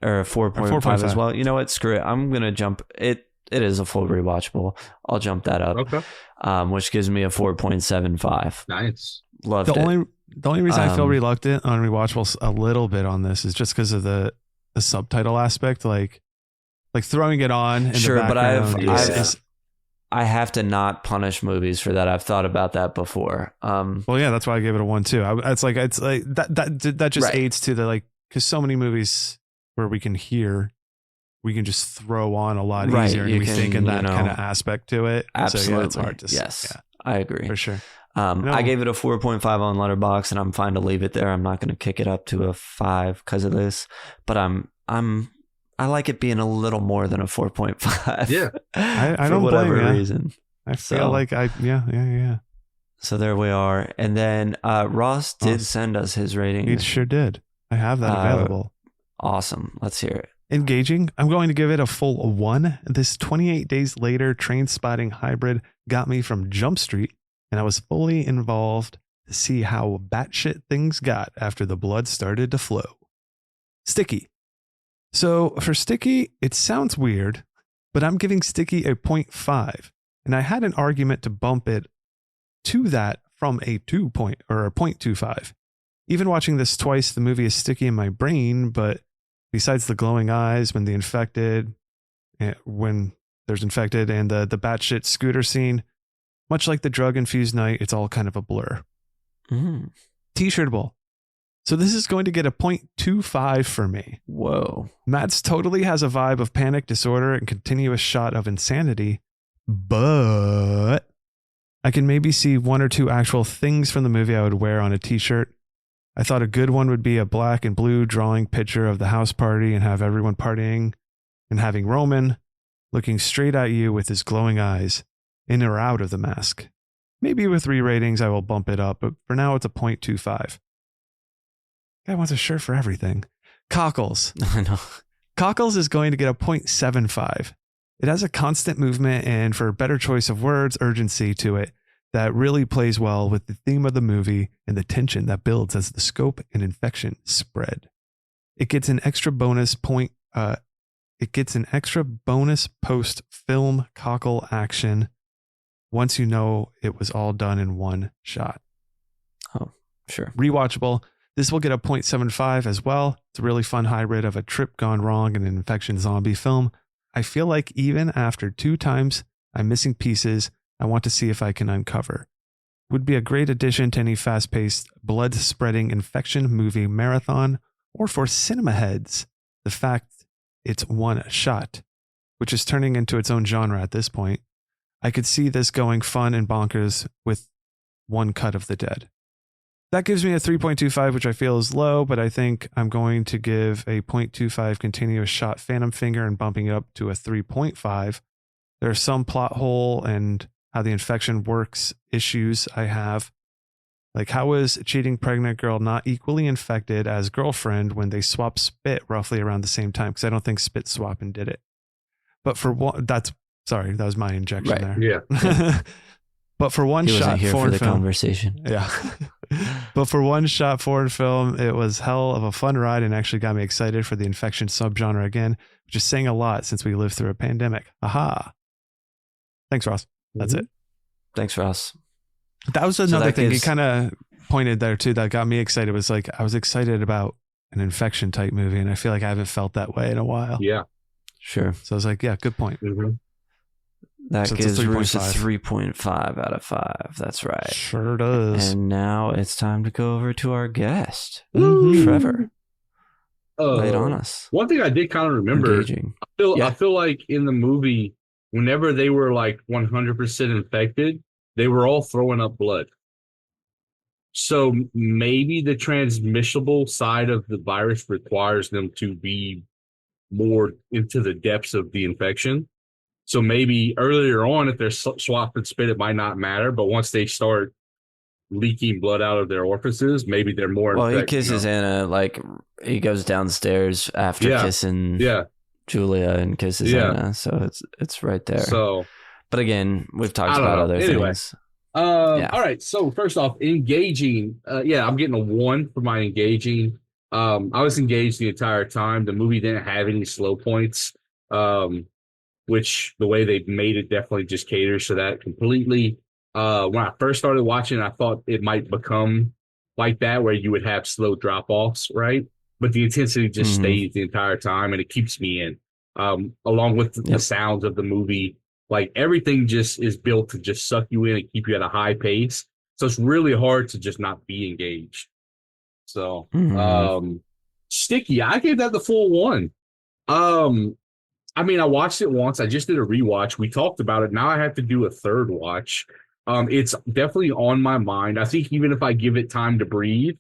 or a 4.5 as well. You know what? Screw it. I'm gonna jump it. It is a full rewatchable. I'll jump that up. Okay. Which gives me a 4.75. Nice. Loved it. The only reason I feel reluctant on rewatchables a little bit on this is just because of the subtitle aspect, like throwing it on in the background. But I have to not punish movies for that. I've thought about that before. Well, yeah, that's why I gave it a 1 too. It's like that just aids to the, like, because so many movies where we can hear, we can just throw on a lot easier, and we think in that kind of aspect to it. Absolutely, so, yeah, it's hard to yes, I agree for sure. I gave it a 4.5 on Letterboxd, and I'm fine to leave it there. I'm not going to kick it up to a 5 because of this, but I like it being a little more than a 4.5. Yeah. I don't whatever blame you. reason. I feel like yeah. So there we are. And then Ross did send us his rating. He sure did. I have that available. Awesome. Let's hear it. Engaging. I'm going to give it a full 1. This 28 Days Later train spotting hybrid got me from Jump Street, and I was fully involved to see how batshit things got after the blood started to flow. Sticky. So for Sticky, it sounds weird, but I'm giving Sticky a 0.5, and I had an argument to bump it to that from a 0.25. Even watching this twice, the movie is sticky in my brain, but besides the glowing eyes when there's infected and the batshit scooter scene, much like the drug-infused night, it's all kind of a blur. T-shirtable. So this is going to get a 0.25 for me. Whoa. MadS totally has a vibe of panic disorder and continuous shot of insanity, but I can maybe see 1 or 2 actual things from the movie I would wear on a t-shirt. I thought a good one would be a black and blue drawing picture of the house party and have everyone partying, and having Roman looking straight at you with his glowing eyes, in or out of the mask. Maybe with re-ratings I will bump it up, but for now it's a 0.25. Guy wants a shirt for everything. Cockles. I know. Cockles is going to get a 0.75. It has a constant movement and, for a better choice of words, urgency to it that really plays well with the theme of the movie and the tension that builds as the scope and infection spread. It gets an extra bonus post-film cockle action once you know it was all done in one shot. Oh, sure. Rewatchable. This will get a 0.75 as well. It's a really fun hybrid of a trip gone wrong and an infection zombie film. I feel like even after 2 times I'm missing pieces I want to see if I can uncover. Would be a great addition to any fast-paced, blood-spreading infection movie marathon, or for cinema heads, the fact it's one shot, which is turning into its own genre at this point. I could see this going fun and bonkers with one cut of the dead. That gives me a 3.25, which I feel is low, but I think I'm going to give a 0.25 continuous shot Phantom Finger and bumping it up to a 3.5. There's some plot hole and how the infection works issues I have. Like, how is cheating pregnant girl not equally infected as girlfriend when they swap spit roughly around the same time? Because I don't think spit swapping did it. But for one, that was my injection there. Yeah. But for one shot, here for the conversation. Yeah. But for one shot foreign film, it was hell of a fun ride and actually got me excited for the infection subgenre again, which is saying a lot since we lived through a pandemic. Aha. Thanks, Ross. That's it. Thanks, Ross. That was another thing he kind of pointed there too that got me excited. Was like, I was excited about an infection type movie, and I feel like I haven't felt that way in a while. Yeah. Sure. So I was like, yeah, good point. Mm-hmm. That gives Roos a 3.5 out of 5. That's right. Sure does. And now it's time to go over to our guest, Mm-hmm. Trevor. Lay it on us. One thing I did kind of remember, Engaging. I feel like in the movie, whenever they were like 100% infected, they were all throwing up blood. So maybe the transmissible side of the virus requires them to be more into the depths of the infection. So maybe earlier on, if they're swap and spit, it might not matter. But once they start leaking blood out of their orifices, maybe they're more. Well, he kisses Anna, like he goes downstairs after kissing Julia and kisses Anna. So it's right there. So, but again, we've talked about other things. All right. So first off, engaging. I'm getting a 1 for my engaging. I was engaged the entire time. The movie didn't have any slow points, which the way they made it definitely just caters to that completely. When I first started watching, I thought it might become like that, where you would have slow drop-offs, right? But the intensity just stays the entire time, and it keeps me in. Along with the sounds of the movie, like everything just is built to just suck you in and keep you at a high pace. So it's really hard to just not be engaged. So, Sticky, I gave that the full 1. I mean, I watched it once. I just did a rewatch. We talked about it. Now I have to do a third watch. It's definitely on my mind. I think even if I give it time to breathe,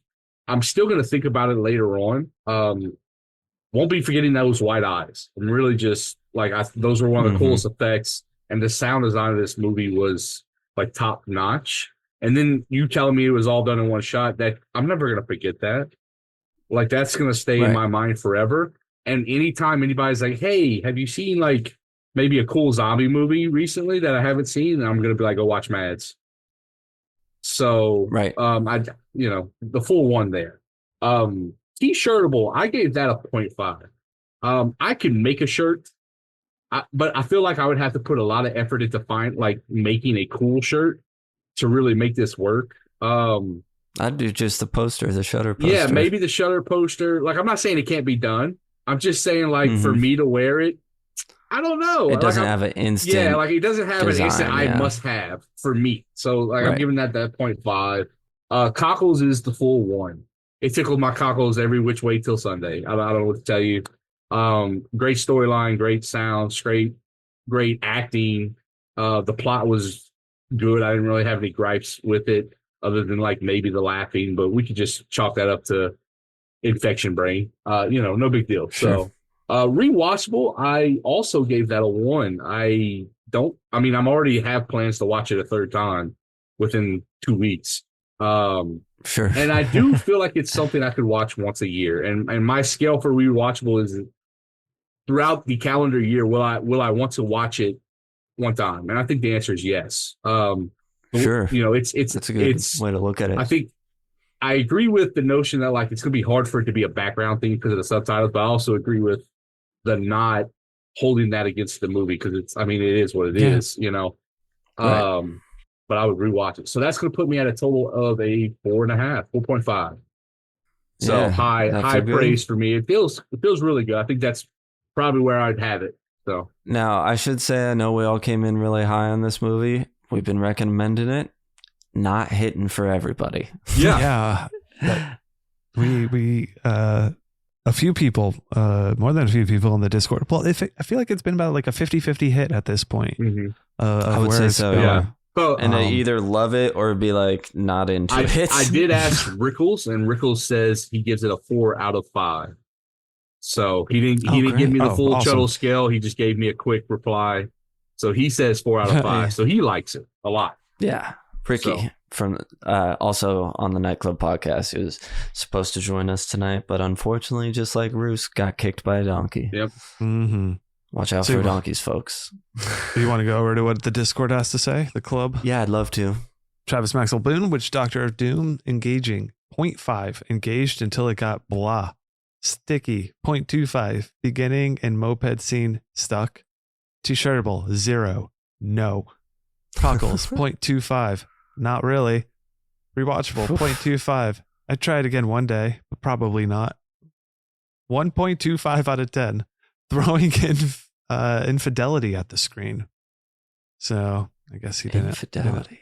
I'm still going to think about it later on. Won't be forgetting those white eyes. I'm really just like, those were one of the coolest effects. And the sound design of this movie was like top notch. And then you telling me it was all done in one shot, that I'm never going to forget that. Like, that's going to stay in my mind forever. And anytime anybody's like, hey, have you seen like maybe a cool zombie movie recently that I haven't seen? And I'm going to be like, go watch MadS. So, the full 1 there. T-shirtable, I gave that a 0.5. I can make a shirt, but I feel like I would have to put a lot of effort into making a cool shirt to really make this work. I'd do just the poster, the Shutter poster. Yeah, maybe the Shutter poster. Like, I'm not saying it can't be done. I'm just saying, like, for me to wear it, I don't know. It doesn't have an instant. Yeah, like it doesn't have design, an instant I must have for me. So, like, I'm giving that 0.5. Cockles is the full 1. It tickled my cockles every which way till Sunday. I don't know what to tell you. Great storyline, great sounds, great acting. The plot was good. I didn't really have any gripes with it, other than like maybe the laughing, but we could just chalk that up to infection brain. No big deal. Sure. So rewatchable, I also gave that a 1. I'm already have plans to watch it a third time within 2 weeks. Sure. And I do feel like it's something I could watch once a year. And my scale for rewatchable is throughout the calendar year, will I want to watch it one time? And I think the answer is yes. Sure. That's a good way to look at it. I think I agree with the notion that like it's going to be hard for it to be a background thing because of the subtitles, but I also agree with the not holding that against the movie because it is what it is, Right. But I would rewatch it. So that's going to put me at a total of a 4.5. So high praise for me. It feels really good. I think that's probably where I'd have it. So now I should say, I know we all came in really high on this movie. We've been recommending it. Not hitting for everybody. Yeah. We a few people, more than a few people in the Discord. Well, I feel like it's been about like a 50-50 hit at this point. I would say so. Yeah. And they either love it or be like not into it. I did ask Rickles, and Rickles says he gives it a 4 out of 5. So he didn't give me the full Chuddle scale. He just gave me a quick reply. So he says 4 out of 5. So he likes it a lot. Yeah. Ricky from also on the Nightclub podcast, he was supposed to join us tonight, but unfortunately, just like Roos, got kicked by a donkey. Yep. Mm-hmm. Watch out for donkeys, folks. Do you want to go over to what the Discord has to say? The club? Yeah, I'd love to. Travis Maxwell Boone, Witch Doctor of Doom, engaging 0.5, engaged until it got blah. Sticky 0.25, beginning and moped scene stuck. T-shirtable 0, no. Cockles 0.25, not really. Rewatchable 0.25. I'd try it again one day, but probably not. 1.25 out of 10. Throwing in infidelity at the screen. So I guess he didn't. Infidelity.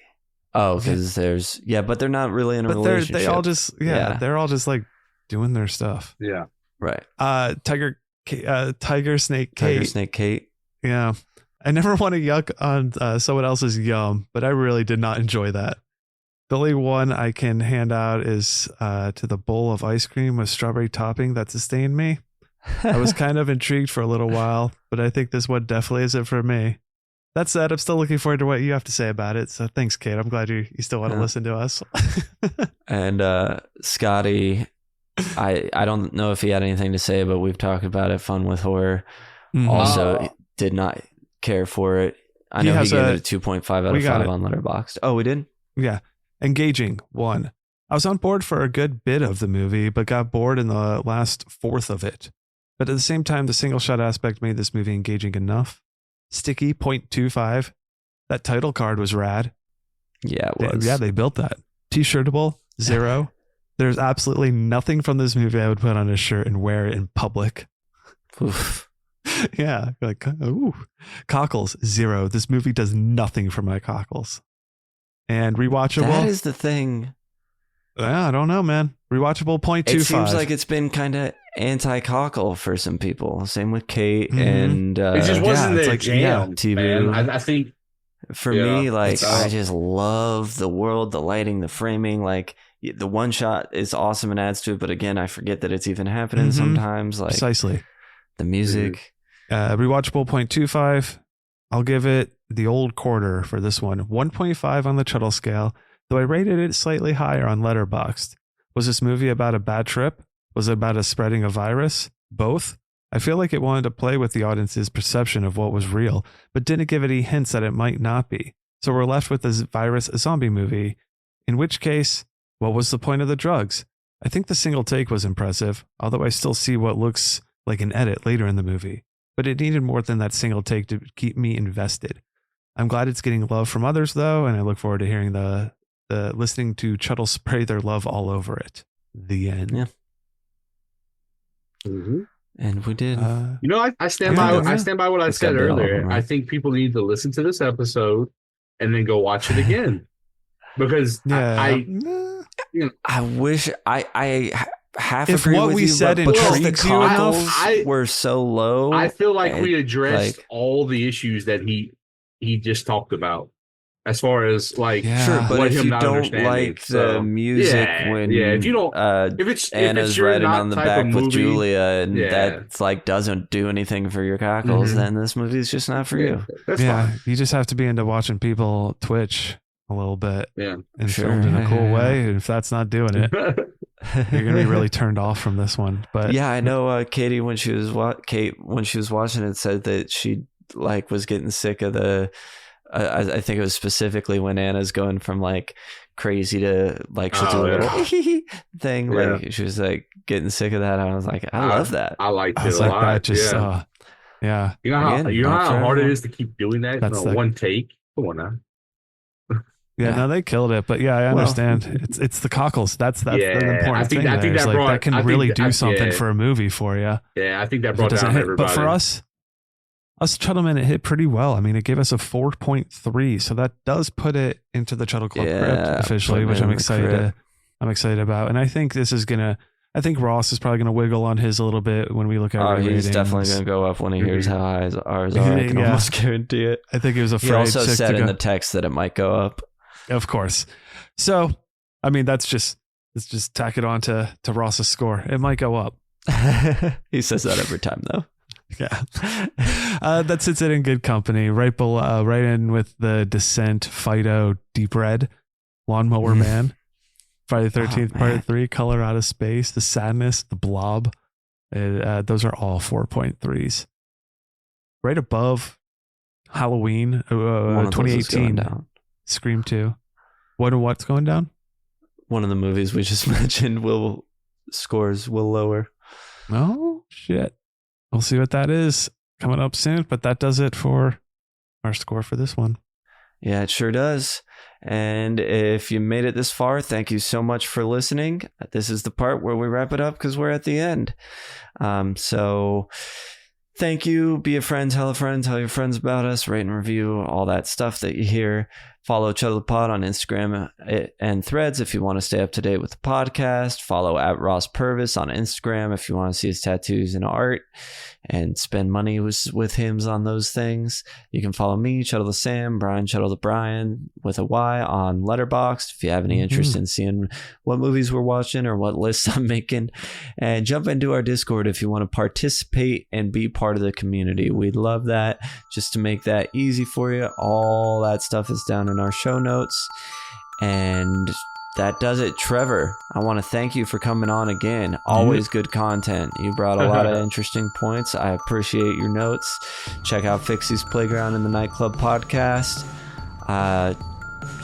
Oh, because there's but they're not really in a relationship. They all just they're all just like doing their stuff. Yeah. Right. Tiger Snake Kate. Tiger Snake Kate. Yeah. I never want to yuck on someone else's yum, but I really did not enjoy that. The only one I can hand out is to the bowl of ice cream with strawberry topping that sustained me. I was kind of intrigued for a little while, but I think this one definitely is it for me. That said, I'm still looking forward to what you have to say about it. So thanks, Kate. I'm glad you still want to listen to us. And Scotty, I don't know if he had anything to say, but we've talked about it. Fun with Horror. Also, did not care for it. I know he gave it a 2.5 out of 5 on Letterboxd. Oh, we did? Yeah. Engaging, 1. I was on board for a good bit of the movie, but got bored in the last fourth of it. But at the same time, the single shot aspect made this movie engaging enough. Sticky, 0.25. That title card was rad. Yeah, it was. Yeah, they built that. T-shirtable, 0. There's absolutely nothing from this movie I would put on a shirt and wear it in public. Oof. Yeah, like, ooh. Cockles, 0. This movie does nothing for my cockles. And rewatchable. That is the thing. I don't know, man. Rewatchable, 0.25. It seems like it's been kind of anti-cockle for some people. Same with Kate and it just wasn't it's their like, jam, TV. man. I think for me, like, I just love the world, the lighting, the framing. Like, the one shot is awesome and adds to it, but again, I forget that it's even happening sometimes. Like, precisely. The music. Rewatchable, 0.25. I'll give it the old quarter for this one. 1.5 on the Chuddle scale, though I rated it slightly higher on Letterboxd. Was this movie about a bad trip? Was it about a spreading a virus? Both? I feel like it wanted to play with the audience's perception of what was real, but didn't give any hints that it might not be. So we're left with this virus zombie movie, in which case, what was the point of the drugs? I think the single take was impressive, although I still see what looks like an edit later in the movie. But it needed more than that single take to keep me invested. I'm glad it's getting love from others, though, and I look forward to hearing the listening to Chuddle spray their love all over it. The end. Yeah. And we did. I stand by. I stand by what I said earlier. I think people need to listen to this episode and then go watch it again, because I wish I half if agree what with we you, said but because the intrigues you enough, cockles were so low. I feel like we addressed all the issues that he just talked about. As far as like, sure, but if you don't like the music when if you don't, if Anna's you're riding not on the type back of with movie, Julia and that like doesn't do anything for your cockles, then this movie is just not for you. That's fine. You just have to be into watching people twitch a little bit, and Sure. filmed in a cool way. And if that's not doing it, you're gonna be really turned off from this one. But yeah, I know Katie when she was watching it said that she like was getting sick of the. I think it was specifically when Anna's going from like crazy to like she'll do a little thing. Like she was like getting sick of that. I was like, I love that. I liked it a lot. That just, yeah. You know how hard it is to keep doing that in one take. Come on now. No, they killed it. But yeah, I understand. It's the cockles. That's the important thing. I think that can really do something for a movie for you. Yeah, I think that brought down everybody. But for us Chuddlemen, it hit pretty well. I mean, it gave us a 4.3, so that does put it into the Chuddle Club crypt officially, which I'm excited about. And I think this is gonna. I think Ross is probably gonna wiggle on his a little bit when we look at. He's definitely gonna go up when he hears how high ours are. I can almost guarantee it. I think he was afraid. He also said in the text that it might go up. Of course. So, I mean, let's just tack it on to Ross's score. It might go up. He says that every time, though. Yeah. That sits it in good company. Right below, right in with The Descent, Fido, Deep Red, Lawnmower Man, Friday the 13th, Part 3, Color Out of Space, The Sadness, The Blob. Those are all 4.3s. Right above Halloween, 2018, Scream 2. What's going down? One of the movies we just mentioned scores will lower. Oh, shit. We'll see what that is coming up soon, but that does it for our score for this one. Yeah, it sure does. And if you made it this far, thank you so much for listening. This is the part where we wrap it up because we're at the end. So thank you. Be a friend, tell a friend, tell your friends about us, rate and review, all that stuff that you hear. Follow Chuddle the Pod on Instagram and Threads if you want to stay up to date with the podcast. Follow at Ross Purvis on Instagram if you want to see his tattoos and art and spend money with him on those things. You can follow me, Chuddle the Sam, Brian Chuddle the Brian with a Y on Letterboxd if you have any interest in seeing what movies we're watching or what lists I'm making. And jump into our Discord if you want to participate and be part of the community. We'd love that. Just to make that easy for you, all that stuff is down in our show notes. And that does it. Trevor, I want to thank you for coming on again. Always good content. You brought a lot of interesting points. I appreciate your notes. Check out Fixie's Playground in the Nightclub podcast.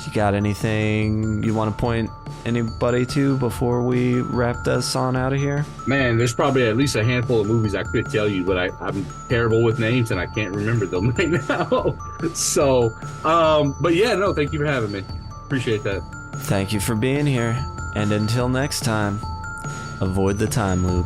You got anything you want to point anybody to before we wrap this on out of here? Man, there's probably at least a handful of movies I could tell you, but I'm terrible with names and I can't remember them right now. So, but yeah, no, thank you for having me. Appreciate that. Thank you for being here. And until next time, avoid the time loop.